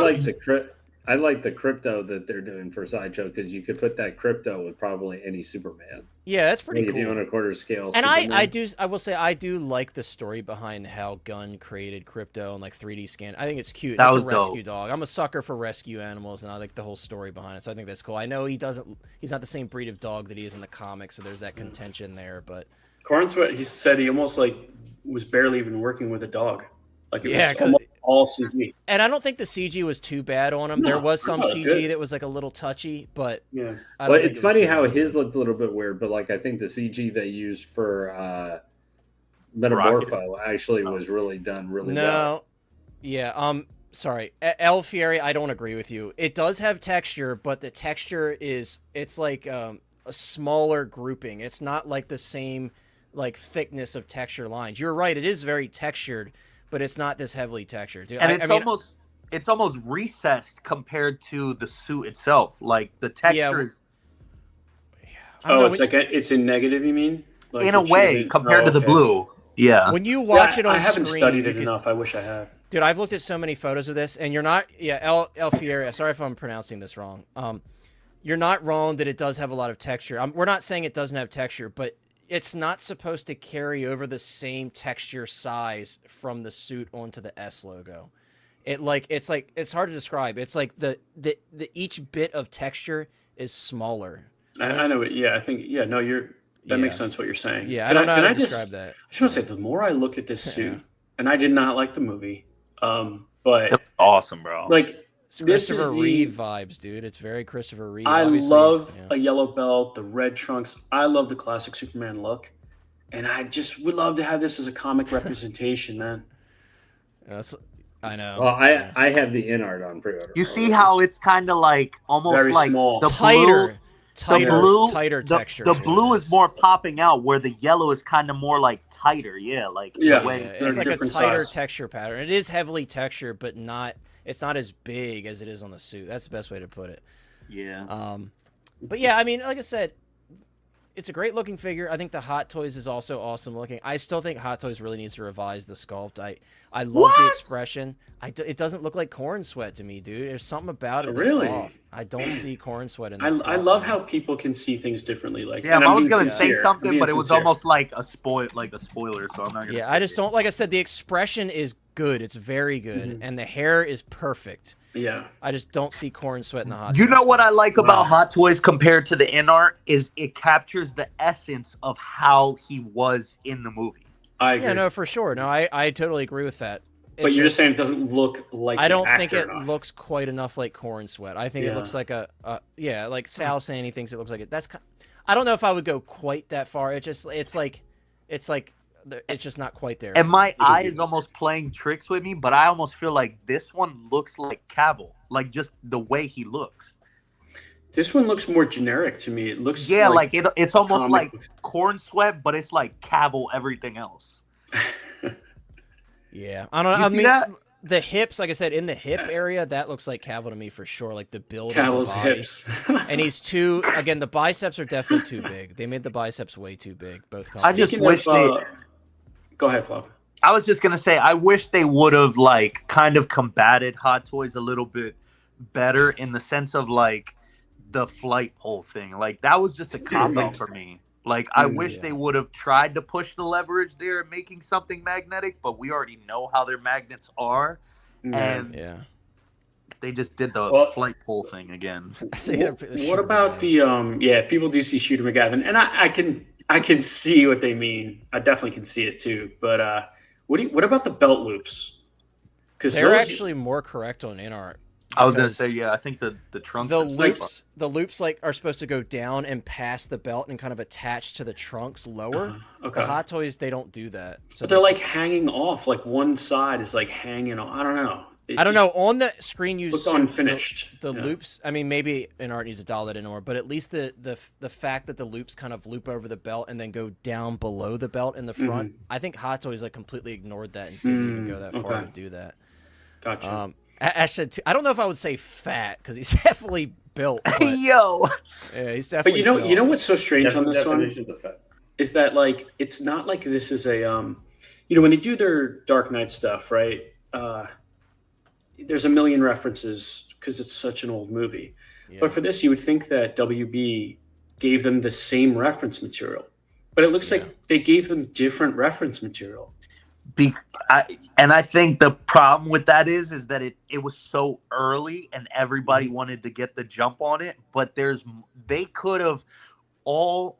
Speaker 3: like the crypto that they're doing for Sideshow because you could put that crypto with probably any Superman.
Speaker 1: yeah, that's pretty
Speaker 3: Like if you
Speaker 1: cool.
Speaker 3: want a quarter scale.
Speaker 1: And
Speaker 3: Superman.
Speaker 1: I will say I do like the story behind how Gunn created crypto and like 3D scan. I think it's cute.
Speaker 5: That
Speaker 1: It's
Speaker 5: was
Speaker 1: a rescue
Speaker 5: dope.
Speaker 1: dog. I'm a sucker for rescue animals, and I like the whole story behind it. So I think that's cool. I know he's not the same breed of dog that he is in the comics, so there's that contention there. But
Speaker 4: Corenswet, he said he almost like was barely even working with a dog. Like it
Speaker 1: Yeah,
Speaker 4: was
Speaker 1: 'cause-
Speaker 4: almost all CG.
Speaker 1: and I don't think the CG was too bad on him. There
Speaker 4: No,
Speaker 1: was some
Speaker 4: no,
Speaker 1: CG
Speaker 4: good.
Speaker 1: that was like a little touchy, but
Speaker 4: Yeah.
Speaker 1: I don't
Speaker 3: Well,
Speaker 1: think
Speaker 3: it's
Speaker 1: it was
Speaker 3: funny
Speaker 1: too
Speaker 3: how
Speaker 1: bad.
Speaker 3: his looked a little bit weird, but like I think the CG they used for Metamorpho actually was really done really
Speaker 1: No,
Speaker 3: well.
Speaker 1: yeah. Sorry, El Fieri. I don't agree with you. It does have texture, but the texture it's like a smaller grouping. It's not like the same like thickness of texture lines. You're right. It is very textured, but it's not this heavily textured. Dude,
Speaker 5: And
Speaker 1: I
Speaker 5: it's
Speaker 1: mean,
Speaker 5: almost recessed compared to the suit itself. Like the texture is
Speaker 1: I don't
Speaker 4: Oh,
Speaker 1: know,
Speaker 4: it's like it's in negative. You mean? Like
Speaker 5: in a
Speaker 4: it should
Speaker 5: way
Speaker 4: have been-
Speaker 5: compared
Speaker 4: oh,
Speaker 5: to the
Speaker 4: okay.
Speaker 5: blue. Yeah.
Speaker 1: when you watch it on
Speaker 4: I haven't
Speaker 1: screen,
Speaker 4: studied
Speaker 1: you
Speaker 4: it
Speaker 1: could-
Speaker 4: enough. I wish I had.
Speaker 1: Dude, I've looked at so many photos of this, and you're not. Yeah, El Fieri. Sorry if I'm pronouncing this wrong. You're not wrong that it does have a lot of texture. We're not saying it doesn't have texture, but it's not supposed to carry over the same texture size from the suit onto the S logo. It's hard to describe. It's like the each bit of texture is smaller.
Speaker 4: I know it. Yeah, I think. Yeah, no, that makes
Speaker 1: Yeah.
Speaker 4: sense what you're saying.
Speaker 1: Yeah, I
Speaker 4: Can
Speaker 1: don't know how
Speaker 4: can
Speaker 1: to
Speaker 4: just-
Speaker 1: describe that.
Speaker 4: I just want to say, the more I look at this suit,
Speaker 1: Yeah.
Speaker 4: and I did not like the movie, but
Speaker 5: That's awesome, bro.
Speaker 4: like
Speaker 1: It's
Speaker 4: this
Speaker 1: Christopher
Speaker 4: is the.
Speaker 1: Reeve vibes, dude. It's very Christopher Reeve.
Speaker 4: I
Speaker 1: Obviously,
Speaker 4: love
Speaker 1: yeah.
Speaker 4: a yellow belt, the red trunks. I love the classic Superman look. And I just would love to have this as a comic representation, man.
Speaker 1: That's, I know.
Speaker 3: Well, I have the InArt on pre-order.
Speaker 5: You see how it's kind of like almost
Speaker 4: Very
Speaker 5: like
Speaker 4: small.
Speaker 5: the
Speaker 1: tighter,
Speaker 5: blue,
Speaker 1: tighter
Speaker 5: the,
Speaker 1: texture.
Speaker 5: the blue is more popping out, where the yellow is kind of more like tighter. Yeah, like
Speaker 4: Yeah.
Speaker 5: the way
Speaker 1: It's like a
Speaker 4: different
Speaker 1: tighter
Speaker 4: size.
Speaker 1: texture pattern. It is heavily textured, but not. It's not as big as it is on the suit. That's the best way to put it.
Speaker 5: yeah.
Speaker 1: But yeah, I mean, like I said, it's a great looking figure. I think the Hot Toys is also awesome looking. I still think Hot Toys really needs to revise the sculpt. I love the expression. It doesn't look like Corenswet to me, dude. There's something about it that's
Speaker 4: Really?
Speaker 1: off. I don't see Corenswet in
Speaker 4: I
Speaker 1: this.
Speaker 4: love how people can see things differently. Like,
Speaker 5: Yeah,
Speaker 4: and
Speaker 5: I
Speaker 4: I'm
Speaker 5: was
Speaker 4: being
Speaker 5: gonna say
Speaker 4: sincere. I'm
Speaker 5: something,
Speaker 4: being
Speaker 5: but it was
Speaker 4: sincere.
Speaker 5: almost like a spoiler, so I'm not gonna.
Speaker 1: Yeah,
Speaker 5: say
Speaker 1: I just
Speaker 5: it.
Speaker 1: don't. Like I said, the expression is good. It's very good, and the hair is perfect.
Speaker 4: Yeah.
Speaker 1: I just don't see Corenswet in the Hot
Speaker 5: You
Speaker 1: Toys
Speaker 5: know what I
Speaker 1: sculpt.
Speaker 5: like about Hot Toys compared to the InArt is it captures the essence of how he was in the movie.
Speaker 4: I agree.
Speaker 1: Yeah, no, for sure. No, I totally agree with that.
Speaker 4: But you're just saying it doesn't look like
Speaker 1: I
Speaker 4: the
Speaker 1: don't think
Speaker 4: actor
Speaker 1: it
Speaker 4: enough.
Speaker 1: looks quite enough like Corenswet. I think it
Speaker 4: Yeah.
Speaker 1: looks like like Sal saying he thinks it looks like it. I don't know if I would go quite that far. It's just not quite there.
Speaker 5: And my eye is almost playing tricks with me, but I almost feel like this one looks like Cavill, like just the way he looks.
Speaker 4: This one looks more generic to me. It looks
Speaker 5: like it's almost
Speaker 4: comic
Speaker 5: like
Speaker 4: book.
Speaker 5: Corenswet, but it's like Cavill everything else.
Speaker 1: Yeah, I don't know.
Speaker 5: You
Speaker 1: I
Speaker 5: see
Speaker 1: mean,
Speaker 5: that?
Speaker 1: the hips, like I said, in the hip area, that looks like Cavill to me for sure. Like the build
Speaker 4: Cavill's
Speaker 1: of the body.
Speaker 4: hips.
Speaker 1: And he's too. Again, the biceps are definitely too big. They made the biceps way too big. Both
Speaker 5: I just
Speaker 1: companies.
Speaker 5: wish they.
Speaker 4: Go ahead, Flav.
Speaker 5: I was just gonna say, I wish they would have like kind of combated Hot Toys a little bit better in the sense of like the flight pole thing. Like that was just a cop out for me. Like I wish they would have tried to push the leverage there, making something magnetic, but we already know how their magnets are, and
Speaker 1: yeah.
Speaker 5: they just did the flight pole thing again.
Speaker 4: What about the people do see Shooter McGavin, and I can see what they mean. I definitely can see it too. But what about the belt loops? Because
Speaker 1: they're actually more correct on InArt.
Speaker 5: I was gonna say, yeah, I think the trunks,
Speaker 1: the loops like are supposed to go down and past the belt and kind of attach to the trunks lower.
Speaker 4: Okay.
Speaker 1: The Hot Toys, they don't do that. So
Speaker 4: but they're like hanging off. Like one side is like hanging on. I don't know.
Speaker 1: I don't know. On the screen, you
Speaker 4: looked
Speaker 1: see
Speaker 4: unfinished.
Speaker 1: The loops. I mean, maybe InArt needs to dial that in more, but at least the fact that the loops kind of loop over the belt and then go down below the belt in the front. I think Hot Toys like completely ignored that and didn't even go that far to do that.
Speaker 4: Gotcha.
Speaker 1: Ash said, I don't know if I would say fat because he's definitely built. But,
Speaker 5: Yo,
Speaker 1: yeah, he's definitely.
Speaker 4: But you know what's so strange on this one
Speaker 3: Definitions of fat.
Speaker 4: is that like it's not like this is a when they do their Dark Knight stuff, right? There's a million references because it's such an old movie. Yeah. But for this, you would think that WB gave them the same reference material, but it looks like they gave them different reference material.
Speaker 5: I think the problem with that is that it was so early and everybody wanted to get the jump on it, but they could have all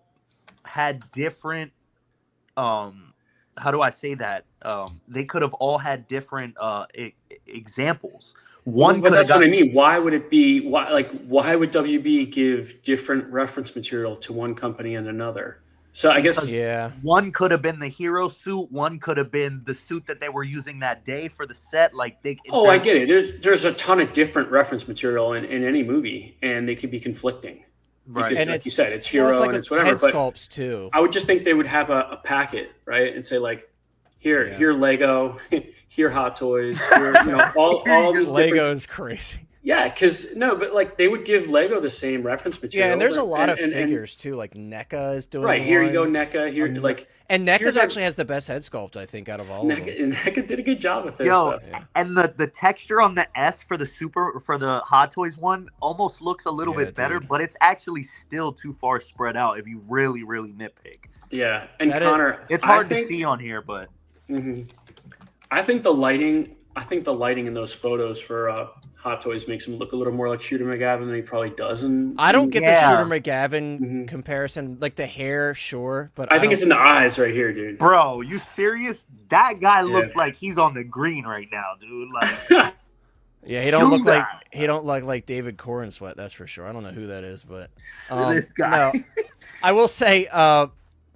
Speaker 5: had different how do I say that? They could have all had different examples. One
Speaker 4: but
Speaker 5: could
Speaker 4: that's
Speaker 5: have
Speaker 4: what I mean. Why would it be why would WB give different reference material to one company and another? So I guess
Speaker 5: one could have been the hero suit, one could have been the suit that they were using that day for the set. Like
Speaker 4: I get it. There's a ton of different reference material in any movie, and they could be conflicting.
Speaker 5: Right,
Speaker 4: because,
Speaker 1: and
Speaker 4: like you said, it's hero
Speaker 1: it's like
Speaker 4: and it's whatever.
Speaker 1: Head
Speaker 4: but
Speaker 1: sculpts too.
Speaker 4: I would just think they would have a packet, right, and say like, here Lego, here Hot Toys, here all these
Speaker 1: Lego is crazy.
Speaker 4: Yeah, because but like they would give Lego the same reference material.
Speaker 1: Yeah, and there's a lot of figures too. Like NECA is doing
Speaker 4: right here. You go NECA here,
Speaker 1: and NECA actually has the best head sculpt I think out of all of them.
Speaker 4: NECA did a good job with their stuff.
Speaker 5: And the texture on the S for the Hot Toys one almost looks a little bit better, but it's actually still too far spread out if you really nitpick.
Speaker 4: Yeah, and Connor,
Speaker 5: it's hard to see on here, but
Speaker 4: I think the lighting in those photos for Hot Toys makes him look a little more like Shooter McGavin than he probably does.
Speaker 1: I don't get the Shooter McGavin comparison. Like the hair, sure, but
Speaker 4: I think it's in the eyes right here, dude.
Speaker 5: Bro, you serious? That guy looks like he's on the green right now, dude. Like,
Speaker 1: yeah, he don't look like David Corenswet, that's for sure. I don't know who that is, but
Speaker 5: this guy.
Speaker 1: No, I will say,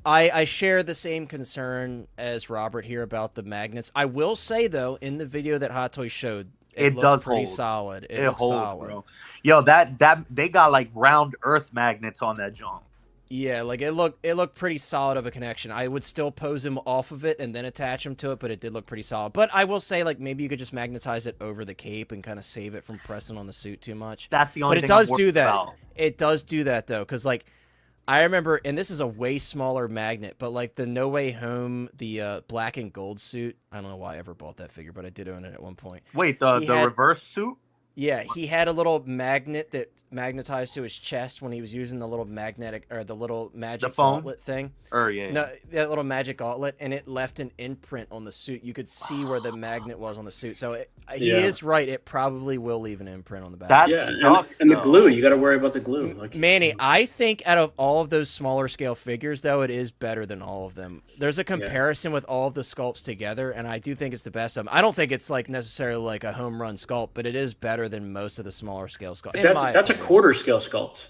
Speaker 1: I share the same concern as Robert here about the magnets. I will say though, in the video that Hot Toys showed, it looked
Speaker 5: does
Speaker 1: pretty
Speaker 5: hold.
Speaker 1: solid.
Speaker 5: It
Speaker 1: looked
Speaker 5: holds,
Speaker 1: solid.
Speaker 5: bro. Yo, that they got like round Earth magnets on that junk.
Speaker 1: Yeah, like it looked pretty solid of a connection. I would still pose him off of it and then attach him to it, but it did look pretty solid. But I will say, like, maybe you could just magnetize it over the cape and kind of save it from pressing on the suit too much.
Speaker 5: That's the only
Speaker 1: But
Speaker 5: thing
Speaker 1: it does
Speaker 5: I'm
Speaker 1: do
Speaker 5: worried
Speaker 1: that.
Speaker 5: about.
Speaker 1: It does do that though, because like I remember, and this is a way smaller magnet, but like the No Way Home, the black and gold suit. I don't know why I ever bought that figure, but I did own it at one point.
Speaker 5: Wait, the
Speaker 1: He had-
Speaker 5: reverse suit?
Speaker 1: Yeah, he had a little magnet that magnetized to his chest when he was using the little magnetic or the little magic
Speaker 5: phone?
Speaker 1: gauntlet thing.
Speaker 5: Yeah.
Speaker 1: No, that little magic gauntlet, and it left an imprint on the suit. You could see where the magnet was on the suit. So he is right. It probably will leave an imprint on the back.
Speaker 5: That
Speaker 4: Yeah,
Speaker 5: sucks.
Speaker 4: and the
Speaker 5: though.
Speaker 4: glue, you got to worry about the glue. Like,
Speaker 1: Manny, I think out of all of those smaller scale figures, though, it is better than all of them. There's a comparison with all of the sculpts together, and I do think it's the best of them. I don't think it's like necessarily like a home run sculpt, but it is better than most of the smaller scale sculpts.
Speaker 4: that's a quarter scale sculpt.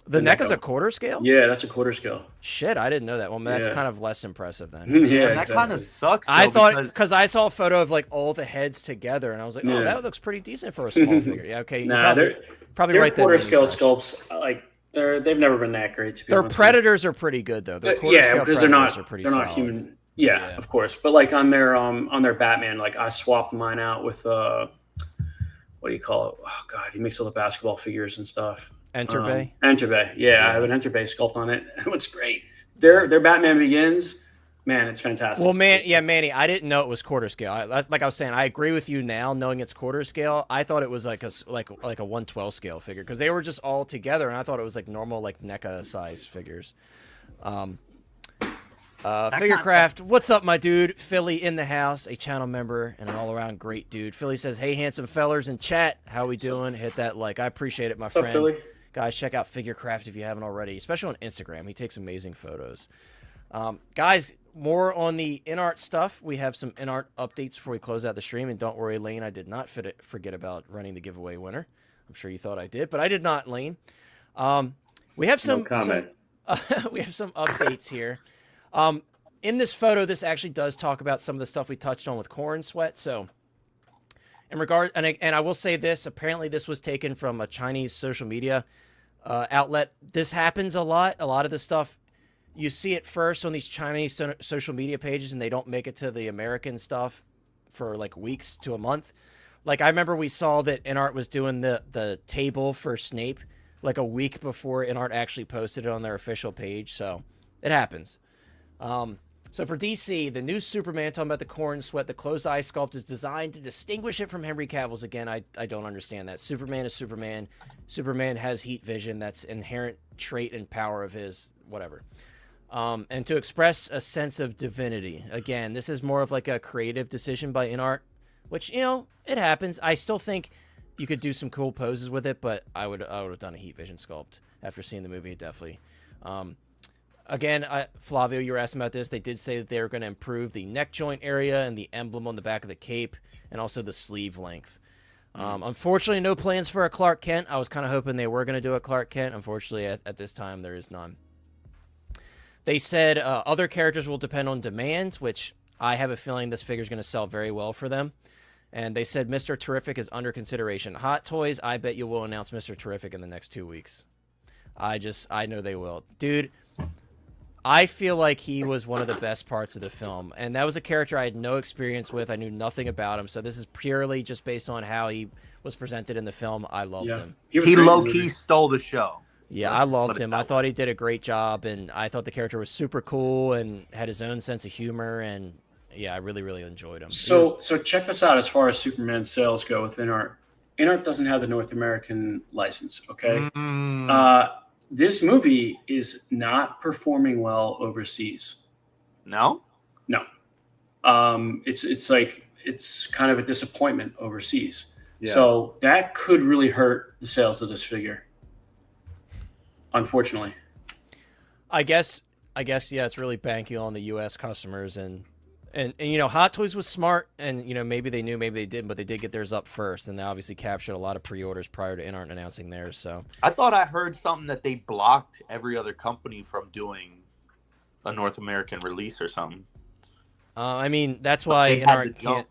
Speaker 1: The neck is a quarter scale?
Speaker 4: Yeah, that's a quarter scale.
Speaker 1: Shit, I didn't know that. Well, that's
Speaker 4: Yeah.
Speaker 1: kind of less impressive then.
Speaker 4: Yeah,
Speaker 5: And that
Speaker 4: exactly.
Speaker 5: kind of sucks.
Speaker 1: I
Speaker 5: though,
Speaker 1: thought
Speaker 5: because
Speaker 1: because I saw a photo of like all the heads together, and I was like, "Oh,
Speaker 4: Yeah.
Speaker 1: that looks pretty decent for a small figure." Yeah, okay.
Speaker 4: Nah,
Speaker 1: probably
Speaker 4: they're
Speaker 1: right there.
Speaker 4: quarter scale sculpts. Like they've never been that great. To be
Speaker 1: Their
Speaker 4: honest with you.
Speaker 1: predators are pretty good though. Their quarter
Speaker 4: Yeah,
Speaker 1: scale
Speaker 4: because they're
Speaker 1: predators
Speaker 4: not
Speaker 1: are pretty
Speaker 4: they're not
Speaker 1: solid.
Speaker 4: human. Yeah,
Speaker 1: Yeah.
Speaker 4: of course. But like on their Batman, like I swapped mine out with what do you call it? Oh god, he makes all the basketball figures and stuff.
Speaker 1: Enterbay.
Speaker 4: Enterbay. Yeah, I have an Enterbay sculpt on it. It looks great. Their Batman Begins, man, it's fantastic.
Speaker 1: Well, Manny, I didn't know it was quarter scale. Like I was saying, I agree with you now, knowing it's quarter scale. I thought it was like a 1/12 scale figure because they were just all together, and I thought it was like normal like NECA size figures. Figurecraft, what's up, my dude? Philly in the house, a channel member and an all-around great dude. Philly says, "Hey, handsome fellers in chat, how we doing? Hit that like. I appreciate it, my
Speaker 4: What's
Speaker 1: friend.
Speaker 4: up, Philly?
Speaker 1: Guys, check out Figurecraft if you haven't already, especially on Instagram. He takes amazing photos. Guys, more on the InArt stuff. We have some InArt updates before we close out the stream. And don't worry, Lane, I did not forget about running the giveaway winner. I'm sure you thought I did, but I did not, Lane. We have some,
Speaker 3: No comment.
Speaker 1: we have some updates here. In this photo, this actually does talk about some of the stuff we touched on with Corenswet. So, in regard, and I will say this: apparently, this was taken from a Chinese social media outlet. This happens a lot. A lot of the stuff you see it first on these Chinese social media pages, and they don't make it to the American stuff for like weeks to a month. Like I remember we saw that InArt was doing the table for Snape like a week before InArt actually posted it on their official page. So it happens. So for DC, the new Superman, talking about the Corenswet, the closed eye sculpt is designed to distinguish it from Henry Cavill's. Again, I don't understand that. Superman is Superman. Superman has heat vision. That's inherent trait and power of his, whatever. And to express a sense of divinity. Again, this is more of like a creative decision by InArt, which, you know, it happens. I still think you could do some cool poses with it, but I would have done a heat vision sculpt after seeing the movie, definitely. Again, Flavio, you were asking about this. They did say that they were going to improve the neck joint area and the emblem on the back of the cape and also the sleeve length. Unfortunately, no plans for a Clark Kent. I was kind of hoping they were going to do a Clark Kent. Unfortunately, at this time, there is none. They said other characters will depend on demand, which I have a feeling this figure is going to sell very well for them. And they said Mr. Terrific is under consideration. Hot Toys, I bet you will announce Mr. Terrific in the next 2 weeks. I know they will. Dude, I feel like he was one of the best parts of the film. And that was a character I had no experience with. I knew nothing about him. So this is purely just based on how he was presented in the film. I loved him.
Speaker 4: He
Speaker 5: He low-key stole the show.
Speaker 1: Yeah, I loved him. I thought he did a great job. And I thought the character was super cool and had his own sense of humor. And yeah, I really, really enjoyed him.
Speaker 4: So check this out as far as Superman sales go with InArt. InArt doesn't have the North American license, okay? This movie is not performing well overseas.
Speaker 5: No?
Speaker 4: No. It's like it's kind of a disappointment overseas.
Speaker 3: Yeah.
Speaker 4: So that could really hurt the sales of this figure. Unfortunately.
Speaker 1: I guess yeah, it's really banking on the US customers and you know, Hot Toys was smart, and you know, maybe they knew, maybe they didn't, but they did get theirs up first, and they obviously captured a lot of pre-orders prior to InArt announcing theirs. So
Speaker 5: I thought I heard something that they blocked every other company from doing a North American release or something.
Speaker 1: I mean, that's
Speaker 5: But
Speaker 1: why
Speaker 5: they had
Speaker 1: InArt
Speaker 5: the
Speaker 1: can't.
Speaker 5: jump.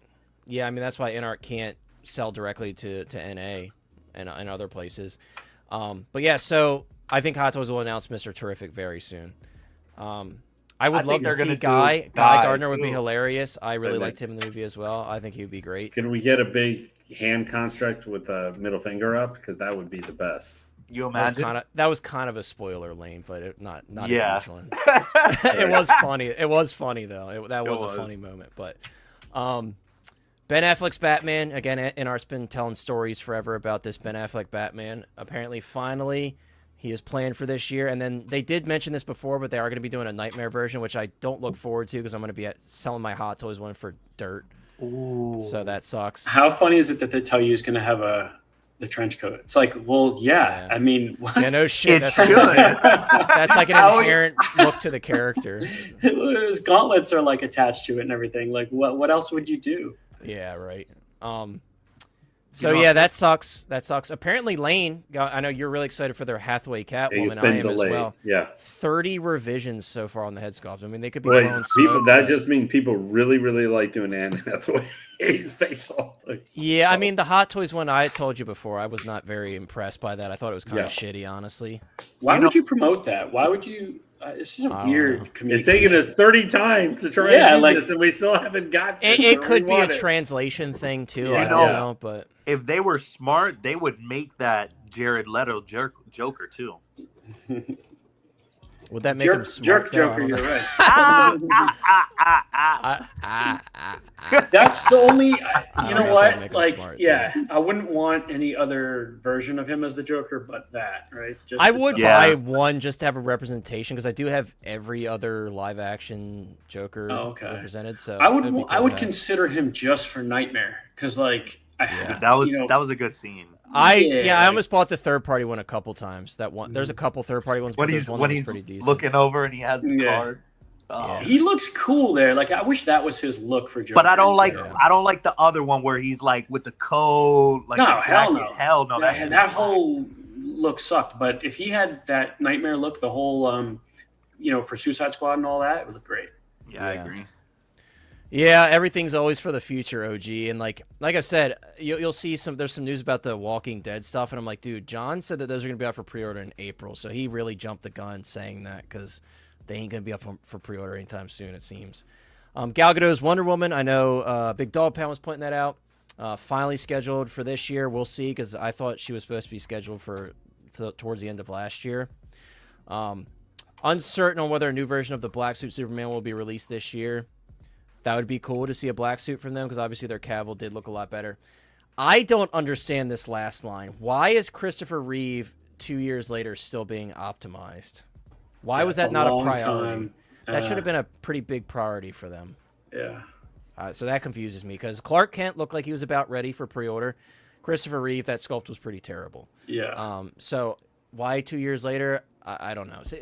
Speaker 1: Yeah, I mean that's why InArt can't sell directly to NA and other places. But yeah, so I think Hot Toys will announce Mr. Terrific very soon. I would
Speaker 5: I
Speaker 1: love
Speaker 5: think
Speaker 1: to
Speaker 5: they're
Speaker 1: see
Speaker 5: gonna do
Speaker 1: Guy
Speaker 5: Guy,
Speaker 1: Gardner would be
Speaker 5: too.
Speaker 1: hilarious. I really
Speaker 3: And
Speaker 1: liked him in the movie as well. I think he would be great.
Speaker 3: Can we get a big hand construct with a middle finger up? Because that would be the best.
Speaker 5: You
Speaker 1: That was
Speaker 5: imagine?
Speaker 1: that was kind of a spoiler lane, but not
Speaker 5: Yeah.
Speaker 1: a huge one. It was funny. It was funny though. That was a funny moment. But Ben Affleck's Batman again. InArt's been telling stories forever about this Ben Affleck Batman. Apparently, finally, he is planned for this year. And then they did mention this before, but they are going to be doing a Nightmare version, which I don't look forward to because I'm going to be selling my Hot Toys one for dirt.
Speaker 5: Ooh.
Speaker 1: So that sucks.
Speaker 4: How funny is it that they tell you he's going to have the trench coat? It's like, well, yeah. I mean, what?
Speaker 1: Yeah, no shit.
Speaker 5: It
Speaker 1: That's
Speaker 5: should.
Speaker 1: that's like an
Speaker 4: How-
Speaker 1: inherent look to the character.
Speaker 4: His gauntlets are like attached to it and everything. Like, what else would you do?
Speaker 1: Yeah, right.
Speaker 5: You know,
Speaker 1: Yeah, that sucks. That sucks. Apparently, Lane. I know you're really excited for their Hathaway Catwoman. I am as well.
Speaker 3: Yeah.
Speaker 1: 30 revisions so far on the head sculpt. I mean, they could be
Speaker 3: Wait,
Speaker 1: blowing
Speaker 3: people,
Speaker 1: smoke,
Speaker 3: that
Speaker 1: but-
Speaker 3: just means people really, really like doing Anne Hathaway facial.
Speaker 1: Yeah, I mean, the Hot Toys one I told you before, I was not very impressed by that. I thought it was kind of shitty, honestly.
Speaker 4: Why
Speaker 5: You
Speaker 4: would you promote that? Why would you? It's just
Speaker 1: I
Speaker 4: a
Speaker 1: don't know.
Speaker 4: weird community.
Speaker 3: It's taken us 30 times to try
Speaker 4: Yeah,
Speaker 3: and do
Speaker 4: like-
Speaker 3: this, and we still haven't got
Speaker 1: It
Speaker 3: where
Speaker 1: could
Speaker 3: we
Speaker 1: be a
Speaker 3: want it.
Speaker 1: translation thing, too.
Speaker 3: Yeah.
Speaker 1: I
Speaker 5: You
Speaker 1: don't
Speaker 5: know-
Speaker 1: know, but...
Speaker 5: If they were smart, they would make that Jared Leto Joker too.
Speaker 1: Would that make him smart?
Speaker 4: Jerk
Speaker 1: though? I
Speaker 4: Joker,
Speaker 1: don't
Speaker 4: you're
Speaker 1: know.
Speaker 4: right.
Speaker 1: That's
Speaker 4: That's the only.
Speaker 1: I
Speaker 4: You
Speaker 1: don't
Speaker 4: know
Speaker 1: know if that'd make
Speaker 4: what?
Speaker 1: him
Speaker 4: Like,
Speaker 1: smart,
Speaker 4: yeah, I wouldn't want any other version of him as the Joker, but that, right? Just
Speaker 1: I
Speaker 4: the-
Speaker 1: would
Speaker 5: Yeah.
Speaker 1: buy one just to have a representation because I do have every other live action Joker
Speaker 4: Oh, okay.
Speaker 1: represented. So
Speaker 4: I
Speaker 1: it'd be
Speaker 4: would.
Speaker 1: cool
Speaker 4: I would
Speaker 1: to have.
Speaker 4: consider him just for Nightmare because, like,
Speaker 1: Yeah.
Speaker 5: That was
Speaker 4: you know,
Speaker 5: that was a good scene.
Speaker 1: I
Speaker 4: Yeah.
Speaker 1: I almost bought the third party one a couple times. That one there's a couple third party ones, but
Speaker 5: When
Speaker 1: there's
Speaker 5: he's
Speaker 1: one
Speaker 5: when
Speaker 1: that was
Speaker 5: he's
Speaker 1: pretty decent.
Speaker 5: looking over and he has the
Speaker 4: Yeah.
Speaker 5: card. Oh.
Speaker 1: Yeah.
Speaker 4: He looks cool there. Like, I wish that was his look for Joker.
Speaker 5: But I don't like
Speaker 1: Yeah.
Speaker 5: the other one where he's like with the coat, like
Speaker 4: No,
Speaker 5: the
Speaker 4: hell
Speaker 5: jacket.
Speaker 4: no.
Speaker 5: Hell no.
Speaker 4: that,
Speaker 5: shit
Speaker 4: that
Speaker 5: is
Speaker 4: whole look sucked. But if he had that Nightmare look, the whole, for Suicide Squad and all that, it would look great.
Speaker 5: fine. Yeah, I
Speaker 1: Yeah.
Speaker 5: agree.
Speaker 1: Yeah, everything's always for the future, OG. And like I said, you'll see there's some news about the Walking Dead stuff, and I'm like, dude, John said that those are gonna be out for pre-order in April, so he really jumped the gun saying that because they ain't gonna be up for pre-order anytime soon, it seems. Gal Gadot's Wonder Woman, I know Big Dog Pound was pointing that out. Finally scheduled for this year. We'll see, because I thought she was supposed to be scheduled towards the end of last year. Uncertain on whether a new version of the Black Suit Superman will be released this year. That would be cool to see a black suit from them, because obviously their Cavill did look a lot better. I don't understand this last line. Why is Christopher Reeve 2 years later still being optimized? Why was
Speaker 4: That's
Speaker 1: that not a
Speaker 4: long
Speaker 1: priority?
Speaker 4: time.
Speaker 1: That should have been a pretty big priority for them.
Speaker 4: Yeah.
Speaker 1: So that confuses me, because Clark Kent looked like he was about ready for pre-order. Christopher Reeve, that sculpt was pretty terrible.
Speaker 4: Yeah.
Speaker 1: So why 2 years later? I don't know. See,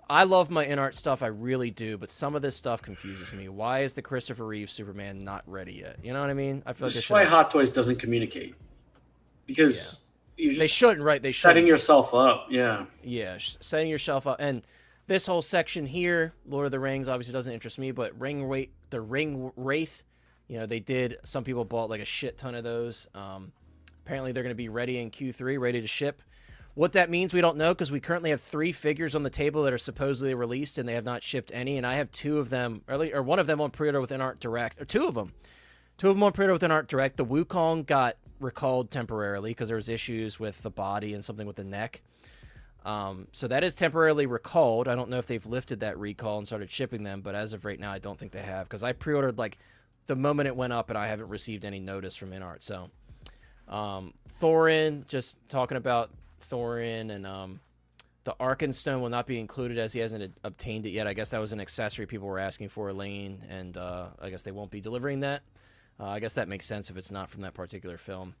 Speaker 1: I love my InArt stuff, I really do, but some of this stuff confuses me. Why is the Christopher Reeve Superman not ready yet? You know what I mean? I feel like
Speaker 4: This is
Speaker 1: they
Speaker 4: why
Speaker 1: should-
Speaker 4: Hot Toys doesn't communicate. Because you're just
Speaker 1: they shouldn't, right? They
Speaker 4: setting
Speaker 1: shouldn't.
Speaker 4: yourself up. Yeah.
Speaker 1: Yeah, setting yourself up. And this whole section here, Lord of the Rings, obviously doesn't interest me, but the Ring Wraith, they did. Some people bought like a shit ton of those. Apparently they're going to be ready in Q3, ready to ship. What that means, we don't know, because we currently have 3 figures on the table that are supposedly released, and they have not shipped any. And I have 2 of them, or one of them on pre-order with InArt Direct, or 2 of them. 2 of them on pre-order with InArt Direct. The Wukong got recalled temporarily because there was issues with the body and something with the neck. So that is temporarily recalled. I don't know if they've lifted that recall and started shipping them, but as of right now, I don't think they have, because I pre-ordered like the moment it went up, and I haven't received any notice from InArt. So Thorin, just talking about Thorin, and the Arkenstone will not be included as he hasn't obtained it yet. I guess that was an accessory people were asking for, Elaine, and I guess they won't be delivering that. I guess that makes sense if it's not from that particular film.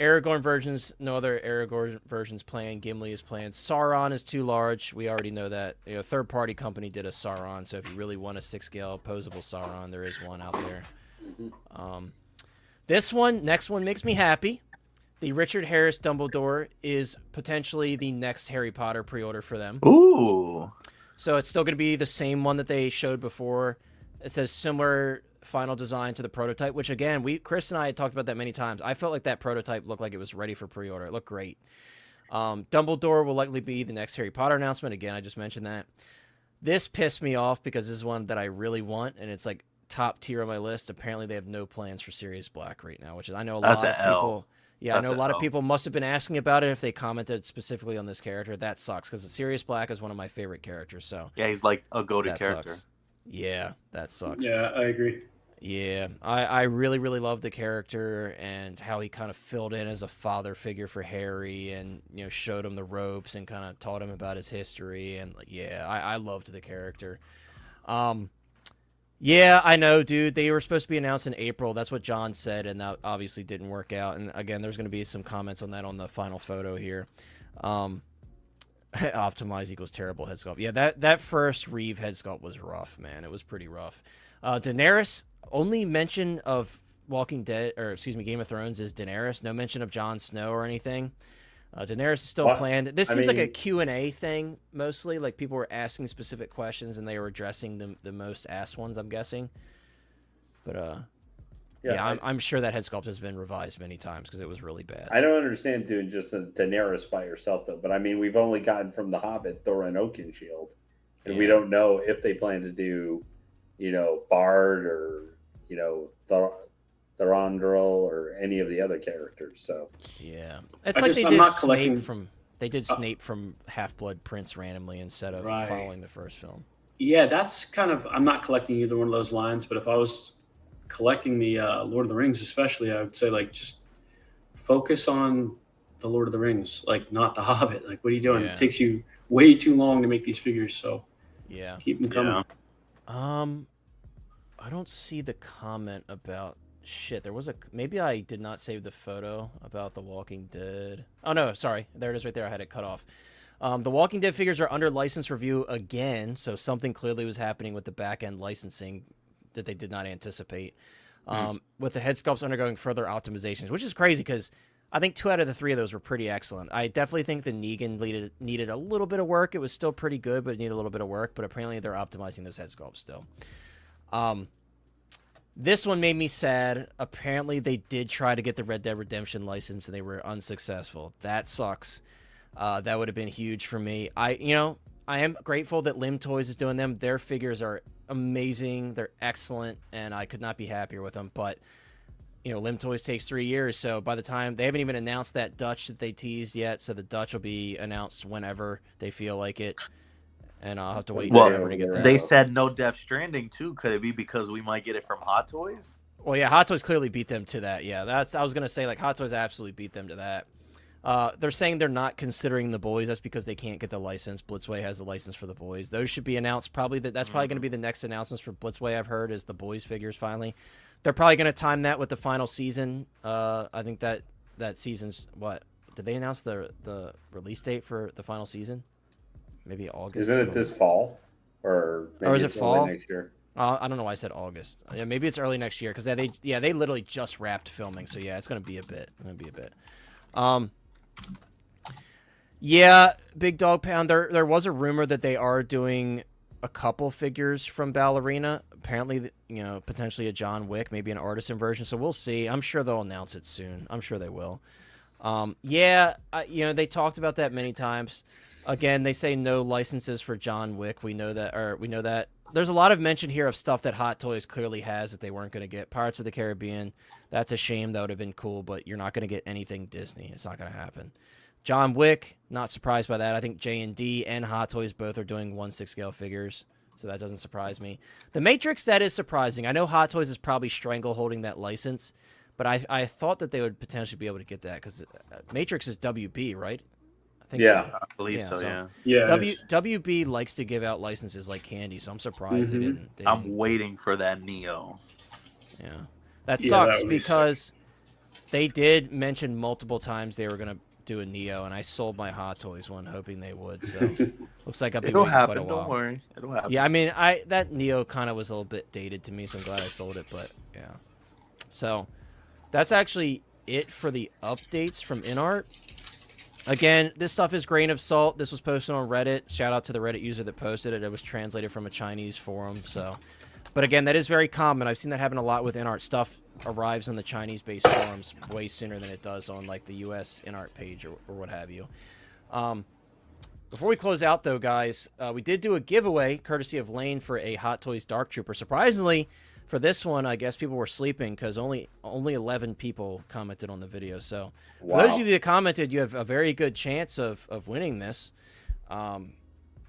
Speaker 1: Aragorn versions, no other Aragorn versions planned. Gimli is planned. Sauron is too large. We already know that. Third-party company did a Sauron, so if you really want a 6-scale posable Sauron, there is one out there. Next one makes me happy. The Richard Harris Dumbledore is potentially the next Harry Potter pre-order for them.
Speaker 5: Ooh.
Speaker 1: So it's still going to be the same one that they showed before. It says similar final design to the prototype, which again, Chris and I had talked about that many times. I felt like that prototype looked like it was ready for pre-order. It looked great. Dumbledore will likely be the next Harry Potter announcement. Again, I just mentioned that. This pissed me off because this is one that I really want, and it's like top tier on my list. Apparently, they have no plans for Sirius Black right now, which is I know a lot of people. Yeah, I know a lot of people must have been asking about it if they commented specifically on this character. That sucks because Sirius Black is one of my favorite characters. So
Speaker 5: yeah, he's like a go-to character.
Speaker 1: Sucks. Yeah, that sucks.
Speaker 4: Yeah, I agree.
Speaker 1: Yeah, I really, really love the character and how he kind of filled in as a father figure for Harry and, you know, showed him the ropes and kind of taught him about his history. And, yeah, I loved the character. Yeah, I know, dude. They were supposed to be announced in April. That's what John said, and that obviously didn't work out. And, again, there's going to be some comments on that on the final photo here. Optimize equals terrible head sculpt. Yeah, that first Reeve head sculpt was rough, man. It was pretty rough. Daenerys, only mention of Walking Dead, or excuse me, Game of Thrones is Daenerys. No mention of Jon Snow or anything. Daenerys is still planned. This seems like a Q&A thing, mostly. Like, people were asking specific questions, and they were addressing the most asked ones, I'm guessing. But, I'm sure that head sculpt has been revised many times because it was really bad.
Speaker 3: I don't understand doing just a Daenerys by herself, though. But, I mean, we've only gotten from The Hobbit, Thorin Oakenshield. And we don't know if they plan to do, you know, Bard or, you know, Thorondrel or any of the other characters. So
Speaker 1: yeah, it's like they did Snape from Half-Blood Prince randomly instead of following the first film.
Speaker 4: Yeah, that's kind of, I'm not collecting either one of those lines, but if I was collecting the Lord of the Rings especially, I would say, like, just focus on the Lord of the Rings, like, not the Hobbit. Like, what are you doing? It takes you way too long to make these figures, so
Speaker 1: yeah,
Speaker 4: keep them coming.
Speaker 1: I don't see the comment about shit. There was maybe I did not save the photo about The Walking Dead. Oh no, sorry. There it is right there. I had it cut off. The Walking Dead figures are under license review again, so something clearly was happening with the back-end licensing that they did not anticipate. With the head sculpts undergoing further optimizations, which is crazy because I think 2 out of the 3 of those were pretty excellent. I definitely think the Negan needed a little bit of work. It was still pretty good, but it needed a little bit of work. But apparently they're optimizing those head sculpts still. This one made me sad. Apparently they did try to get the Red Dead Redemption license and they were unsuccessful. That sucks. That would have been huge for me. I am grateful that Limb Toys is doing them. Their figures are amazing. They're excellent, and I could not be happier with them. But, you know, Limb Toys takes 3 years, so by the time they haven't even announced that Dutch that they teased yet, so the Dutch will be announced whenever they feel like it. And I'll have to wait forever to get that.
Speaker 5: They said no Death Stranding too. Could it be because we might get it from Hot Toys?
Speaker 1: Well, yeah, Hot Toys clearly beat them to that. Yeah, I was gonna say, like, Hot Toys absolutely beat them to that. They're saying they're not considering the Boys. That's because they can't get the license. Blitzway has the license for the Boys. Those should be announced probably. That's probably going to be the next announcements for Blitzway. I've heard is the Boys figures finally. They're probably going to time that with the final season. I think that season's what? Did they announce the release date for the final season? Maybe August.
Speaker 3: Isn't it this fall? Or
Speaker 1: is it fall?
Speaker 3: Next year?
Speaker 1: I don't know why I said August. Yeah, maybe it's early next year because they literally just wrapped filming. So yeah, it's gonna be a bit. Yeah, Big Dog Pound. There was a rumor that they are doing a couple figures from Ballerina. Apparently, you know, potentially a John Wick, maybe an Artisan version. So we'll see. I'm sure they'll announce it soon. I'm sure they will. They talked about that many times. Again, they say no licenses for John Wick. We know that. There's a lot of mention here of stuff that Hot Toys clearly has that they weren't going to get. Pirates of the Caribbean, that's a shame. That would have been cool, but you're not going to get anything Disney. It's not going to happen. John Wick, not surprised by that. I think J&D and Hot Toys both are doing 1/6 scale figures, so that doesn't surprise me. The Matrix, that is surprising. I know Hot Toys is probably strangle holding that license, but I thought that they would potentially be able to get that because Matrix is WB, right? I think so.
Speaker 5: I believe so.
Speaker 1: WB likes to give out licenses like candy, so I'm surprised they didn't.
Speaker 5: I'm waiting for that Neo.
Speaker 1: Yeah, that sucks because they did mention multiple times they were gonna do a Neo, and I sold my Hot Toys one hoping they would. So looks like I've been waiting quite a while.
Speaker 5: Don't worry, it'll happen.
Speaker 1: Yeah, I mean, that Neo kind of was a little bit dated to me, so I'm glad I sold it. But yeah, so that's actually it for the updates from InArt. Again, this stuff is grain of salt. This was posted on Reddit. Shout out to the Reddit user that posted it. It was translated from a Chinese forum. So, but again, that is very common. I've seen that happen a lot with InArt. Stuff arrives on the Chinese-based forums way sooner than it does on like the U.S. InArt page or what have you. Before we close out, though, guys, we did do a giveaway courtesy of Lane for a Hot Toys Dark Trooper. Surprisingly, for this one, I guess people were sleeping because only 11 people commented on the video. So for those of you that commented, you have a very good chance of winning this.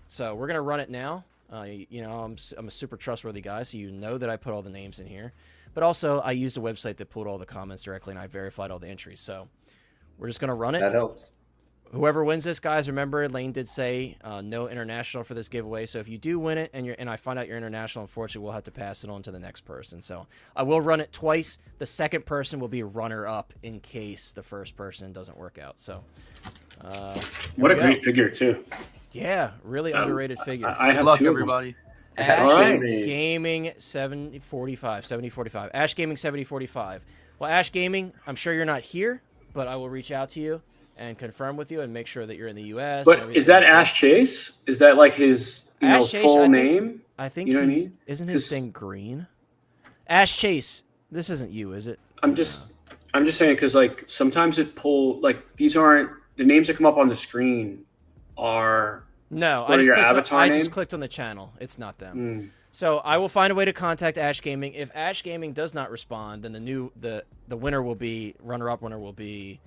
Speaker 1: So we're gonna run it now. You know, I'm a super trustworthy guy, so you know that I put all the names in here. But also, I used a website that pulled all the comments directly, and I verified all the entries. So we're just gonna run it.
Speaker 3: That helps.
Speaker 1: Whoever wins this, guys, remember Lane did say no international for this giveaway. So if you do win it and I find out you're international, unfortunately, we'll have to pass it on to the next person. So I will run it twice. The second person will be runner-up in case the first person doesn't work out. So
Speaker 4: what a great figure, too.
Speaker 1: Yeah, really underrated figure.
Speaker 4: I have
Speaker 5: Good luck,
Speaker 4: two.
Speaker 5: everybody.
Speaker 1: Ash Gaming 7045. Ash Gaming 7045. Well, Ash Gaming, I'm sure you're not here, but I will reach out to you and confirm with you and make sure that you're in the U.S.
Speaker 4: But is that Ash Chase? Is that like his full name?
Speaker 1: I think
Speaker 4: you know what I mean?
Speaker 1: Isn't his thing green? Ash Chase. This isn't you, is it?
Speaker 4: I'm just saying because like sometimes it these aren't the names that come up on the screen are
Speaker 1: no.
Speaker 4: I
Speaker 1: just clicked on the channel. It's not them. So I will find a way to contact Ash Gaming. If Ash Gaming does not respond, then the winner will be runner-up. Winner will be.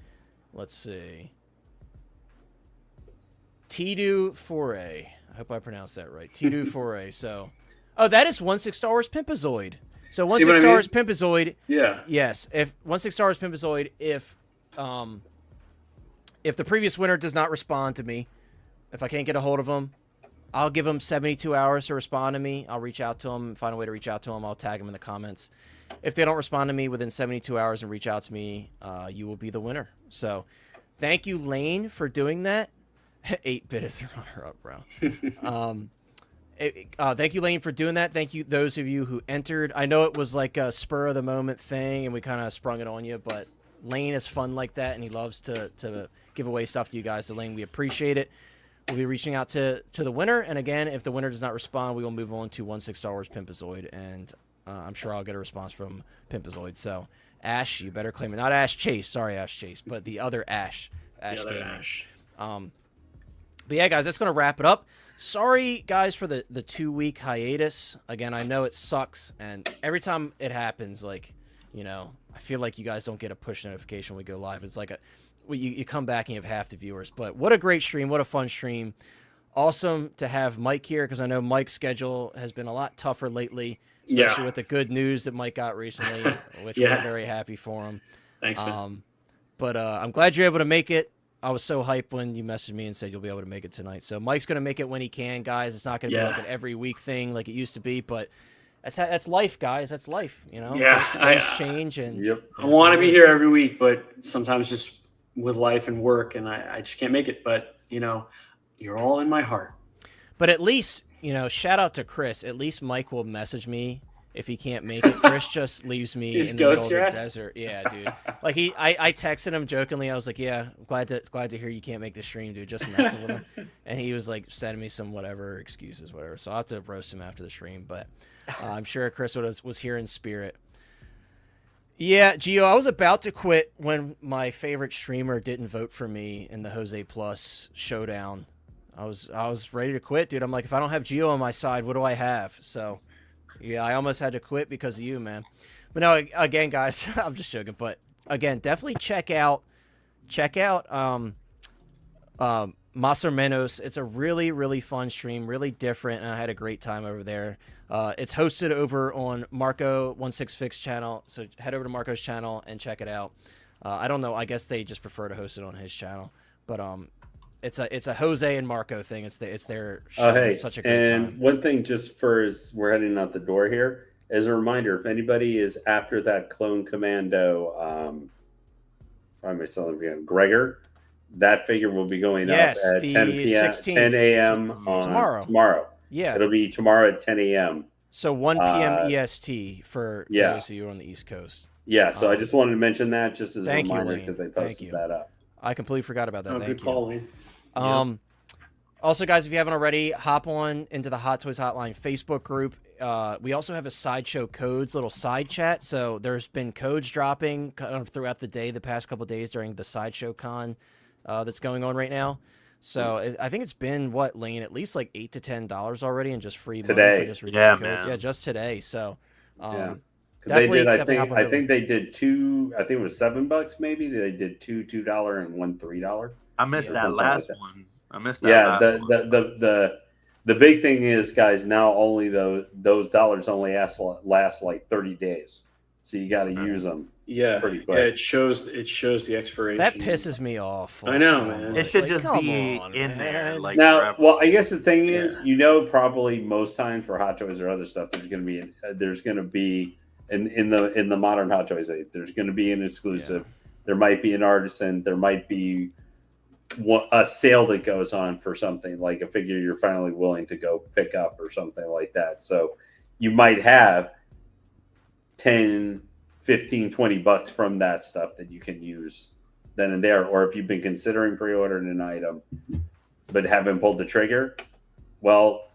Speaker 1: Let's see. TLOU Foray. I hope I pronounced that right. TLOU Foray. So, that is 1/6 Star Wars Pimpazoid. So 1/6 Star Wars Pimpazoid.
Speaker 4: Yeah.
Speaker 1: Yes. If 1/6 Star Wars Pimpazoid, if the previous winner does not respond to me, if I can't get a hold of him, I'll give him 72 hours to respond to me. I'll reach out to him, find a way to reach out to him. I'll tag him in the comments. If they don't respond to me within 72 hours and reach out to me, you will be the winner. So thank you, Lane, for doing that. 8-bit is the runner-up, bro. Thank you, Lane, for doing that. Thank you, those of you who entered. I know it was like a spur-of-the-moment thing, and we kind of sprung it on you, but Lane is fun like that, and he loves to give away stuff to you guys. So, Lane, we appreciate it. We'll be reaching out to the winner, and again, if the winner does not respond, we will move on to 1/6 Star Wars Pimpazoid, and I'm sure I'll get a response from Pimpazoid. So, Ash, you better claim it. Not Ash Chase. Sorry, Ash Chase, but the other Ash. Ash Gaming.
Speaker 4: Ash.
Speaker 1: But yeah, guys, that's going to wrap it up. Sorry, guys, for the 2-week hiatus. Again, I know it sucks, and every time it happens, like, you know, I feel like you guys don't get a push notification when we go live. It's like you come back and you have half the viewers. But what a great stream. What a fun stream. Awesome to have Mike here because I know Mike's schedule has been a lot tougher lately. Especially with the good news that Mike got recently, which we're very happy for him.
Speaker 4: Thanks, man.
Speaker 1: But I'm glad you're able to make it. I was so hyped when you messaged me and said you'll be able to make it tonight. So Mike's going to make it when he can, guys. It's not going to be like an every week thing like it used to be, but that's life, guys. That's life, you know?
Speaker 4: Yeah.
Speaker 1: Things change. And
Speaker 4: I want to be here every week, but sometimes just with life and work, and I just can't make it. But, you know, you're all in my heart.
Speaker 1: But at least, you know, shout out to Chris. At least Mike will message me if he can't make it. Chris just leaves me in the middle of the desert. Yeah, dude. Like I texted him jokingly. I was like, "Yeah, glad to hear you can't make the stream, dude. Just messing with him." And he was like sending me some whatever excuses, whatever. So I'll have to roast him after the stream. But I'm sure Chris was here in spirit. Yeah, Gio, I was about to quit when my favorite streamer didn't vote for me in the Jose Plus showdown. I was ready to quit, dude. I'm like, if I don't have Gio on my side, what do I have? So, yeah, I almost had to quit because of you, man. But no, again, guys, I'm just joking. But again, definitely check out Mas o Menos. It's a really, really fun stream, really different, and I had a great time over there. It's hosted over on Marco165's channel, so head over to Marco's channel and check it out. I don't know. I guess they just prefer to host it on his channel, but it's a Jose and Marco thing. It's their show.
Speaker 3: Hey,
Speaker 1: it's such a great time.
Speaker 3: And one thing, just for as we're heading out the door here, as a reminder, if anybody is after that Clone Commando, find myself again, Gregor, that figure will be going up at 10 p.m. 10 a.m. tomorrow.
Speaker 1: Yeah,
Speaker 3: it'll be tomorrow at 10 a.m.
Speaker 1: So 1 p.m. EST for those of you on the East Coast.
Speaker 3: Yeah, so I just wanted to mention that just as a reminder because they posted that up.
Speaker 1: I completely forgot about that.
Speaker 4: Oh,
Speaker 1: Thank
Speaker 4: good
Speaker 1: you.
Speaker 4: call, Lane.
Speaker 1: Also, guys, if you haven't already, hop on into the Hot Toys Hotline Facebook group. We also have a Sideshow Codes little side chat. So there's been codes dropping kind of throughout the day, the past couple of days during the Sideshow Con that's going on right now. So I think it's been, what, Lane, at least like $8 to $10 already and just free money
Speaker 3: Today.
Speaker 1: for just reading
Speaker 5: Yeah,
Speaker 1: codes.
Speaker 5: man.
Speaker 1: Yeah, just today. So
Speaker 3: They did.
Speaker 1: definitely hop on
Speaker 3: I
Speaker 1: over.
Speaker 3: think they did two. I think it was $7 maybe. They did two $2 and one $3.
Speaker 5: I missed
Speaker 3: Yeah.
Speaker 5: that last one. I missed that.
Speaker 3: Yeah.
Speaker 5: last one.
Speaker 3: The big thing is, guys. Now only those dollars only last like 30 days. So you got to use them.
Speaker 4: Yeah,
Speaker 3: Pretty
Speaker 4: yeah.
Speaker 3: quick.
Speaker 4: It shows the expiration.
Speaker 1: That pisses me off.
Speaker 4: I know,
Speaker 1: Come
Speaker 4: man.
Speaker 1: on.
Speaker 5: It should
Speaker 1: Like,
Speaker 5: just
Speaker 1: come
Speaker 5: be
Speaker 1: on,
Speaker 5: in there.
Speaker 1: man.
Speaker 5: Like
Speaker 3: Now,
Speaker 5: forever.
Speaker 3: well, I guess the thing is,
Speaker 4: Yeah.
Speaker 3: probably most times for Hot Toys or other stuff, there's going to be in the modern Hot Toys, there's going to be an exclusive.
Speaker 1: Yeah.
Speaker 3: There might be an artisan. There might be a sale that goes on for something like a figure you're finally willing to go pick up or something like that. So you might have 10, 15, $20 from that stuff that you can use then and there. Or if you've been considering pre-ordering an item but haven't pulled the trigger, well,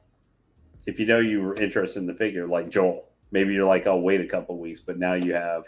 Speaker 3: if you know you were interested in the figure, like Joel, maybe you're like, I'll wait a couple weeks, but now you have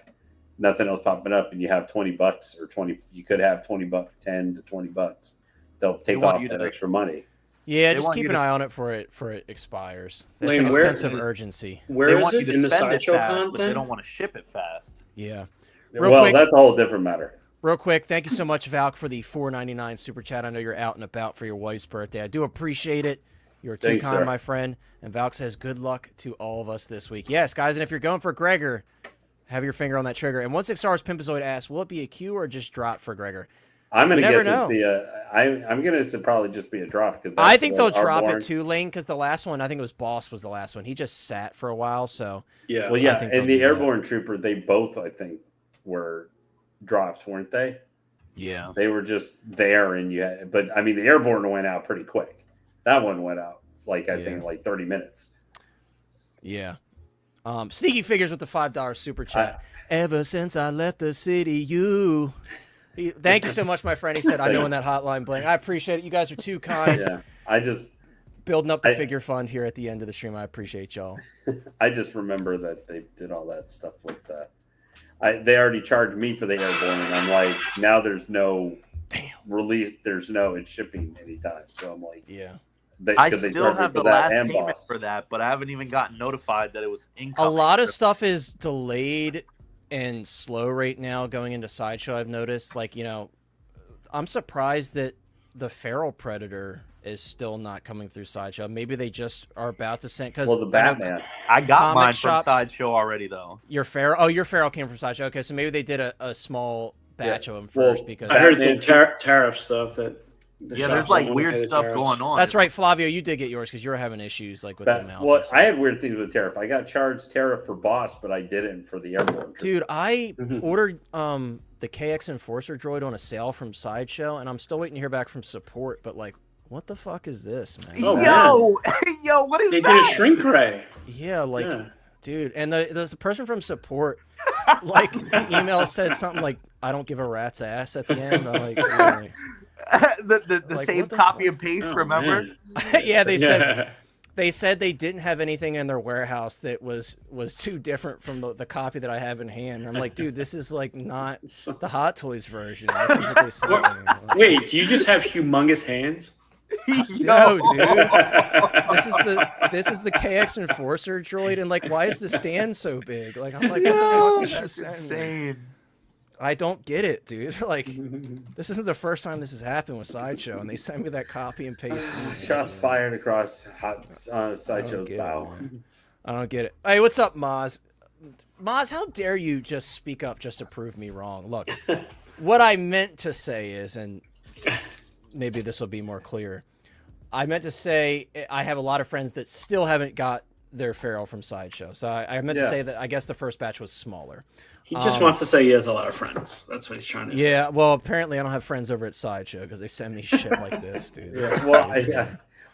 Speaker 3: nothing else popping up and you have $20 or 20, you could have $20, $10 to $20. They'll take
Speaker 5: want
Speaker 3: off
Speaker 5: you
Speaker 3: that
Speaker 5: to-
Speaker 3: extra money.
Speaker 1: Yeah,
Speaker 5: They
Speaker 1: just
Speaker 5: want
Speaker 1: keep
Speaker 5: you
Speaker 1: an
Speaker 5: to-
Speaker 1: eye on it for it expires. It's
Speaker 4: Lane,
Speaker 1: like a
Speaker 4: where-
Speaker 1: sense of urgency.
Speaker 4: Where
Speaker 5: They
Speaker 4: is
Speaker 5: want
Speaker 4: it
Speaker 5: you to
Speaker 4: in the
Speaker 5: spend it
Speaker 4: Sideshow
Speaker 5: fast, but they
Speaker 4: content?
Speaker 5: don't want to ship it fast.
Speaker 1: Yeah.
Speaker 4: Real
Speaker 3: Well,
Speaker 1: quick-
Speaker 3: that's a whole different matter.
Speaker 1: Real quick, thank you so much, Valk, for the $4.99 super chat. I know you're out and about for your wife's birthday. I do appreciate it. You're too
Speaker 3: Thanks,
Speaker 1: kind,
Speaker 3: sir.
Speaker 1: my friend. And Valk says, good luck to all of us this week. Yes, guys, and if you're going for Gregor, have your finger on that trigger. And once Stars Pimpazoid asks, will it be a Q or just drop for Gregor?
Speaker 3: I'm going to
Speaker 1: You never
Speaker 3: guess I'm going to probably just be a drop.
Speaker 1: I think they'll drop it too, Lane, because the last one, I think it was Boss was the last one. He just sat for a while, so.
Speaker 4: Yeah.
Speaker 3: Well,
Speaker 1: I
Speaker 3: yeah,
Speaker 1: think
Speaker 3: and
Speaker 1: they'll
Speaker 3: the
Speaker 1: do that.
Speaker 3: Airborne Trooper, they both, I think, were drops, weren't they?
Speaker 1: Yeah.
Speaker 3: They were just there, but I mean, the Airborne went out pretty quick. That one went out I think like 30 minutes.
Speaker 1: Yeah. Sneaky Figures with the $5 super chat. Ever since I left the city, you. Thank you so much, my friend. He said, I know when that hotline blank. I appreciate it. You guys are too kind.
Speaker 3: Yeah, I just
Speaker 1: Building up the figure fund here at the end of the stream. I appreciate y'all.
Speaker 3: remember that they did all that stuff with that. They already charged me for the Airborne, and I'm like, now there's no release. There's no it's shipping anytime. So I'm like,
Speaker 1: Yeah.
Speaker 5: I
Speaker 3: 'cause they
Speaker 5: still
Speaker 3: charged me
Speaker 5: have
Speaker 3: for
Speaker 5: the
Speaker 3: that
Speaker 5: last
Speaker 3: and
Speaker 5: payment
Speaker 3: Boss.
Speaker 5: for that, but I haven't even gotten notified that it was
Speaker 1: A
Speaker 5: incoming.
Speaker 1: lot of stuff is delayed and slow right now going into Sideshow, I've noticed. Like, I'm surprised that the Feral Predator is still not coming through Sideshow. Maybe they just are about to send. Cause
Speaker 3: Well, the Batman.
Speaker 5: I got
Speaker 1: comic
Speaker 5: mine
Speaker 1: shops-
Speaker 5: from Sideshow already, though.
Speaker 1: Your Feral. Oh, your Feral came from Sideshow. Okay, so maybe they did a small batch of them
Speaker 3: Well,
Speaker 1: first because
Speaker 4: I heard some
Speaker 3: Batman-
Speaker 4: tariff stuff that. the
Speaker 5: Yeah,
Speaker 4: shops
Speaker 5: there's
Speaker 4: don't
Speaker 5: like
Speaker 4: wanna
Speaker 5: weird
Speaker 4: pay the
Speaker 5: stuff
Speaker 4: tariffs.
Speaker 5: going on.
Speaker 1: that's right, Flavio. You did get yours because you were having issues like with the mouth.
Speaker 3: Well, I had weird things with tariff. I got charged tariff for Boss, but I didn't for the Airborne.
Speaker 1: Dude, I
Speaker 4: Mhm.
Speaker 1: ordered the KX Enforcer droid on a sale from Sideshow, and I'm still waiting to hear back from support. But like, what the fuck is this, man?
Speaker 4: Oh,
Speaker 5: Yo, what is
Speaker 4: They did
Speaker 5: that?
Speaker 4: a shrink ray.
Speaker 1: Yeah, like,
Speaker 4: Yeah.
Speaker 1: dude, and the person from support, like, the email said something like, "I don't give a rat's ass" at the end. I'm like, really?
Speaker 5: the
Speaker 1: Like,
Speaker 5: same
Speaker 1: what the
Speaker 5: copy
Speaker 1: fuck?
Speaker 5: and paste,
Speaker 4: Oh,
Speaker 5: remember?
Speaker 4: man.
Speaker 1: Yeah, they said
Speaker 4: Yeah.
Speaker 1: they didn't have anything in their warehouse that was too different from the copy that I have in hand. I'm like, dude, this is like not the Hot Toys version. This is what they said. Like,
Speaker 4: Wait, do you just have humongous hands?
Speaker 1: no, dude. This is the KX Enforcer droid, and like, why is the stand so big? Like, I'm like, what the
Speaker 5: Yo,
Speaker 1: fuck is
Speaker 5: that's
Speaker 1: this sending me?
Speaker 5: insane.
Speaker 1: I don't get it, dude. Like, this isn't the first time this has happened with Sideshow, and they sent me that copy and paste.
Speaker 3: Shots fired across
Speaker 1: I
Speaker 3: Sideshow's
Speaker 1: don't get it,
Speaker 3: bow.
Speaker 1: man. I don't get it. Hey, what's up, Maz? Maz, how dare you just speak up just to prove me wrong? Look, what I meant to say is, and maybe this will be more clear. I meant to say I have a lot of friends that still haven't got their Feral from Sideshow. So I meant to say that I guess the first batch was smaller.
Speaker 4: He just wants to say he has a lot of friends. That's what he's trying to say.
Speaker 1: Yeah, well, apparently I don't have friends over at Sideshow because they send me shit like this, dude. This is
Speaker 3: Well,
Speaker 1: crazy.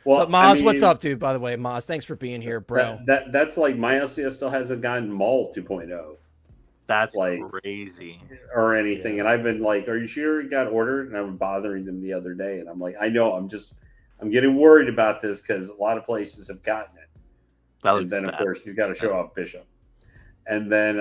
Speaker 3: Well,
Speaker 1: But Maz,
Speaker 3: I
Speaker 1: what's
Speaker 3: mean,
Speaker 1: up, dude? By the way, Maz, thanks for being here, bro.
Speaker 3: That's like my LCS still hasn't gotten Maul 2.0.
Speaker 5: That's
Speaker 3: like
Speaker 5: crazy.
Speaker 3: or anything.
Speaker 1: Yeah.
Speaker 3: And I've been like, "Are you sure it got ordered?" And I've been bothering them the other day, and I'm like, "I know. I'm getting worried about this because a lot of places have gotten it."
Speaker 5: That
Speaker 3: And
Speaker 5: looks
Speaker 3: then of
Speaker 5: bad.
Speaker 3: course he's got to show off Bishop, and then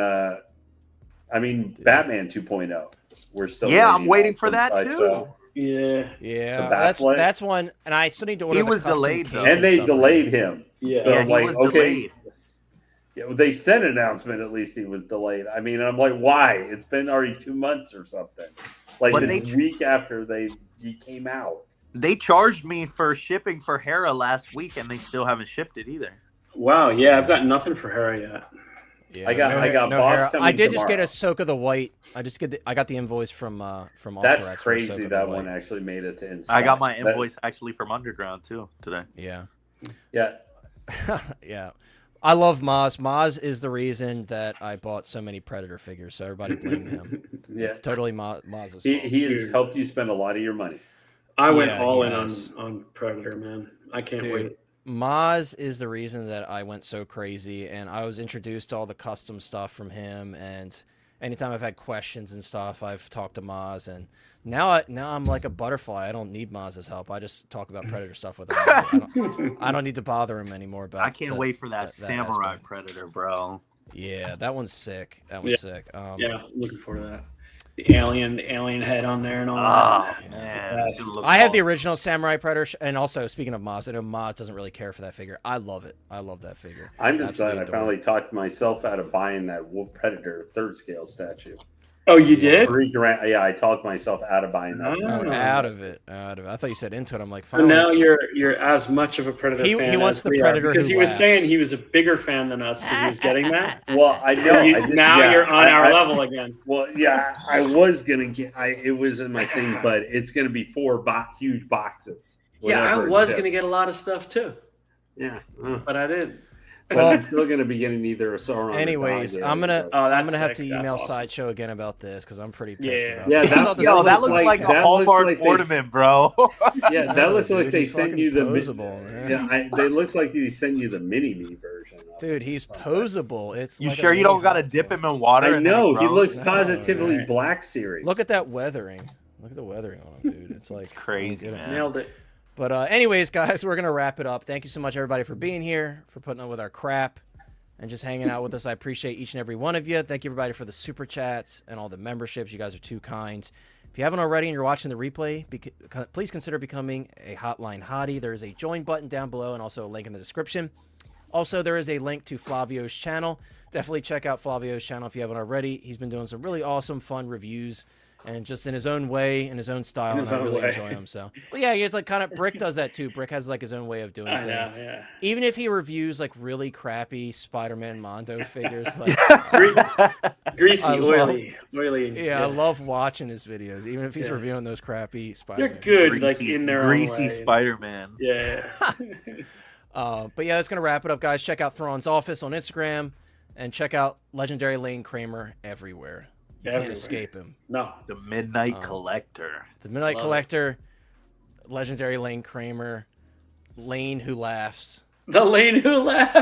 Speaker 3: Batman 2.0. We're still
Speaker 5: Yeah, I'm
Speaker 3: on
Speaker 5: waiting for
Speaker 3: some
Speaker 5: that
Speaker 3: side,
Speaker 5: too.
Speaker 3: so-
Speaker 4: Yeah.
Speaker 1: Yeah,
Speaker 3: The backflip?
Speaker 1: that's one, and I still need to order.
Speaker 5: He
Speaker 1: the
Speaker 5: was
Speaker 1: custom
Speaker 5: delayed,
Speaker 1: cake
Speaker 5: though.
Speaker 3: and they
Speaker 1: stuff for
Speaker 3: delayed
Speaker 1: him.
Speaker 3: him.
Speaker 4: Yeah.
Speaker 3: So
Speaker 5: Yeah,
Speaker 3: I'm
Speaker 5: he
Speaker 3: like,
Speaker 5: was
Speaker 3: okay.
Speaker 5: delayed.
Speaker 3: Yeah, well, they sent an announcement. At least he was delayed. I mean, I'm like, why? It's been already 2 months or something. Like
Speaker 5: But
Speaker 3: the
Speaker 5: they-
Speaker 3: week after he came out.
Speaker 5: They charged me for shipping for Hera last week, and they still haven't shipped it either.
Speaker 4: Wow. Yeah, I've got nothing for Hera yet.
Speaker 1: Yeah,
Speaker 3: I got Boss
Speaker 1: Hera.
Speaker 3: coming
Speaker 1: I did just get
Speaker 3: tomorrow.
Speaker 1: Ahsoka the White. I got the invoice from
Speaker 3: That's
Speaker 1: Authrax for
Speaker 3: crazy.
Speaker 1: Ahsoka
Speaker 3: That
Speaker 1: the
Speaker 3: one
Speaker 1: White.
Speaker 3: actually made it to Insta.
Speaker 5: I got my invoice actually from Underground too today.
Speaker 1: Yeah.
Speaker 3: Yeah.
Speaker 1: Yeah. I love Maz. Maz is the reason that I bought so many Predator figures, so everybody blame him.
Speaker 3: Yeah.
Speaker 1: It's totally Maz's fault.
Speaker 3: He has helped you spend a lot of your money.
Speaker 4: I went
Speaker 1: Yeah,
Speaker 4: all
Speaker 1: he
Speaker 4: in
Speaker 1: has.
Speaker 4: on Predator, man. I can't
Speaker 1: Dude,
Speaker 4: wait.
Speaker 1: Maz is the reason that I went so crazy, and I was introduced to all the custom stuff from him, and anytime I've had questions and stuff, I've talked to Maz, and now I'm like a butterfly. I don't need Maz's help. I just talk about Predator stuff with him. I don't need to bother him anymore. About
Speaker 5: I can't wait for that Samurai
Speaker 1: aspect.
Speaker 5: Predator, bro.
Speaker 1: Yeah, that one's sick. That one's sick.
Speaker 4: Yeah, looking forward to that. The alien head on there and all
Speaker 5: Oh
Speaker 4: that.
Speaker 5: man, this gonna look
Speaker 1: I have the
Speaker 5: awesome.
Speaker 1: original Samurai Predator, and also speaking of Maz, I know Maz doesn't really care for that figure. I love it. I love that figure.
Speaker 3: I'm just glad
Speaker 1: Absolutely
Speaker 3: I
Speaker 1: adore
Speaker 3: finally
Speaker 1: it.
Speaker 3: talked myself out of buying that Wolf Predator 3rd scale statue.
Speaker 4: Oh, you did?
Speaker 3: Yeah, I talked myself out of buying that.
Speaker 4: Oh.
Speaker 1: Out of it. I thought you said into it. I'm like,
Speaker 4: So
Speaker 1: finally.
Speaker 4: now you're as much of a Predator
Speaker 1: He
Speaker 4: fan
Speaker 1: wants
Speaker 4: as
Speaker 1: the
Speaker 4: we are,
Speaker 1: Predator
Speaker 4: because
Speaker 1: who
Speaker 4: he was
Speaker 1: laughs.
Speaker 4: saying he was a bigger fan than us because he was getting that.
Speaker 3: Well, I know. I did,
Speaker 4: Now
Speaker 3: yeah,
Speaker 4: you're on our
Speaker 3: I-
Speaker 4: level again.
Speaker 3: Well, yeah, I was gonna get. It was in my thing, but it's gonna be 4 huge boxes.
Speaker 4: Yeah, I
Speaker 3: whatever
Speaker 4: was
Speaker 3: it
Speaker 4: going to
Speaker 3: is.
Speaker 4: get a lot of stuff too,
Speaker 3: Yeah,
Speaker 4: but I didn't.
Speaker 3: but
Speaker 1: Well-
Speaker 3: I'm still gonna be getting either a Sauron. or
Speaker 1: Anyways,
Speaker 3: Dog
Speaker 1: I'm gonna
Speaker 4: Oh,
Speaker 1: I'm
Speaker 4: that's
Speaker 1: gonna have
Speaker 4: sick.
Speaker 1: to
Speaker 4: That's
Speaker 1: email
Speaker 4: awesome.
Speaker 1: Sideshow again about this because I'm pretty pissed
Speaker 4: Yeah.
Speaker 1: about
Speaker 3: Yeah,
Speaker 1: it.
Speaker 3: that's-
Speaker 5: Yo, that
Speaker 3: looks
Speaker 5: looks like a
Speaker 3: that looks
Speaker 5: Hallmark
Speaker 3: like they-
Speaker 5: ornament, bro.
Speaker 3: Yeah, that looks like
Speaker 1: Dude,
Speaker 3: they
Speaker 1: he's
Speaker 3: sent
Speaker 1: fucking
Speaker 3: you the.
Speaker 1: posable, man.
Speaker 3: Yeah, they looks like they sent you the mini me version. Of
Speaker 1: Dude,
Speaker 3: it.
Speaker 1: he's posable. It's
Speaker 5: You
Speaker 1: like a
Speaker 5: sure you
Speaker 1: mini
Speaker 5: don't got to
Speaker 1: Hot
Speaker 5: dip
Speaker 1: Toy.
Speaker 5: him in water?
Speaker 3: I
Speaker 5: and then
Speaker 3: know
Speaker 5: it
Speaker 3: he
Speaker 5: grows?
Speaker 3: looks
Speaker 1: No,
Speaker 3: positively
Speaker 4: right.
Speaker 3: Black Series.
Speaker 1: Look at that weathering. Look at the weathering on him, dude. It's like
Speaker 5: Crazy,
Speaker 1: I don't get it.
Speaker 5: man.
Speaker 4: Nailed it.
Speaker 1: But anyways, guys, we're gonna wrap it up. Thank you so much, everybody, for being here, for putting up with our crap, and just hanging out with us. I appreciate each and every one of you. Thank you, everybody, for the super chats and all the memberships. You guys are too kind. If you haven't already and you're watching the replay, please consider becoming a Hotline Hottie. There is a join button down below and also a link in the description. Also, there is a link to Flavio's channel. Definitely check out Flavio's channel if you haven't already. He's been doing some really awesome, fun reviews, and just in his own way, in his own style,
Speaker 4: In his
Speaker 1: and I
Speaker 4: own
Speaker 1: really
Speaker 4: way.
Speaker 1: enjoy him. So, well, yeah, it's like kind of Brick does that too. Brick has like his own way of doing
Speaker 4: I
Speaker 1: things.
Speaker 4: know, yeah.
Speaker 1: Even if he reviews like really crappy Spider-Man Mondo figures, like
Speaker 4: Greasy,
Speaker 1: I love-
Speaker 4: oily.
Speaker 1: yeah, I love watching his videos, even if he's
Speaker 4: Yeah.
Speaker 1: reviewing those crappy
Speaker 4: They're
Speaker 1: Spider-Man.
Speaker 4: good, like in their
Speaker 5: greasy
Speaker 4: own way.
Speaker 5: Spider-Man.
Speaker 4: Yeah.
Speaker 1: But yeah, that's gonna wrap it up, guys. Check out Thrawn's office on Instagram, and check out Legendary Lane Kramer everywhere. You
Speaker 4: Everywhere.
Speaker 1: can't escape him.
Speaker 4: No.
Speaker 5: The Midnight Collector.
Speaker 1: The Midnight
Speaker 4: Love it.
Speaker 1: Collector, Legendary Lane Kramer, Lane who laughs.
Speaker 4: The lane who laughs.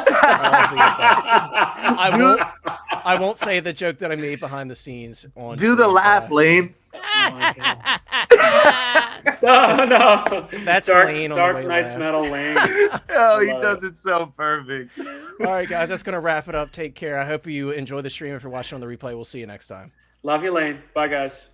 Speaker 1: I won't say the joke that I made behind the scenes on.
Speaker 5: Do the
Speaker 1: screen,
Speaker 5: laugh,
Speaker 1: but-
Speaker 5: Lane.
Speaker 4: No.
Speaker 1: That's
Speaker 4: Dark,
Speaker 1: Lane on the
Speaker 4: Dark
Speaker 1: way
Speaker 4: Knight's
Speaker 1: laugh.
Speaker 4: Metal Lane.
Speaker 5: Oh, he
Speaker 4: love
Speaker 5: does it so perfect.
Speaker 1: All right, guys, that's gonna wrap it up. Take care. I hope you enjoy the stream. If you're watching on the replay, we'll see you next time.
Speaker 4: Love you, Lane. Bye, guys.